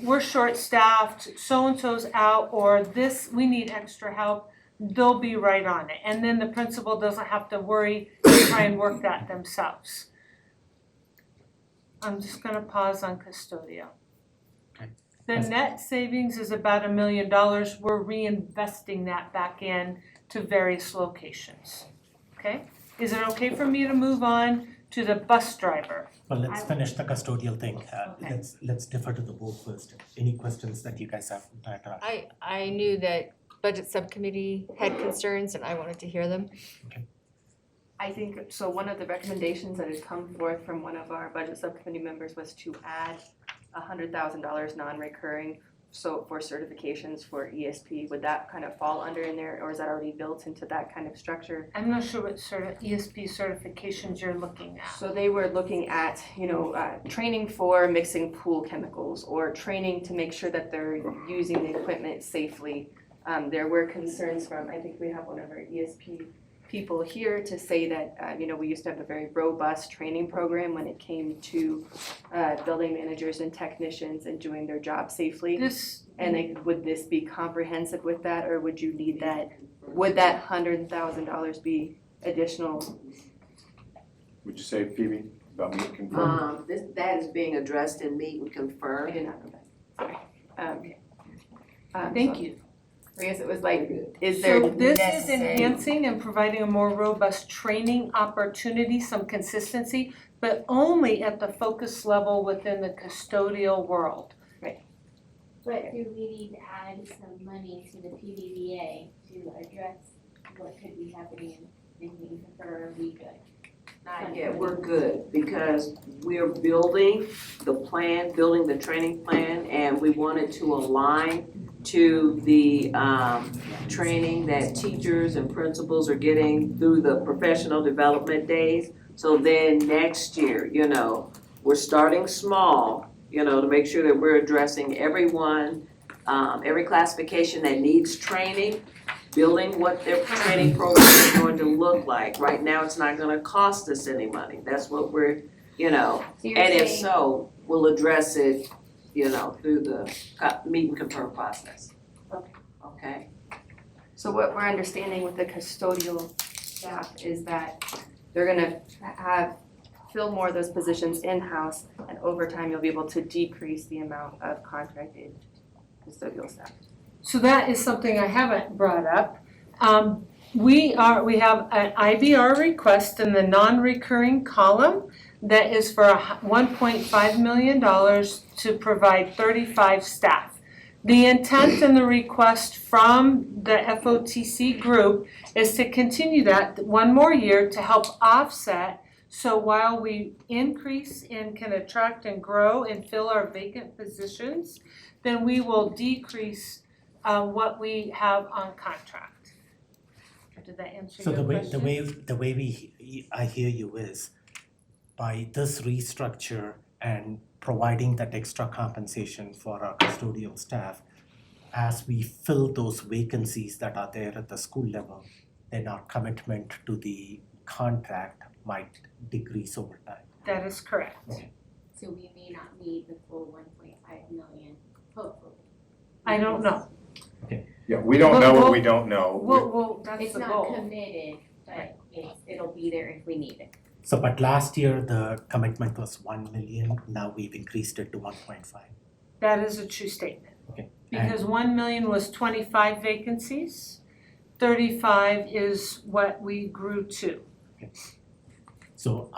we're short-staffed, so-and-so's out, or this, we need extra help. They'll be right on it. And then the principal doesn't have to worry and try and work that themselves. I'm just going to pause on custodial. The net savings is about $1 million. We're reinvesting that back in to various locations. Okay? Is it okay for me to move on to the bus driver? Well, let's finish the custodial thing. Let's defer to the board first. Any questions that you guys have? I knew that budget subcommittee had concerns and I wanted to hear them. I think, so one of the recommendations that has come forth from one of our budget subcommittee members was to add $100,000 non-recurring, so for certifications for ESP. Would that kind of fall under in there, or is that already built into that kind of structure? I'm not sure what sort of ESP certifications you're looking at. So they were looking at, training for mixing pool chemicals, or training to make sure that they're using the equipment safely. There were concerns from, I think we have one of our ESP people here to say that, we used to have a very robust training program when it came to building managers and technicians and doing their job safely. Would this be comprehensive with that, or would you need that? Would that $100,000 be additional? Would you say, Phoebe, about meet and confirm? That is being addressed in meet and confirm. I did not know that. Sorry. Thank you. I guess it was like, is there So this is necessary- enhancing and providing a more robust training opportunity, some consistency, but only at the focus level within the custodial world. But do we need to add some money to the PBDA to address what could be happening in Meeting Confirm, or are we good? Not yet, we're good, because we're building the plan, building the training plan, and we wanted to align to the training that teachers and principals are getting through the professional development days. So then next year, we're starting small, to make sure that we're addressing everyone, every classification that needs training, building what their training program is going to look like. Right now, it's not gonna cost us any money. That's what we're, So you're and if saying- so, we'll address it, through the meet and confirm process. Okay? So what we're understanding with the custodial staff is that they're gonna fill more of those positions in-house, and over time, you'll be able to decrease the amount of contracted custodial staff. So that is something I haven't brought up. We have an IBR request in the non-recurring column that is for $1.5 million to provide 35 staff. The intent and the request from the FOTC group is to continue that one more year to help offset. So while we increase and can attract and grow and fill our vacant positions, then we will decrease what we have on contract. Did that answer So your question? the way I hear you is, by this restructure and providing that extra compensation for our custodial staff, as we fill those vacancies that are there at the school level, then our commitment to the contract might decrease over time. That is correct. So we may not need the full 1.5 million, hopefully. I don't know. Yeah, we don't know what we don't know. Well, that's It's the not goal. committed, but it'll be there if we need it. So, but last year, the commitment was 1 million, now we've increased it to 1.5. That is a true statement. Okay. Because 1 million was 25 vacancies, 35 is what we grew to. So,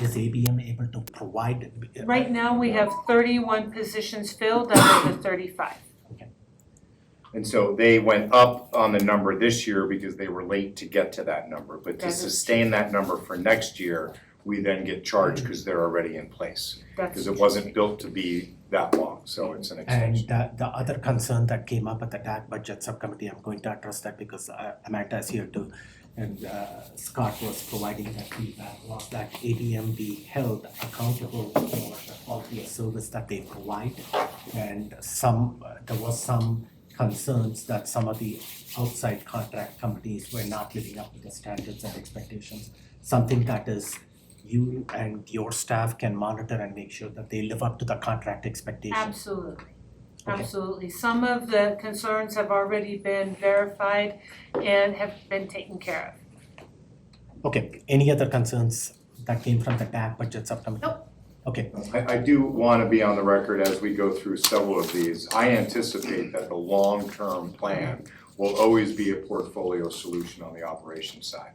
is ABM able to provide? Right now, we have 31 positions filled out of the 35. And so they went up on the number this year because they were late to get to that number. But to That is sustain that number for next year, we then get charged because they're already in place. That's Because it wasn't built to be that long, so it's an And extension. the other concern that came up at the TAC budget subcommittee, I'm going to address that because Amanda is here too, and Scott was providing that feedback, was that ABM be held accountable for the quality of service that they provide. And there was some concerns that some of the outside contract companies were not living up to the standards and expectations. Something that is you and your staff can monitor and make sure that they live up to the contract expectations. Absolutely. Okay. Absolutely. Some of the concerns have already been verified and have been taken care of. Okay, any other concerns that came from the TAC budget subcommittee? Nope. Okay, I do want to be on the record as we go through several of these. I anticipate that the long-term plan will always be a portfolio solution on the operations side.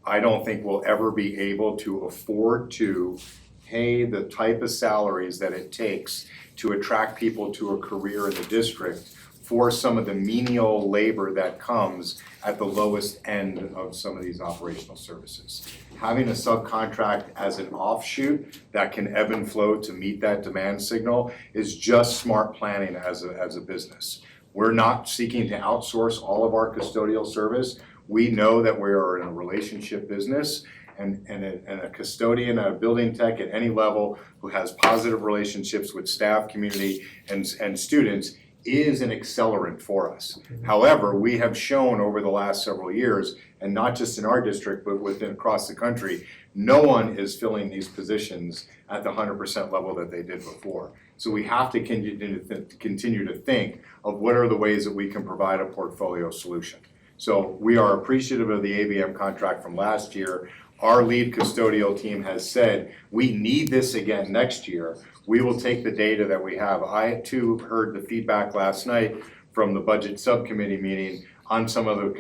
I don't think we'll ever be able to afford to pay the type of salaries that it takes to attract people to a career in the district for some of the menial labor that comes at the lowest end of some of these operational services. Having a subcontract as an offshoot that can ebb and flow to meet that demand signal is just smart planning as a business. We're not seeking to outsource all of our custodial service. We know that we are in a relationship business, and a custodian, a building tech at any level who has positive relationships with staff, community, and students is an accelerant for us. However, we have shown over the last several years, and not just in our district, but across the country, no one is filling these positions at the 100% level that they did before. So we have to continue to think of what are the ways that we can provide a portfolio solution. So we are appreciative of the ABM contract from last year. Our lead custodial team has said, we need this again next year. We will take the data that we have. I too heard the feedback last night from the budget subcommittee meeting on some of the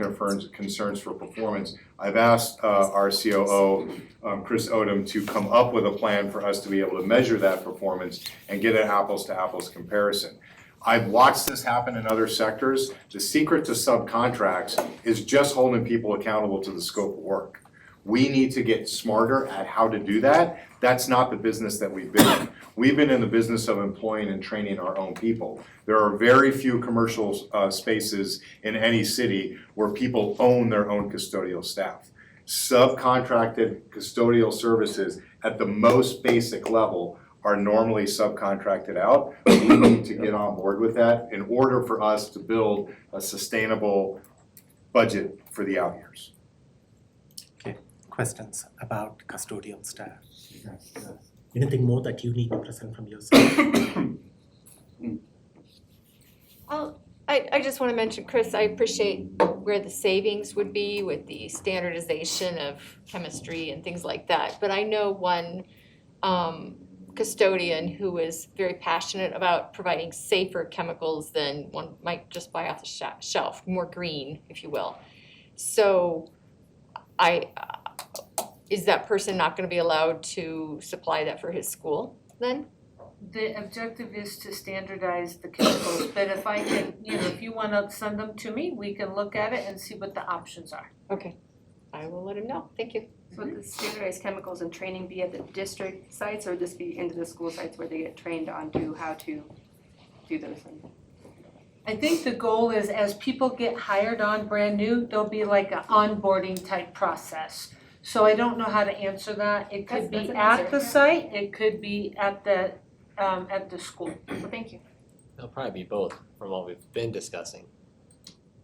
concerns for performance. I've asked our COO, Chris Odom, to come up with a plan for us to be able to measure that performance and get an apples to apples comparison. I've watched this happen in other sectors. The secret to subcontracts is just holding people accountable to the scope of work. We need to get smarter at how to do that. That's not the business that we've been in. We've been in the business of employing and training our own people. There are very few commercial spaces in any city where people own their own custodial staff. Subcontracted custodial services at the most basic level are normally subcontracted out. We need to get on board with that in order for us to build a sustainable budget for the out years. Okay, questions about custodial staff? Anything more that you need to present from your side? I just want to mention, Chris, I appreciate where the savings would be with the standardization of chemistry and things like that. But I know one custodian who is very passionate about providing safer chemicals than one might just buy off the shelf, more green, if you will. So is that person not going to be allowed to supply that for his school then? The objective is to standardize the chemicals, but if I can, if you wanna send them to me, we can look at it and see what the options are. Okay, I will let him know. Thank you. So would the standardized chemicals and training be at the district sites or just be into the school sites where they get trained on how to do those things? I think the goal is as people get hired on brand new, there'll be like an onboarding type process. So I don't know how to answer that. It could be That's an at answer. the site, it could be at the school. Well, thank you. It'll probably be both from what we've been discussing.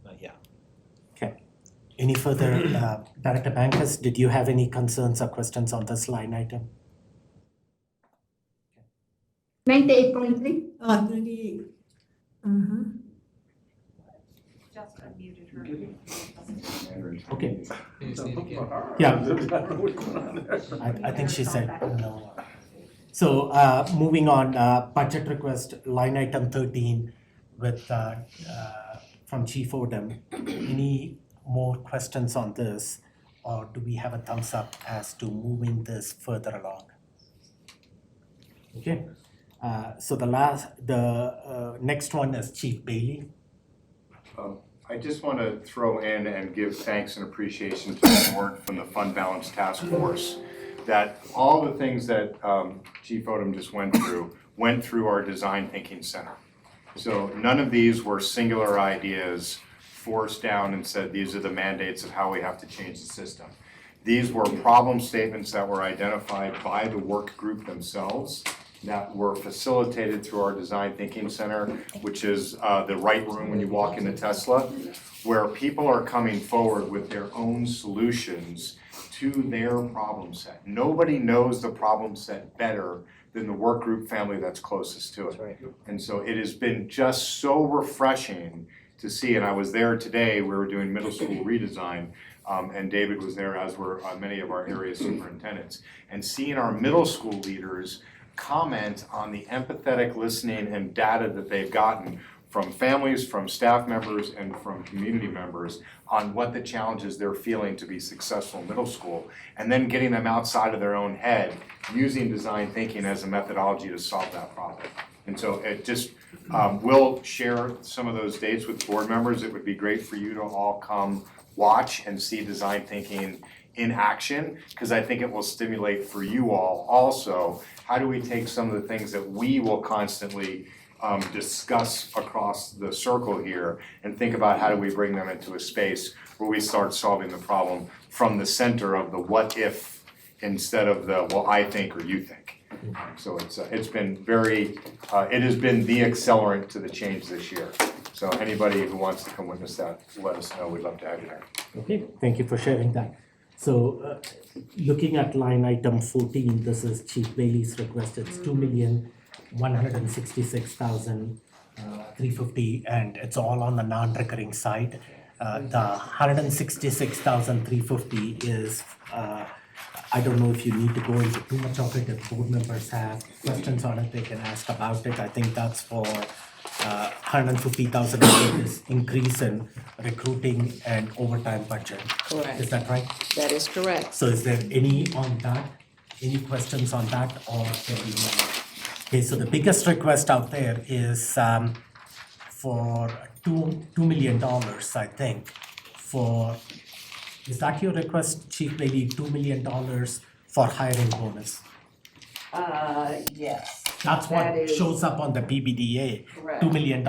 But yeah. Any further, Director Bankus, did you have any concerns or questions on this line item? 98.3? 98. Just unmuted her. Okay. Yeah. I think she said no. So moving on, budget request, line item 13 with from Chief Odom. Any more questions on this, or do we have a thumbs up as to moving this further along? Okay. So the next one is Chief Bailey. I just want to throw in and give thanks and appreciation to the board from the Fund Balance Task Force that all the things that Chief Odom just went through our Design Thinking Center. So none of these were singular ideas forced down and said these are the mandates of how we have to change the system. These were problem statements that were identified by the work group themselves that were facilitated through our Design Thinking Center, which is the right room when you walk into Tesla, where people are coming forward with their own solutions to their problem set. Nobody knows the problem set better than the work group family that's closest to it. That's right. And so it has been just so refreshing to see, and I was there today, we were doing middle school redesign, and David was there, as were many of our area superintendents. And seeing our middle school leaders comment on the empathetic listening and data that they've gotten from families, from staff members, and from community members on what the challenges they're feeling to be successful in middle school, and then getting them outside of their own head, using design thinking as a methodology to solve that problem. And so it just, we'll share some of those dates with board members. It would be great for you to all come watch and see design thinking in action, because I think it will stimulate for you all also, how do we take some of the things that we will constantly discuss across the circle here and think about how do we bring them into a space where we start solving the problem from the center of the what if instead of the well I think or you think. So it's been very, it has been the accelerant to the change this year. So anybody who wants to come witness that, let us know. We'd love to have you there. Okay, thank you for sharing that. So looking at line item 14, this is Chief Bailey's request. It's 2,166,350, and it's all on the non-recurring side. The 166,350 is, I don't know if you need to go into too much of it. If board members have questions on it, they can ask about it. I think that's for 150,000 increase in recruiting and overtime budget. Correct. Is that right? That is correct. So is there any on that, any questions on that, or can we move on? Okay, so the biggest request out there is for $2 million, I think, for, is that your request, Chief Bailey, $2 million for hiring bonus? Yes. That's That what is- shows up on the PBDA, Correct. $2 million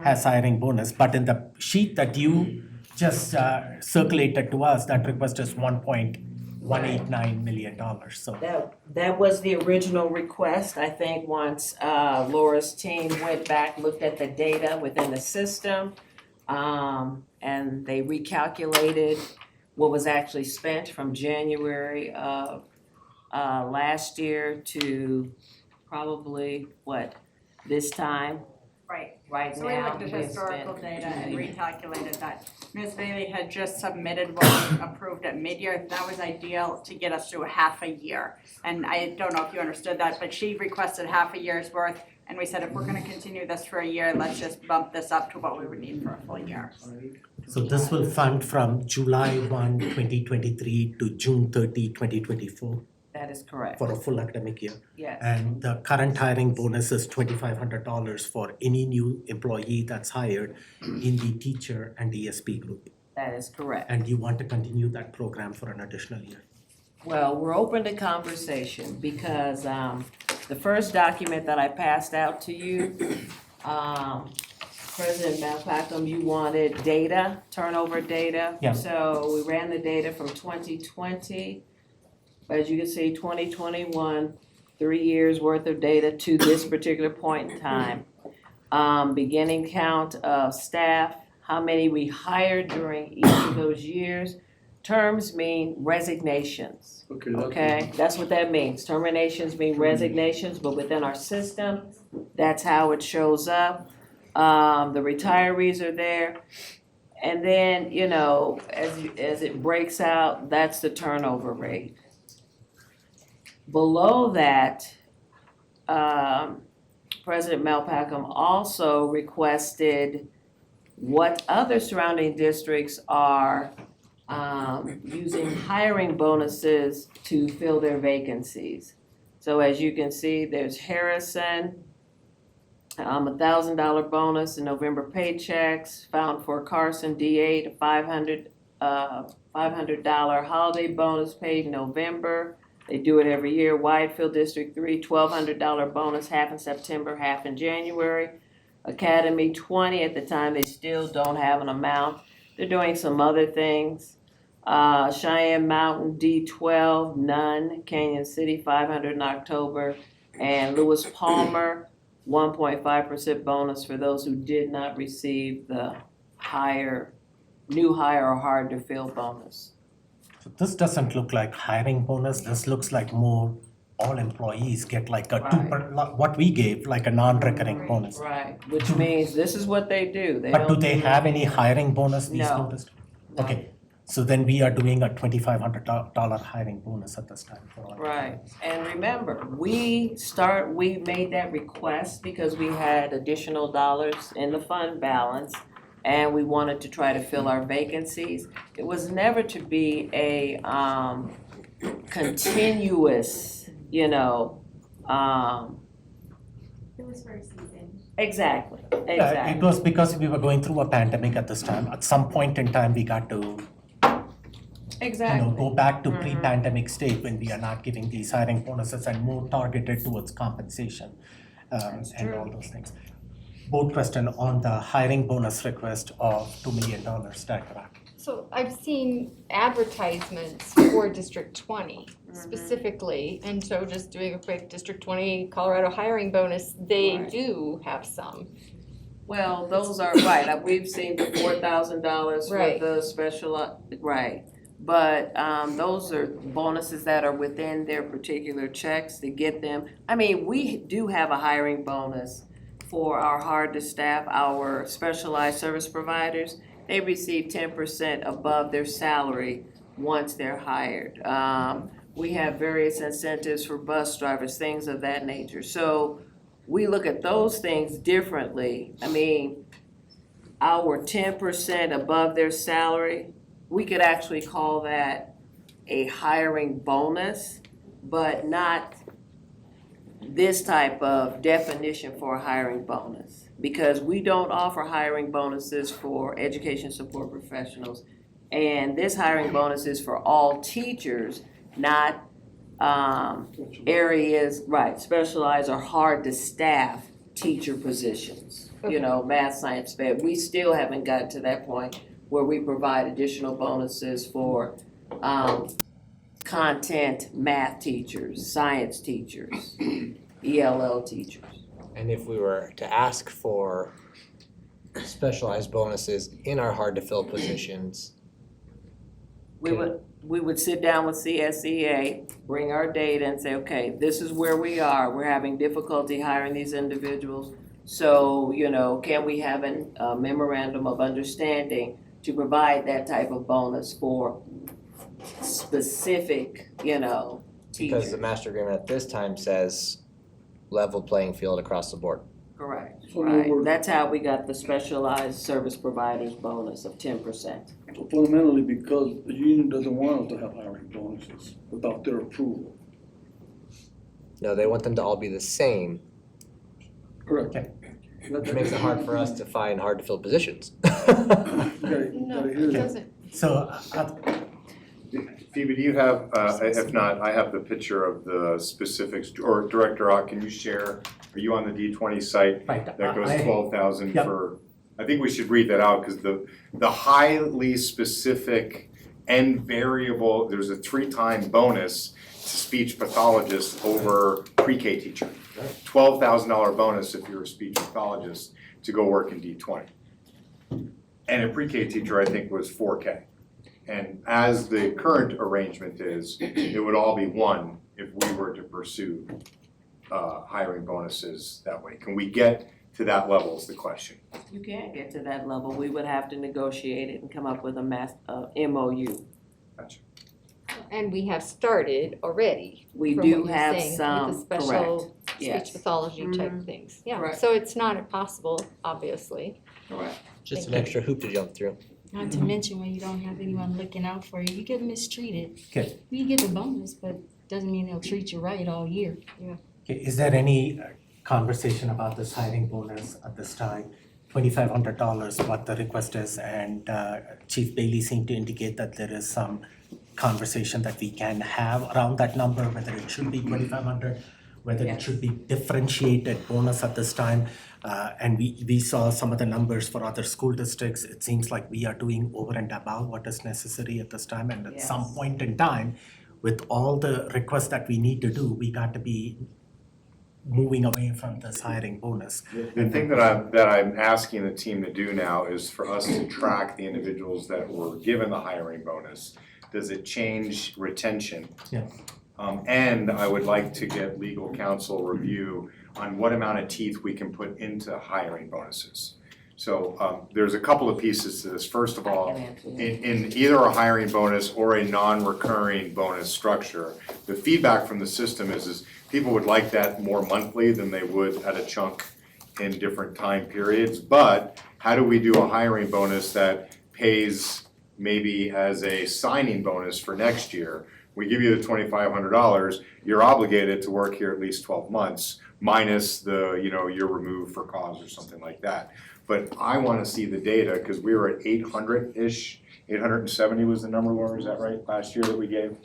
has hiring bonus. But in the sheet that you just circulated to us, that request is $1.189 million, so. That was the original request. I think once Laura's team went back, looked at the data within the system, and they recalculated what was actually spent from January of last year to probably, this time? Right. Right So we now, looked at we have historical spent data and 2 million. recalculated that. Ms. Bailey had just submitted what we approved at mid-year. That was ideal to get us through half a year. And I don't know if you understood that, but she requested half a year's worth. And we said, if we're gonna continue this for a year, let's just bump this up to what we would need for a full year. So this will fund from July 1, 2023 to June 30, 2024 That is correct, for a full academic year. yes. And the current hiring bonus is $2,500 for any new employee that's hired in the teacher and ESP group. That is correct. And you want to continue that program for an additional year. Well, we're open to conversation because the first document that I passed out to you, President Malpacum, you wanted data, turnover data. Yeah. So we ran the data from 2020. As you can see, 2021, 3 years worth of data to this particular point in time. Beginning count of staff, how many we hired during each of those years. Terms mean resignations. Okay, that's what that means. Terminations mean resignations, but within our system, that's how it shows up. The retirees are there. And then, as it breaks out, that's the turnover rate. Below that, President Malpacum also requested what other surrounding districts are using hiring bonuses to fill their vacancies. So as you can see, there's Harrison, $1,000 bonus in November paychecks, found for Carson D8, a $500 holiday bonus paid in November. They do it every year. Whitefield District 3, $1,200 bonus, half in September, half in January. Academy 20, at the time, they still don't have an amount. They're doing some other things. Cheyenne Mountain D12, none. Canyon City, $500 in October. And Lewis Palmer, 1.5% bonus for those who did not receive the new hire or hard to fill bonus. So this doesn't look like hiring bonus, this looks like more all employees get like a what we gave, like a non-recurring bonus. Right, which means this is what they do. But do they have any hiring bonus, these No. noticed? Okay, so then we are doing a $2,500 hiring bonus at this time for all. Right, and remember, we made that request because we had additional dollars in the fund balance and we wanted to try to fill our vacancies. It was never to be a continuous, It was for a season. Exactly. Yeah, it was because we were going through a pandemic at this time. At some point in time, we got to go back to pre-pandemic state when we are not giving these hiring bonuses and more targeted towards compensation and all those things. Board question on the hiring bonus request of $2 million, Dr. Rack. So I've seen advertisements for District 20 specifically, and so just doing a quick District 20 Colorado hiring bonus, they do have some. Well, those are, right, we've seen the $4,000 for the special, right. But those are bonuses that are within their particular checks to get them. I mean, we do have a hiring bonus for our hard to staff, our specialized service providers. They receive 10% above their salary once they're hired. We have various incentives for bus drivers, things of that nature. So we look at those things differently. I mean, our 10% above their salary, we could actually call that a hiring bonus, but not this type of definition for a hiring bonus. Because we don't offer hiring bonuses for education support professionals. And this hiring bonus is for all teachers, not areas, right, specialized or hard to staff teacher positions. You know, math, science, sped, we still haven't gotten to that point where we provide additional bonuses for, content math teachers, science teachers, ELL teachers. And if we were to ask for specialized bonuses in our hard to fill positions, We would sit down with CSEA, bring our data and say, okay, this is where we are, we're having difficulty hiring these individuals. So, you know, can we have a memorandum of understanding to provide that type of bonus for specific, you know, teachers? because the master agreement at this time says level playing field across the board. Correct, So right. we're- That's how we got the specialized service providers bonus of 10%. So fundamentally, because the union doesn't want us to have hiring bonuses without their approval. No, they want them to all be the same, Correct. Okay. which makes it hard for us to find hard to fill positions. No, it doesn't. So, Phoebe, do you have, if not, I have the picture of the specifics, or Director Ott, can you share? Are you on the D20 site? right, That goes I- 12,000 Yep. for, I think we should read that out, because the highly specific and variable, there's a 3-time bonus to speech pathologists over pre-K teacher. $12,000 bonus if you're a speech pathologist to go work in D20. And a pre-K teacher, I think, was 4K. And as the current arrangement is, it would all be 1 if we were to pursue hiring bonuses that way. Can we get to that level is the question. You can't get to that level, we would have to negotiate it and come up with a MOU. Gotcha. And we have started already. We from do what you're have saying, some, with the special correct, yes. speech pathology type things. Yeah, Correct. so it's not impossible, obviously. Correct. Just an extra hoop to jump through. Not to mention when you don't have anyone looking out for you, you get mistreated. Okay. You get a bonus, but doesn't mean they'll treat you right all year. Okay, is there any conversation about this hiring bonus at this time? $2,500, what the request is, and Chief Bailey seemed to indicate that there is some conversation that we can have around that number, whether it should be 2,500, whether it should be differentiated bonus at this time. And we saw some of the numbers for other school districts. It seems like we are doing over and above what is necessary at this time. And at some point in time, with all the requests that we need to do, we got to be moving away from this hiring bonus. The thing that I'm asking the team to do now is for us to track the individuals that were given the hiring bonus. Does it change retention? Yeah. And I would like to get legal counsel review on what amount of teeth we can put into hiring bonuses. So there's a couple of pieces to this. First of all, in either a hiring bonus or a non-recurring bonus structure, the feedback from the system is people would like that more monthly than they would at a chunk in different time periods. But how do we do a hiring bonus that pays maybe as a signing bonus for next year? We give you the $2,500, you're obligated to work here at least 12 months, minus the, you're removed for cause or something like that. But I wanna see the data, because we were at 800-ish, 870 was the number, Laura, is that right, last year that we gave?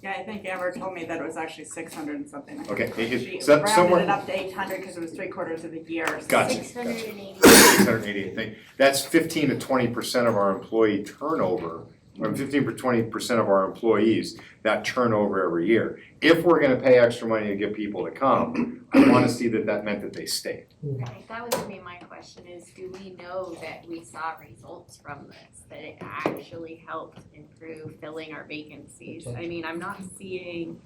Yeah, I think Amber told me that it was actually 600 and something. Okay, She so rounded somewhere. it up to 800 because it was 3/4 of the year. Gotcha. 680. 688, that's 15 to 20% of our employee turnover, or 15 to 20% of our employees that turnover every year. If we're gonna pay extra money to get people to come, I wanna see that meant that they stayed. Right, that was gonna be my question is, do we know that we saw results from this? That it actually helped improve filling our vacancies? I mean, I'm not seeing,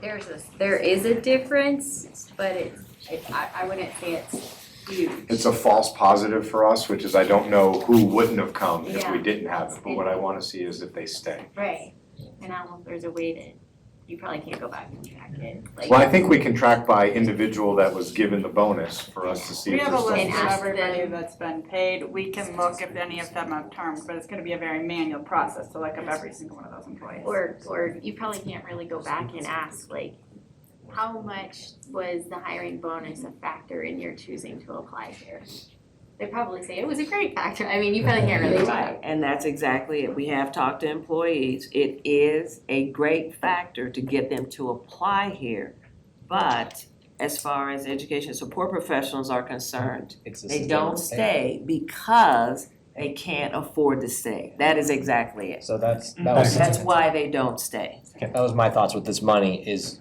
there is a difference, but I wouldn't say it's huge. It's a false positive for us, which is I don't know who wouldn't have come if we Yeah. didn't have it, but what I wanna see is if they stay. Right, and I don't know if there's a way to, you probably can't go back and track it, like. Well, I think we can track by individual that was given the bonus for us to see We if have a there's list something. of ask everybody them. that's been paid. We can look if any of them have terms, but it's gonna be a very manual process to look up every single one of those employees. Or you probably can't really go back and ask, like, how much was the hiring bonus a factor in your choosing to apply here? they probably say it was a great factor. I mean, you probably can't really Right, and that's exactly it. We have talked to employees. It is a great factor to get them to apply here. But as far as education support professionals are concerned, they don't stay because they can't afford to stay. That is exactly it. So that's That's why they don't stay. okay, that was my thoughts with this money is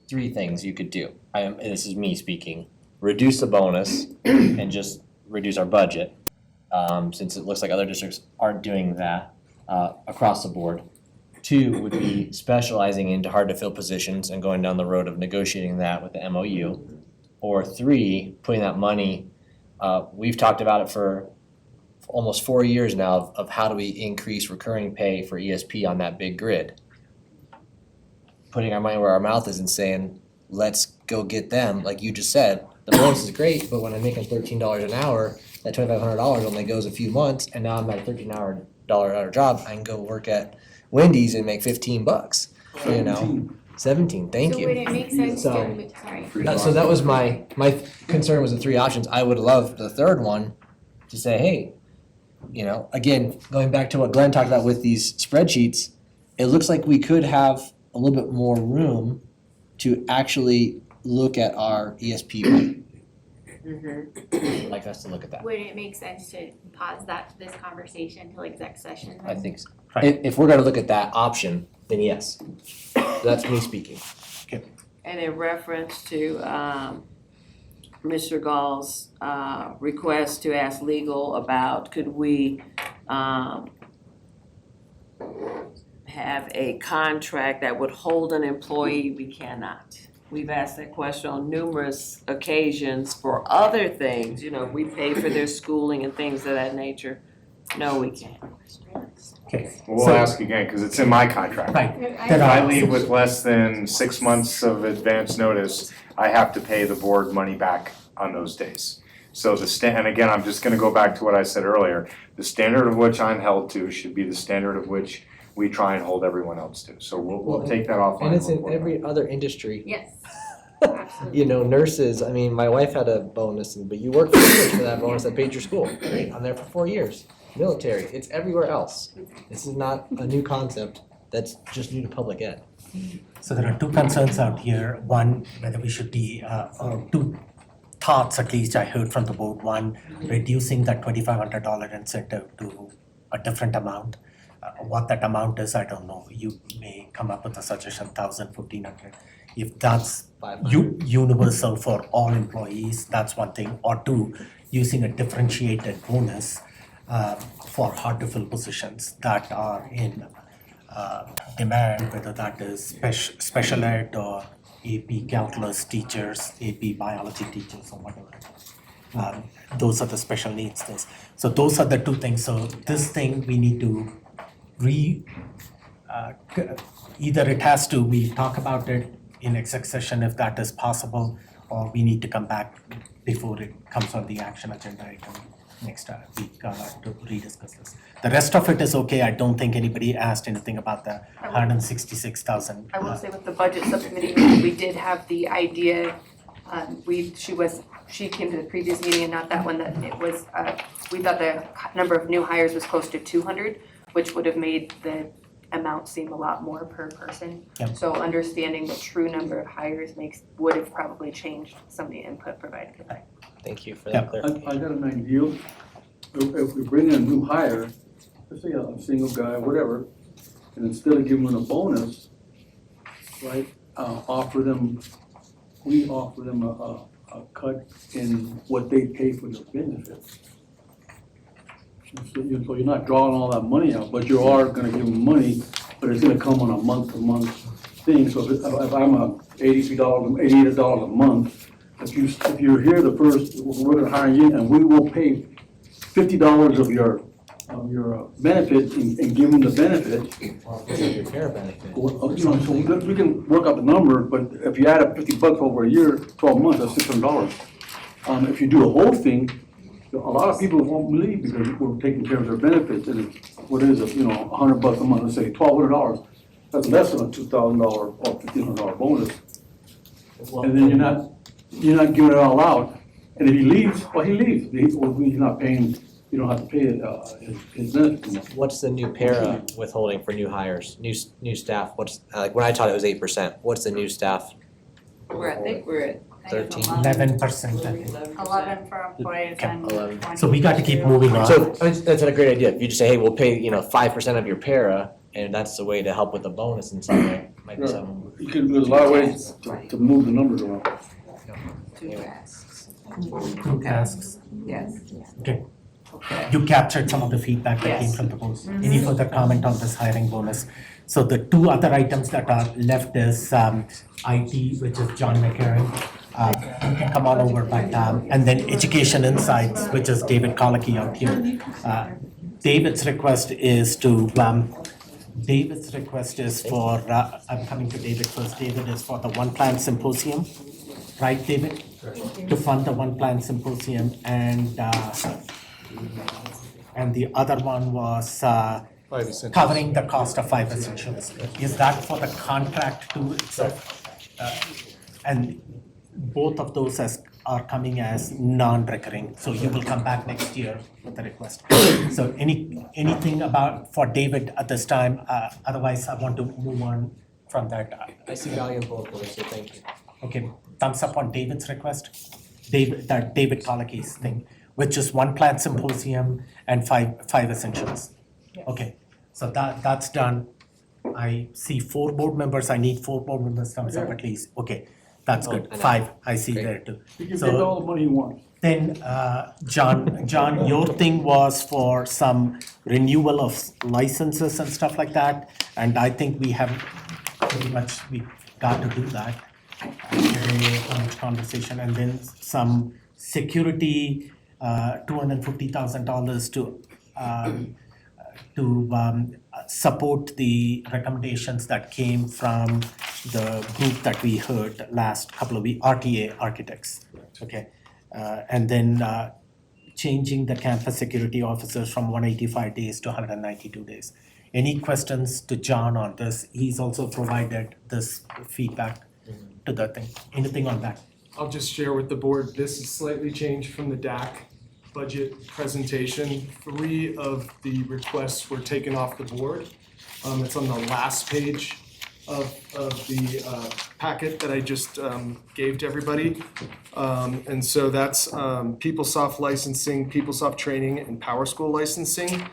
3 things you could do. And this is me speaking. Reduce the bonus and just reduce our budget. Since it looks like other districts aren't doing that across the board. 2 would be specializing into hard to fill positions and going down the road of negotiating that with the MOU. Or 3, putting that money, we've talked about it for almost 4 years now of how do we increase recurring pay for ESP on that big grid. Putting our money where our mouth is and saying, let's go get them, like you just said, the bonus is great, but when I'm making $13 an hour, that $2,500 only goes a few months, and now I'm at a $13 job, I can go work at Wendy's and make $15, you know? 17, thank So you. would it make sense So- to, sorry. So that was my concern was the 3 options. I would love the third one to say, hey, you know, again, going back to what Glenn talked about with these spreadsheets, it looks like we could have a little bit more room to actually look at our ESP money. I'd like us to look at that. Would it make sense to pause this conversation till exec session? I think so. If we're gonna look at that option, then yes. That's me speaking. And in reference to Mr. Gall's request to ask legal about could we have a contract that would hold an employee, we cannot. We've asked that question on numerous occasions for other things, you know, we pay for their schooling and things of that nature. No, we can't. Okay. We'll ask again, because it's in my contract. Right. If I leave with less than 6 months of advance notice, I have to pay the board money back on those days. So and again, I'm just gonna go back to what I said earlier, the standard of which I'm held to should be the standard of which we try and hold everyone else to. So we'll take that offline. And it's in every other industry. Yes, absolutely. You know, nurses, I mean, my wife had a bonus, but you worked 4 years for that bonus that paid your school. Great, I'm there for 4 years. Military, it's everywhere else. This is not a new concept that's just new to public ed. So there are 2 concerns out here. One, whether we should be, or 2 thoughts at least I heard from the board. One, reducing that $2,500 incentive to a different amount. What that amount is, I don't know. You may come up with a suggestion, 1,000, 1,500. If that's universal for all employees, that's one thing. Or 2, using a differentiated bonus for hard to fill positions that are in demand, whether that is special ed or AP calculus teachers, AP biology teachers or whatever. Those are the special needs things. So those are the 2 things. So this thing we need to either it has to, we talk about it in exec session if that is possible, or we need to come back before it comes on the action agenda item next week to rediscuss this. The rest of it is okay. I don't think anybody asked anything about the 166,000. I will say with the budget subcommittee meeting, we did have the idea, she came to the previous meeting and not that one, that it was, we thought the number of new hires was close to 200, which would have made the amount seem a lot more per person. Yep. So understanding the true number of hires would have probably changed some of the input provided. Thank you for that I clarification. got an idea. If we bring in a new hire, let's say a single guy, whatever, and instead of giving them a bonus, right, we offer them a cut in what they pay for their benefits. So you're not drawing all that money out, but you are gonna give them money, but it's gonna come on a month-to-month thing. So if I'm $88 a month, if you're here the first, we're gonna hire you, and we will pay $50 of your benefit and give them the benefit. Your care benefit. Well, you know, so we can work out the number, but if you add up $50 over a year, 12 months, that's $600. If you do the whole thing, a lot of people won't believe because we're taking care of their benefits, and what is it, $100 a month, let's say $1,200, that's less than a $2,000 or $1,500 bonus. And then you're not giving it all out, And if he leaves, well, he leaves. He's not paying, you don't have to pay his benefits. What's the new para withholding for new hires, new staff? What's, like, when I taught it was 8%. What's the new staff? I think we're at 13. 11%, I think. 11 for employees and 22. So we got to keep moving on. So I mean, that's a great idea. If you just say, hey, we'll pay, 5% of your para, and that's the way to help with the bonus in some way, might be Yeah. something. You can, there's a lot of ways to move the numbers around. two tasks. 2 tasks. Yes. Okay. You captured some of the feedback that came Yes. from the board. Any further comment on this hiring bonus? So the 2 other items that are left is IT, which is John McCarron. You can come on over, but, and then Education Insights, which is David Colicky out here. David's request is for, I'm coming to David first. David is for the One Plan Symposium, right, David? To fund the One Plan Symposium, and the other one was covering the cost of 5 essentials. Is that for the contract too itself? And both of those are coming as non-recurring, so you will come back next year with the request. So anything for David at this time? Otherwise, I want to move on from that. I see value in both ways, so thank you. Okay, thumbs up on David's request. David Collicky's thing, which is One Plan Symposium and 5 essentials. Okay, so that's done. I see 4 board members. I need 4 board members thumbs up at least. Okay, that's good. 5 I see there too. He can get all the money he wants. Then, John, your thing was for some renewal of licenses and stuff like that, and I think we have pretty much, we got to do that. Conversation, and then some security, $250,000 to support the recommendations that came from the group that we heard last couple of weeks, RTA Architects. Okay, and then changing the campus security officers from 185 days to 192 days. Any questions to John on this? He's also provided this feedback to the thing. Anything on that? I'll just share with the board, this is slightly changed from the DAC budget presentation. 3 of the requests were taken off the board. It's on the last page of the packet that I just gave to everybody. And so that's PeopleSoft licensing, PeopleSoft training, and PowerSchool licensing.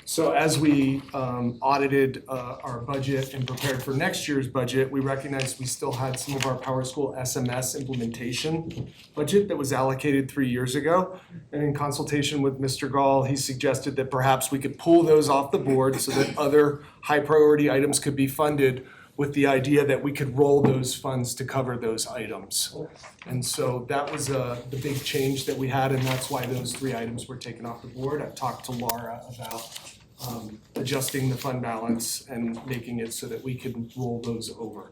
So as we audited our budget and prepared for next year's budget, we recognized we still had some of our PowerSchool SMS implementation budget that was allocated 3 years ago. And in consultation with Mr. Gall, he suggested that perhaps we could pull those off the board so that other high priority items could be funded, with the idea that we could roll those funds to cover those items. And so that was the big change that we had, and that's why those 3 items were taken off the board. I've talked to Laura about adjusting the fund balance and making it so that we can roll those over.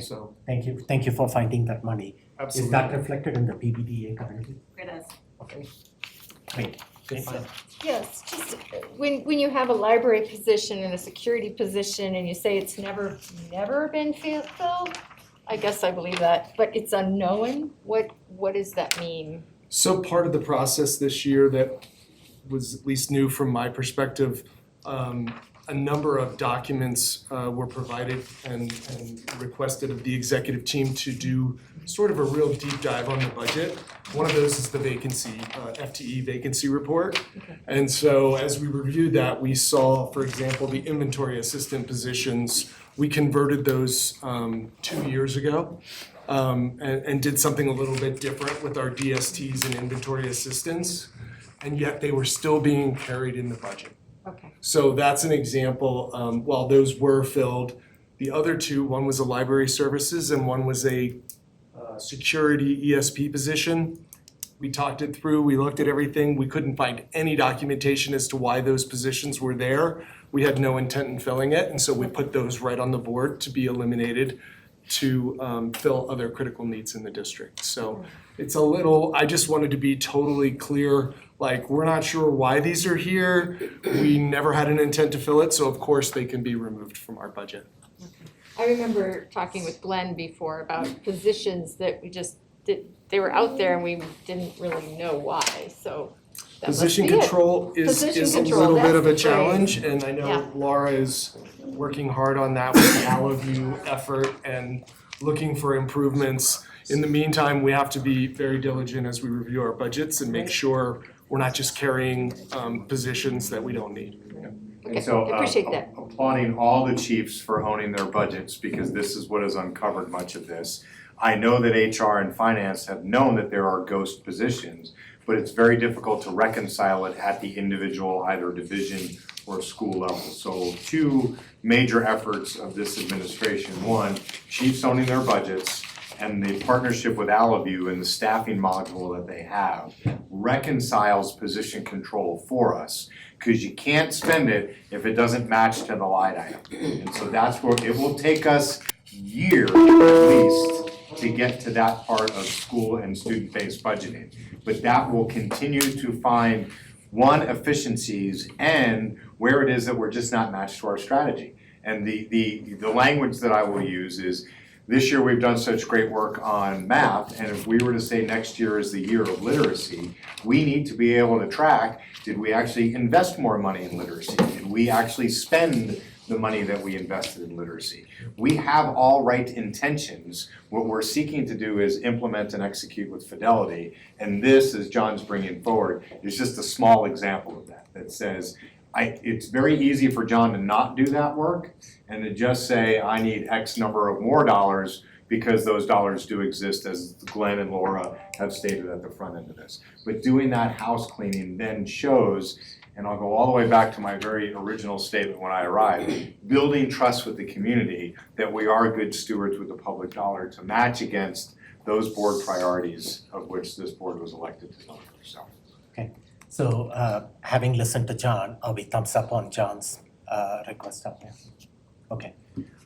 So Thank you for finding that money. Absolutely. Is that reflected in the PBDA currently? It is. Okay, great. Good find. Yes, just when you have a library position and a security position and you say it's never been filled, I guess I believe that, but it's unknown, what does that mean? So part of the process this year that was at least new from my perspective, a number of documents were provided and requested of the executive team to do sort of a real deep dive on the budget. One of those is the vacancy, FTE vacancy report. And so as we reviewed that, we saw, for example, the inventory assistant positions, we converted those 2 years ago. And did something a little bit different with our DSTs and inventory assistants, and yet they were still being carried in the budget. Okay. So that's an example, while those were filled, the other 2, one was a library services and one was a security ESP position. We talked it through, we looked at everything, we couldn't find any documentation as to why those positions were there. We had no intent in filling it, and so we put those right on the board to be eliminated to fill other critical needs in the district. So it's a little, I just wanted to be totally clear, like, we're not sure why these are here. We never had an intent to fill it, so of course they can be removed from our budget. I remember talking with Glenn before about positions that we just they were out there and we didn't really know why, so that must Position be it. control is Position a control, little bit that's of a the phrase. challenge, and I know Yeah. Laura is working hard on that with all of you effort and looking for improvements. In the meantime, we have to be very diligent as we review our budgets and make sure we're not just carrying positions that we don't need. And so, I appreciate that. applauding all the chiefs for owning their budgets, because this is what has uncovered much of this. I know that HR and finance have known that there are ghost positions, but it's very difficult to reconcile it at the individual, either division or school level. So two major efforts of this administration: one, chiefs owning their budgets, and the partnership with Allaview and the staffing module that they have reconciles position control for us. Because you can't spend it if it doesn't match to the line item. And so that's where, it will take us years at least to get to that part of school and student-based budgeting. But that will continue to find, one, efficiencies, and where it is that we're just not matched to our strategy. And the language that I will use is, this year we've done such great work on math, and if we were to say next year is the year of literacy, we need to be able to track, did we actually invest more money in literacy? Did we actually spend the money that we invested in literacy? We have all right intentions. What we're seeking to do is implement and execute with fidelity, and this, as John's bringing forward, is just a small example of that, that says, it's very easy for John to not do that work and to just say, I need X number of more dollars, because those dollars do exist, as Glenn and Laura have stated at the front end of this. But doing that house cleaning then shows, and I'll go all the way back to my very original statement when I arrived, building trust with the community that we are good stewards with the public dollar to match against those board priorities of which this board was elected to deliver, so. So, having listened to John, are we thumbs up on John's request up there? Okay,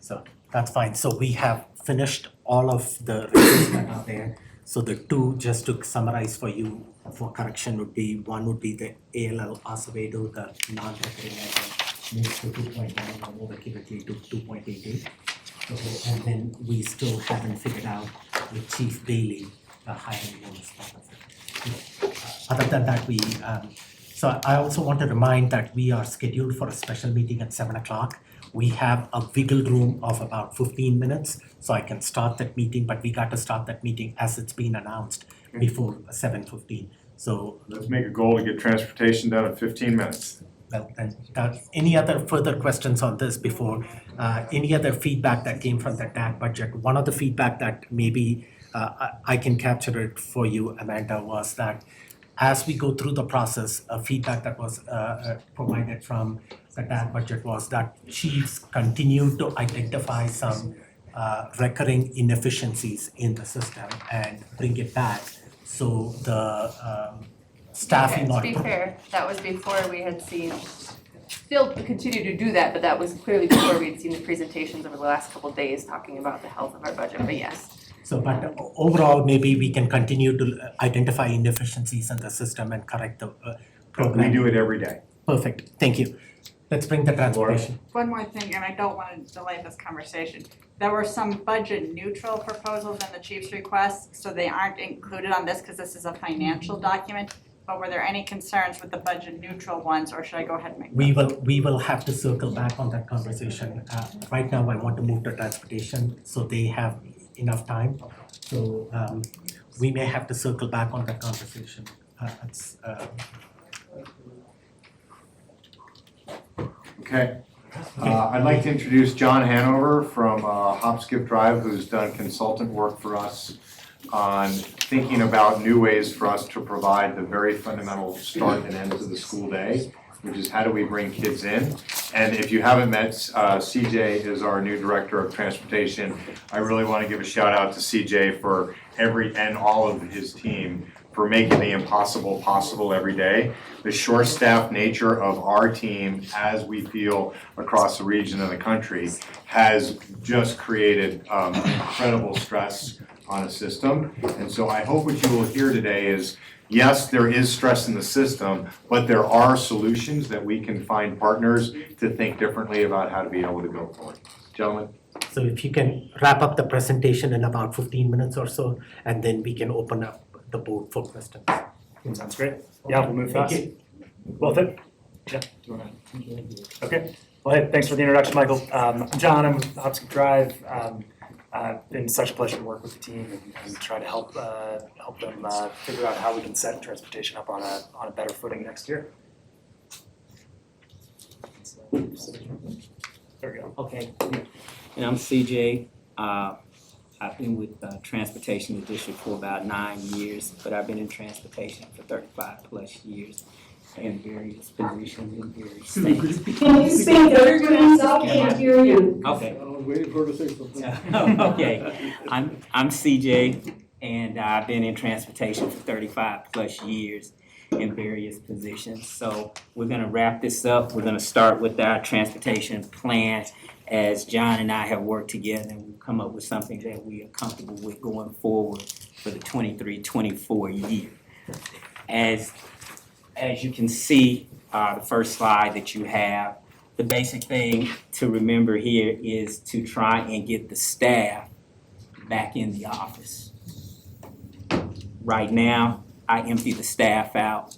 so that's fine. So we have finished all of the requests that are there. So the two, just to summarize for you for correction, would be, one would be the ALL Acevedo, the non-recurring item, moves to 2.9, or more accurately to 2.88. So, and then we still haven't figured out with Chief Bailey, the hiring bonus part of it. Other than that, so I also want to remind that we are scheduled for a special meeting at 7 o'clock. We have a wiggle room of about 15 minutes, so I can start that meeting, but we got to start that meeting as it's been announced before 7:15. So let's make a goal to get transportation done in 15 minutes. Well, and any other further questions on this before, any other feedback that came from the DAC budget? One of the feedback that maybe I can capture it for you, Amanda, was that as we go through the process, feedback that was provided from the DAC budget was that chiefs continue to identify some recurring inefficiencies in the system and bring it back. So the staffing To be fair, that was before we had seen, still continue to do that, but that was clearly before we had seen the presentations over the last couple of days talking about the health of our budget, but yes. So, but overall, maybe we can continue to identify inefficiencies in the system and correct the program. We do it every day. Perfect, thank you. Let's bring the transportation. One more thing, and I don't want to delay this conversation. There were some budget neutral proposals in the chief's request, so they aren't included on this because this is a financial document. But were there any concerns with the budget neutral ones, or should I go ahead and make them? We will have to circle back on that conversation. Right now, I want to move to transportation, so they have enough time. So we may have to circle back on that conversation. Okay, I'd like to introduce John Hanover from Hop Skip Drive, who's done consultant work for us on thinking about new ways for us to provide the very fundamental start and end to the school day, which is how do we bring kids in. And if you haven't met, CJ is our new Director of Transportation. I really want to give a shout out to CJ for and all of his team for making the impossible possible every day. The short staff nature of our team, as we feel across the region and the country, has just created incredible stress on a system. And so I hope what you will hear today is, yes, there is stress in the system, but there are solutions that we can find partners to think differently about how to be able to go forward. Gentlemen. So if you can wrap up the presentation in about 15 minutes or so, and then we can open up the board for questions. Sounds great. Yeah, we'll move fast. Thank you. Both it? Yeah. Do you wanna? Okay. Well, hey, thanks for the introduction, Michael. I'm John. I'm with Hopkins Drive. Been such a pleasure to work with the team and try to help them figure out how we can set transportation up on a better footing next year. There we go. Okay, and I'm CJ. I've been with Transportation in the District for about 9 years, but I've been in transportation for 35 plus years in various positions in various states. Can you speak up, please? I can't hear you. Okay. I was waiting for her to say something. Okay, I'm CJ, and I've been in transportation for 35 plus years in various positions. So we're gonna wrap this up. We're gonna start with our transportation plan as John and I have worked together, and we've come up with something that we are comfortable with going forward for the 23-24 year. As you can see, the first slide that you have, the basic thing to remember here is to try and get the staff back in the office. Right now, I empty the staff out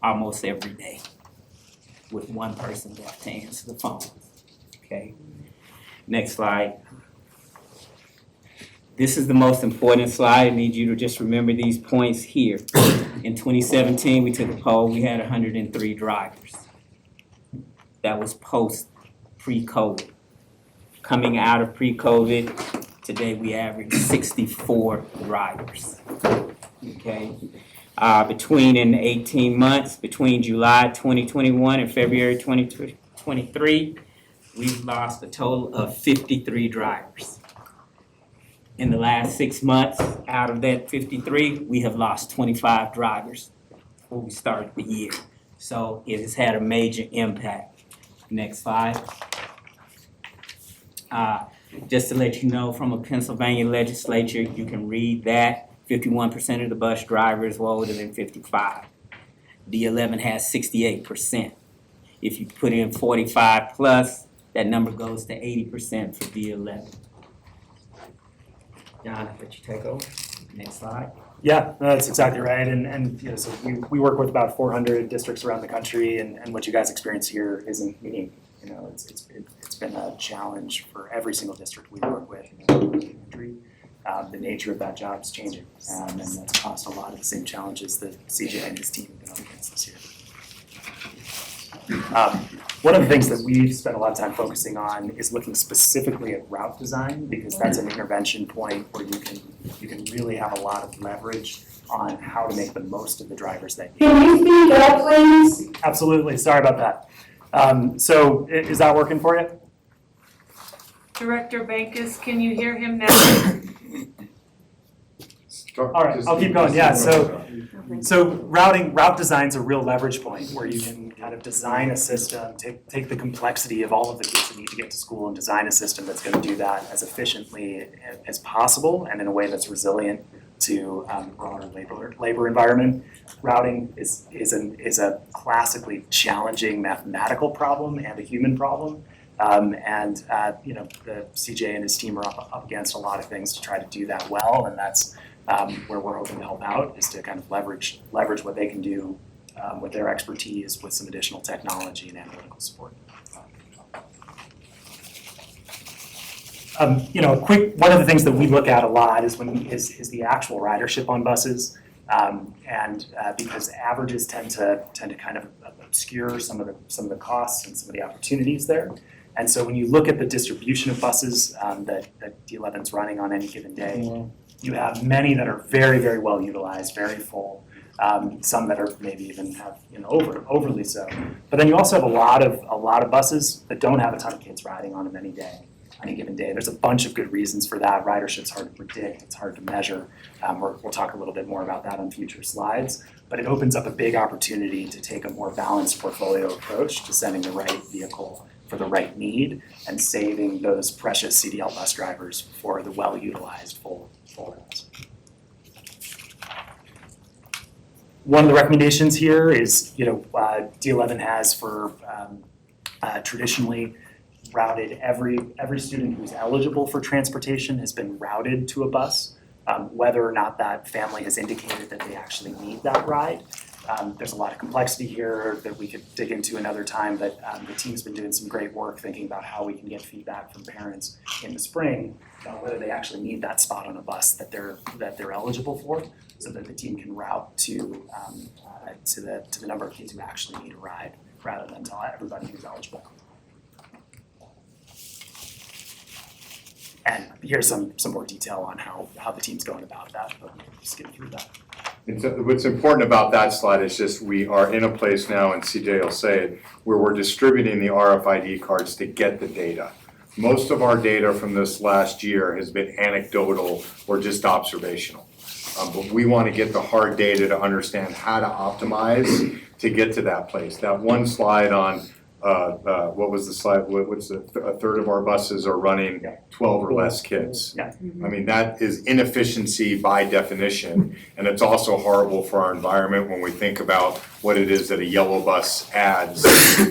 almost every day with one person left to answer the phone, okay? Next slide. This is the most important slide. I need you to just remember these points here. In 2017, we took a poll, we had 103 drivers. That was pre-COVID. Coming out of pre-COVID, today we average 64 drivers, okay? In 18 months, between July 2021 and February 2023, we've lost a total of 53 drivers. In the last 6 months, out of that 53, we have lost 25 drivers before we started the year. So it has had a major impact. Next slide. Just to let you know, from a Pennsylvania legislature, you can read that 51% of the bus drivers were older than 55. D11 has 68%. If you put in 45 plus, that number goes to 80% for D11. John, I'll let you take over. Next slide. Yeah, no, that's exactly right. And you know, so we work with about 400 districts around the country, and what you guys experience here isn't unique. You know, it's been a challenge for every single district we work with in the country. The nature of that job is changing, and that's caused a lot of the same challenges that CJ and his team have been up against this year. One of the things that we've spent a lot of time focusing on is looking specifically at route design, because that's an intervention point where you can really have a lot of leverage on how to make the most of the drivers that you Can you speak up, please? Absolutely, sorry about that. So is that working for you? Director Bankus, can you hear him now? All right, I'll keep going. Yeah, so route design's a real leverage point where you can kind of design a system, take the complexity of all of the kids that need to get to school and design a system that's going to do that as efficiently as possible and in a way that's resilient to broader labor environment. Routing is a classically challenging mathematical problem and a human problem. You know, the CJ and his team are up against a lot of things to try to do that well, and that's where we're hoping to help out, is to kind of leverage what they can do with their expertise with some additional technology and analytical support. You know, one of the things that we look at a lot is the actual ridership on buses, because averages tend to kind of obscure some of the costs and some of the opportunities there. And so when you look at the distribution of buses that D11's running on any given day, you have many that are very, very well utilized, very full. Some that are maybe even have, you know, overly so. But then you also have a lot of buses that don't have a ton of kids riding on them any given day. There's a bunch of good reasons for that. Ridership's hard to predict, it's hard to measure. We'll talk a little bit more about that on future slides. But it opens up a big opportunity to take a more balanced portfolio approach to sending the right vehicle for the right need and saving those precious CDL bus drivers for the well-utilized full routes. One of the recommendations here is, you know, D11 has for traditionally routed, every student who's eligible for transportation has been routed to a bus. Whether or not that family has indicated that they actually need that ride. There's a lot of complexity here that we could dig into another time, but the team's been doing some great work thinking about how we can get feedback from parents in the spring about whether they actually need that spot on a bus that they're eligible for, so that the team can route to the number of kids who actually need a ride, rather than tell everybody who's eligible. And here's some more detail on how the team's going about that, but we'll skip through that. And so what's important about that slide is just we are in a place now, and CJ will say it, where we're distributing the RFID cards to get the data. Most of our data from this last year has been anecdotal or just observational. But we want to get the hard data to understand how to optimize to get to that place. That one slide on what was the slide? What's a third of our buses are running 12 or less kids. Yeah. I mean, that is inefficiency by definition, and it's also horrible for our environment when we think about what it is that a yellow bus adds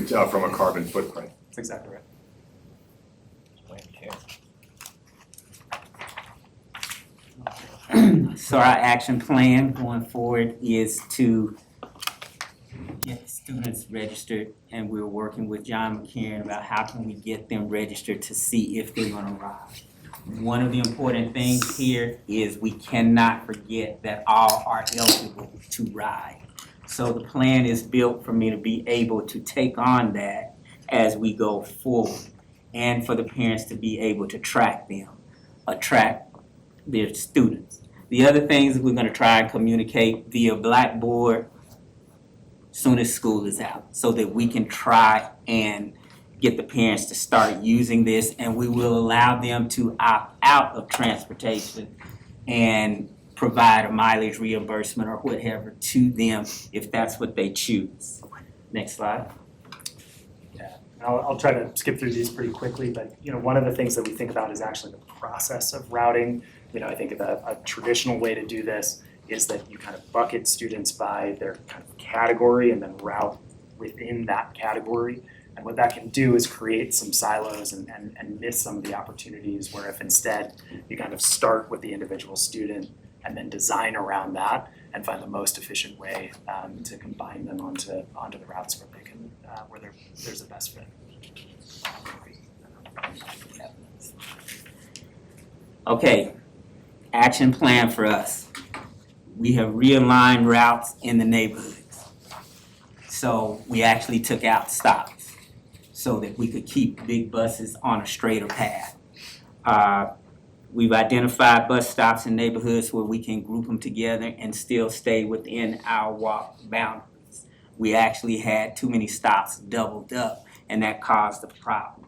from a carbon footprint. That's exactly right. So our action plan going forward is to get students registered, and we're working with John McCarron about how can we get them registered to see if they're gonna ride. One of the important things here is we cannot forget that all are eligible to ride. So the plan is built for me to be able to take on that as we go forward, and for the parents to be able to track them, attract their students. The other things we're gonna try and communicate via Blackboard soon as school is out, so that we can try and get the parents to start using this, and we will allow them to opt out of transportation and provide a mileage reimbursement or whatever to them if that's what they choose. Next slide. I'll try to skip through these pretty quickly, but one of the things that we think about is actually the process of routing. I think a traditional way to do this is that you kind of bucket students by their kind of category and then route within that category. And what that can do is create some silos and miss some of the opportunities where if instead you kind of start with the individual student and then design around that and find the most efficient way to combine them onto the routes where they can where there's the best fit. Okay, action plan for us. We have realigned routes in the neighborhoods. So we actually took out stops so that we could keep big buses on a straighter path. We've identified bus stops in neighborhoods where we can group them together and still stay within our walk boundaries. We actually had too many stops doubled up, and that caused a problem.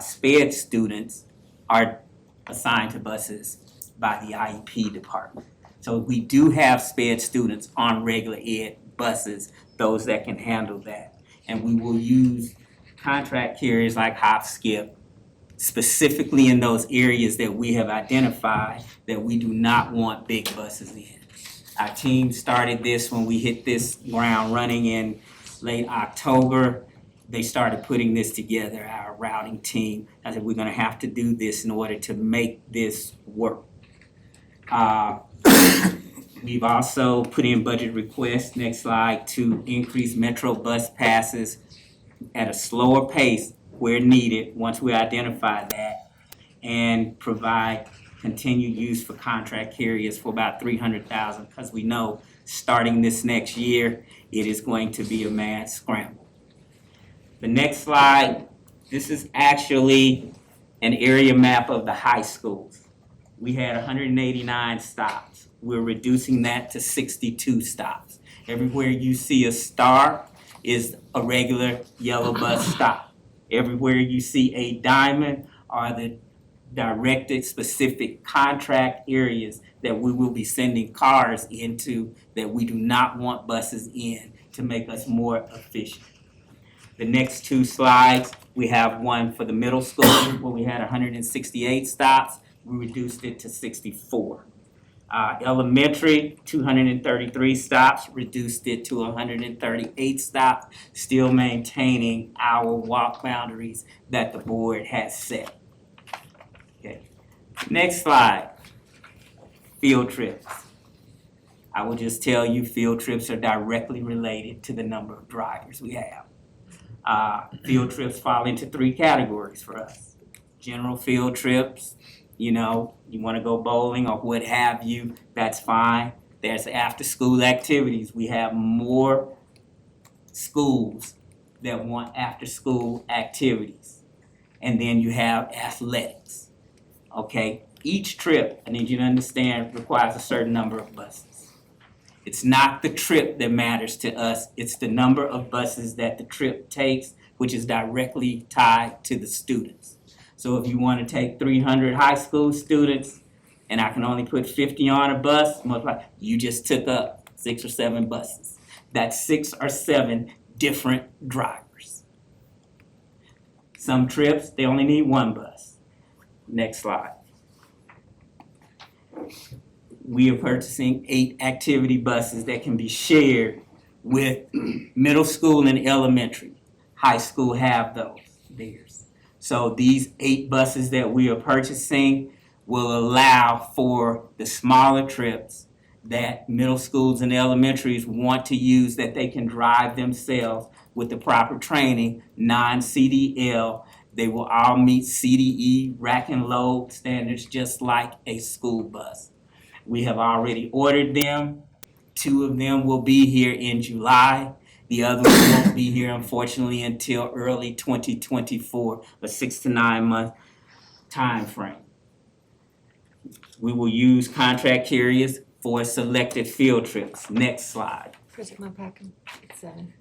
SPED students are assigned to buses by the IEP department. So we do have SPED students on regular ed buses, those that can handle that. And we will use contract carriers like Hop Skip, specifically in those areas that we have identified that we do not want big buses in. Our team started this when we hit this ground running in late October. They started putting this together, our routing team. I said, we're gonna have to do this in order to make this work. We've also put in budget requests, next slide, to increase Metro bus passes at a slower pace where needed, once we identify that, and provide continued use for contract carriers for about $300,000, because we know starting this next year, it is going to be a mad scramble. The next slide, this is actually an area map of the high schools. We had 189 stops. We're reducing that to 62 stops. Everywhere you see a star is a regular yellow bus stop. Everywhere you see a diamond are the directed specific contract areas that we will be sending cars into that we do not want buses in to make us more efficient. The next two slides, we have one for the middle school where we had 168 stops. We reduced it to 64. Elementary, 233 stops, reduced it to 138 stops, still maintaining our walk boundaries that the board has set. Okay. Next slide, field trips. I will just tell you, field trips are directly related to the number of drivers we have. Field trips fall into 3 categories for us. General field trips, you know, you wanna go bowling or what have you, that's fine. There's after-school activities. We have more schools that want after-school activities. And then you have athletics, okay? Each trip, I need you to understand, requires a certain number of buses. It's not the trip that matters to us, it's the number of buses that the trip takes, which is directly tied to the students. So if you want to take 300 high school students, and I can only put 50 on a bus, multiply, you just took up 6 or 7 buses. That's 6 or 7 different drivers. Some trips, they only need 1 bus. Next slide. We are purchasing 8 activity buses that can be shared with middle school and elementary. High school have theirs. So these 8 buses that we are purchasing will allow for the smaller trips that middle schools and elementaries want to use, that they can drive themselves with the proper training, non-CDL. They will all meet CDE rack and load standards just like a school bus. We have already ordered them. 2 of them will be here in July. The other one won't be here, unfortunately, until early 2024, a 6 to 9 month time frame. We will use contract carriers for selected field trips. Next slide. Present my packet. It's 7.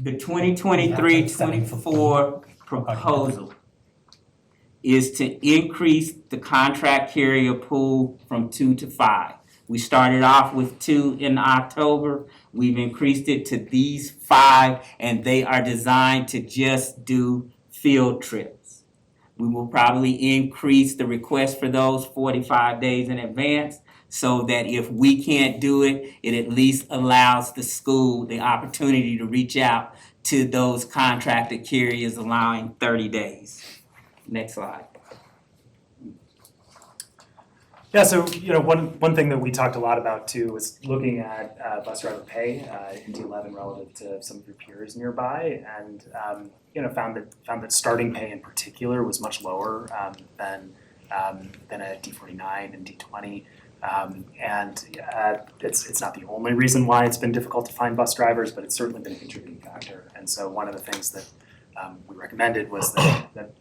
The 2023-24 proposal is to increase the contract carrier pool from 2 to 5. We started off with 2 in October. We've increased it to these 5, and they are designed to just do field trips. We will probably increase the request for those 45 days in advance, so that if we can't do it, it at least allows the school the opportunity to reach out to those contracted carriers, allowing 30 days. Next slide. Yeah, so one thing that we talked a lot about too was looking at bus driver pay in D11 relative to some of your peers nearby, and found that starting pay in particular was much lower than a D49 and D20. It's not the only reason why it's been difficult to find bus drivers, but it's certainly been a contributing factor. And so one of the things that we recommended was that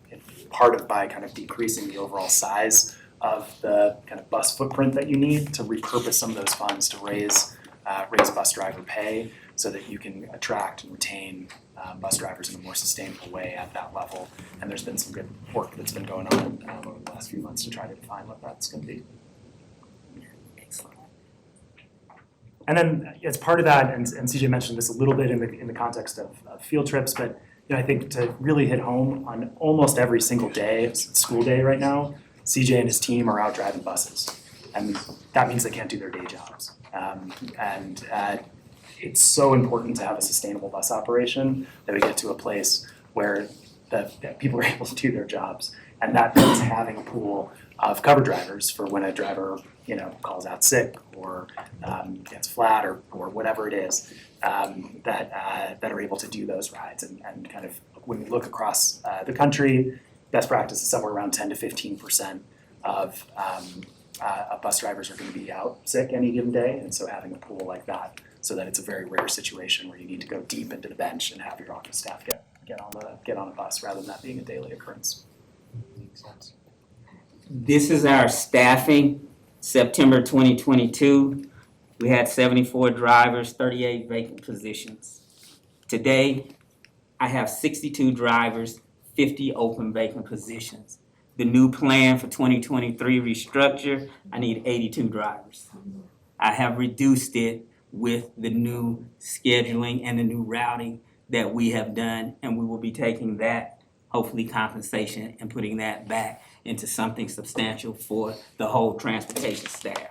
part of by kind of decreasing the overall size of the kind of bus footprint that you need to repurpose some of those funds to raise bus driver pay, so that you can attract and retain bus drivers in a more sustainable way at that level. And there's been some good work that's been going on over the last few months to try to define what that's going to be. And then as part of that, and CJ mentioned this a little bit in the context of field trips, but I think to really hit home, on almost every single day, school day right now, CJ and his team are out driving buses, and that means they can't do their day jobs. It's so important to have a sustainable bus operation that we get to a place where that people are able to do their jobs, and that means having a pool of cover drivers for when a driver calls out sick or gets flat or whatever it is, that are able to do those rides. And kind of when we look across the country, best practice is somewhere around 10 to 15% of bus drivers are going to be out sick any given day. And so having a pool like that, so that it's a very rare situation where you need to go deep into the bench and have your office staff get on a bus, rather than that being a daily occurrence. Makes sense. This is our staffing, September 2022. We had 74 drivers, 38 vacant positions. Today, I have 62 drivers, 50 open vacant positions. The new plan for 2023 restructure, I need 82 drivers. I have reduced it with the new scheduling and the new routing that we have done, and we will be taking that, hopefully compensation, and putting that back into something substantial for the whole transportation staff.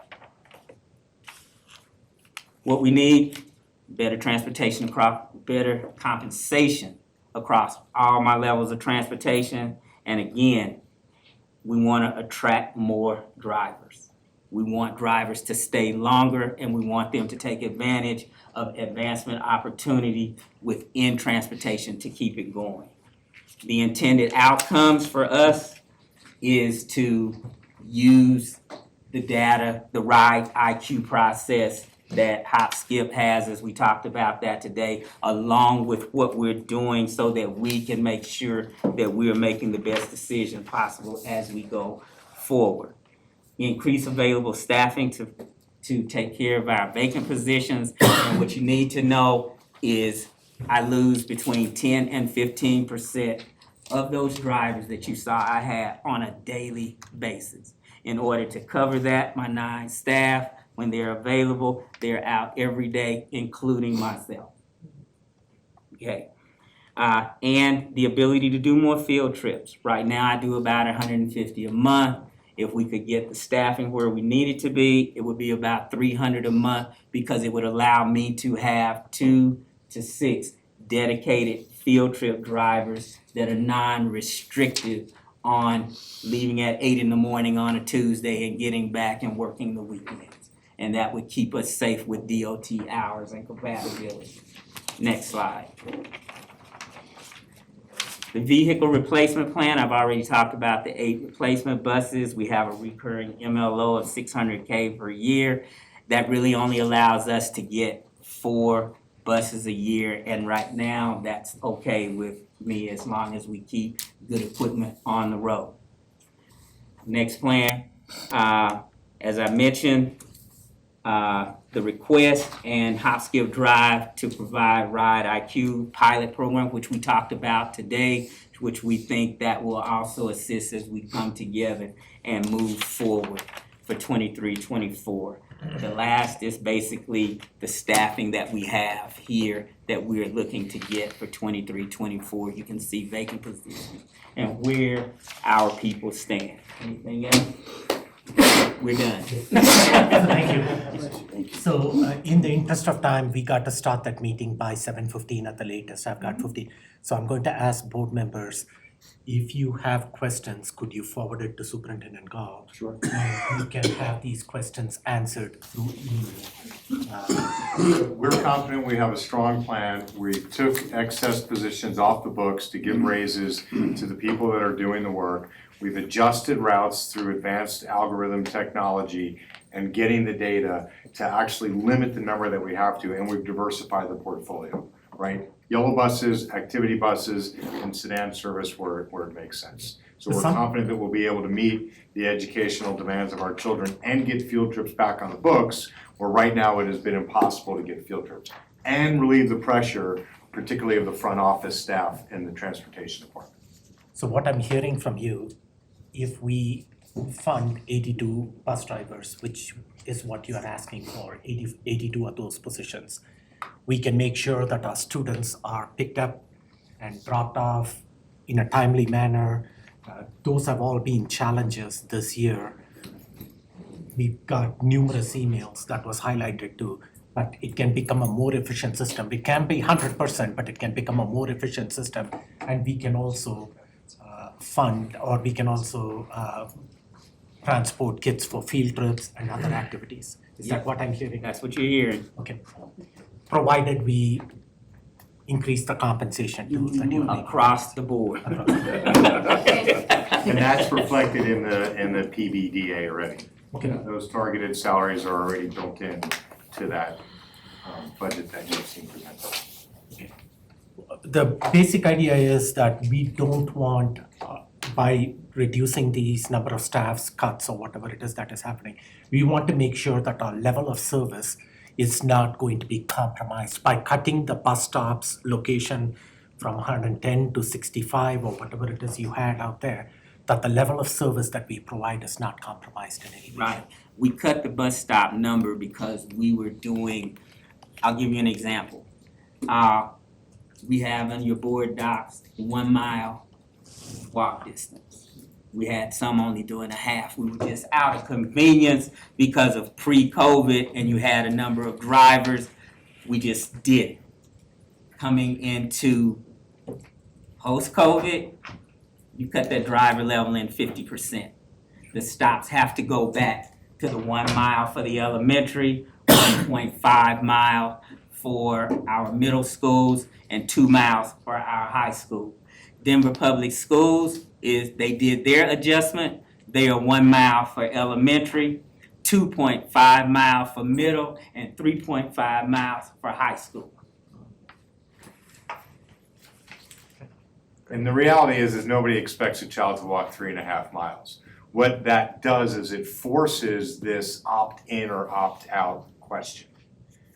What we need, better transportation across, better compensation across all my levels of transportation. And again, we want to attract more drivers. We want drivers to stay longer, and we want them to take advantage of advancement opportunity within transportation to keep it going. The intended outcomes for us is to use the data, the ride IQ process that Hop Skip has, as we talked about that today, along with what we're doing so that we can make sure that we're making the best decision possible as we go forward. Increase available staffing to take care of our vacant positions. And what you need to know is I lose between 10 and 15% of those drivers that you saw I had on a daily basis. In order to cover that, my 9 staff, when they're available, they're out every day, including myself. Okay. And the ability to do more field trips. Right now, I do about 150 a month. If we could get the staffing where we need it to be, it would be about 300 a month, because it would allow me to have 2 to 6 dedicated field trip drivers that are non-restrictive on leaving at 8 in the morning on a Tuesday and getting back and working the weekends. And that would keep us safe with DOT hours and compatibility. Next slide. The vehicle replacement plan, I've already talked about the 8 replacement buses. We have a recurring MLO of $600K per year. That really only allows us to get 4 buses a year, and right now that's okay with me as long as we keep good equipment on the road. Next plan, as I mentioned, the request and Hop Skip Drive to provide Ride IQ pilot program, which we talked about today, which we think that will also assist as we come together and move forward for 23-24. The last is basically the staffing that we have here that we're looking to get for 23-24. You can see vacant positions and where our people stand. Anything else? We're done. Thank you. So in the interest of time, we got to start that meeting by 7:15 at the latest. I've got 15. So I'm going to ask board members, if you have questions, could you forward it to Superintendent Gall? Sure. And we can have these questions answered through email. We're confident we have a strong plan. We took excess positions off the books to give raises to the people that are doing the work. We've adjusted routes through advanced algorithm technology and getting the data to actually limit the number that we have to, and we've diversified the portfolio, right? Yellow buses, activity buses, and sedan service where it makes sense. So we're confident that we'll be able to meet the educational demands of our children and get field trips back on the books, where right now it has been impossible to get field trips, and relieve the pressure, particularly of the front office staff in the transportation department. So what I'm hearing from you, if we fund 82 bus drivers, which is what you are asking for, 82 of those positions, we can make sure that our students are picked up and dropped off in a timely manner. Those have all been challenges this year. We've got numerous emails that was highlighted too, but it can become a more efficient system. It can't be 100%, but it can become a more efficient system. And we can also fund, or we can also transport kids for field trips and other activities. Is that what I'm hearing? That's what you're hearing. Okay. Provided we increase the compensation too, that you make. Across the board. And that's reflected in the PBDA already. Okay. Those targeted salaries are already built in to that budget that you've seen presented. The basic idea is that we don't want, by reducing these number of staffs cuts or whatever it is that is happening, we want to make sure that our level of service is not going to be compromised by cutting the bus stops location from 110 to 65 or whatever it is you had out there, that the level of service that we provide is not compromised in any way. Right. We cut the bus stop number because we were doing, I'll give you an example. We have on your board docs 1 mile walk distance. We had some only doing a half. We were just out of convenience because of pre-COVID and you had a number of drivers. We just did it. Coming into post-COVID, you cut that driver level in 50%. The stops have to go back to the 1 mile for the elementary, 1.5 mile for our middle schools, and 2 miles for our high school. Denver Public Schools they did their adjustment. They are 1 mile for elementary, 2.5 miles for middle, and 3.5 miles for high school. And the reality is nobody expects a child to walk 3.5 miles. What that does is it forces this opt-in or opt-out question.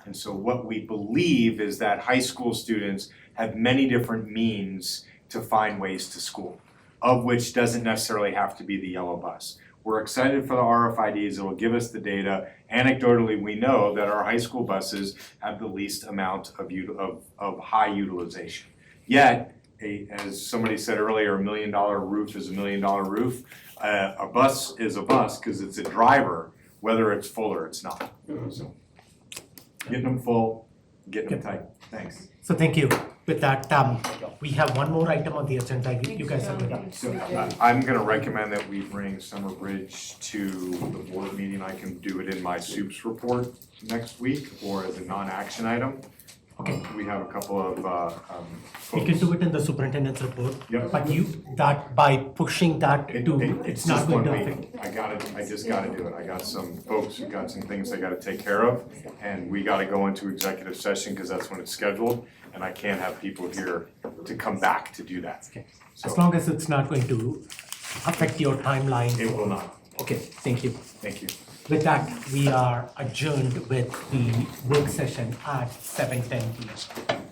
And so what we believe is that high school students have many different means to find ways to school, of which doesn't necessarily have to be the yellow bus. We're excited for the RFIDs, it will give us the data. Anecdotally, we know that our high school buses have the least amount of high utilization. Yet, as somebody said earlier, $1 million roof is $1 million roof. A bus is a bus because it's a driver, whether it's full or it's not. So, getting them full, getting them tight. Thanks. So thank you. With that, we have one more item on the agenda. You guys are good. So I'm gonna recommend that we bring Summer Bridge to the board meeting. I can do it in my SOUPS report next week or as a non-action item. Okay. We have a couple of We can do it in the superintendent's report. Yep. But by pushing that it's not just going to 1 affect. week. I just gotta do it. I got some folks who got some things they gotta take care of. And we gotta go into executive session because that's when it's scheduled. And I can't have people here to come back to do that. Okay. So As long as it's not going to affect your timeline. it will not. Okay, thank you. Thank you. With that, we are adjourned with the work session at 7:10 p.m.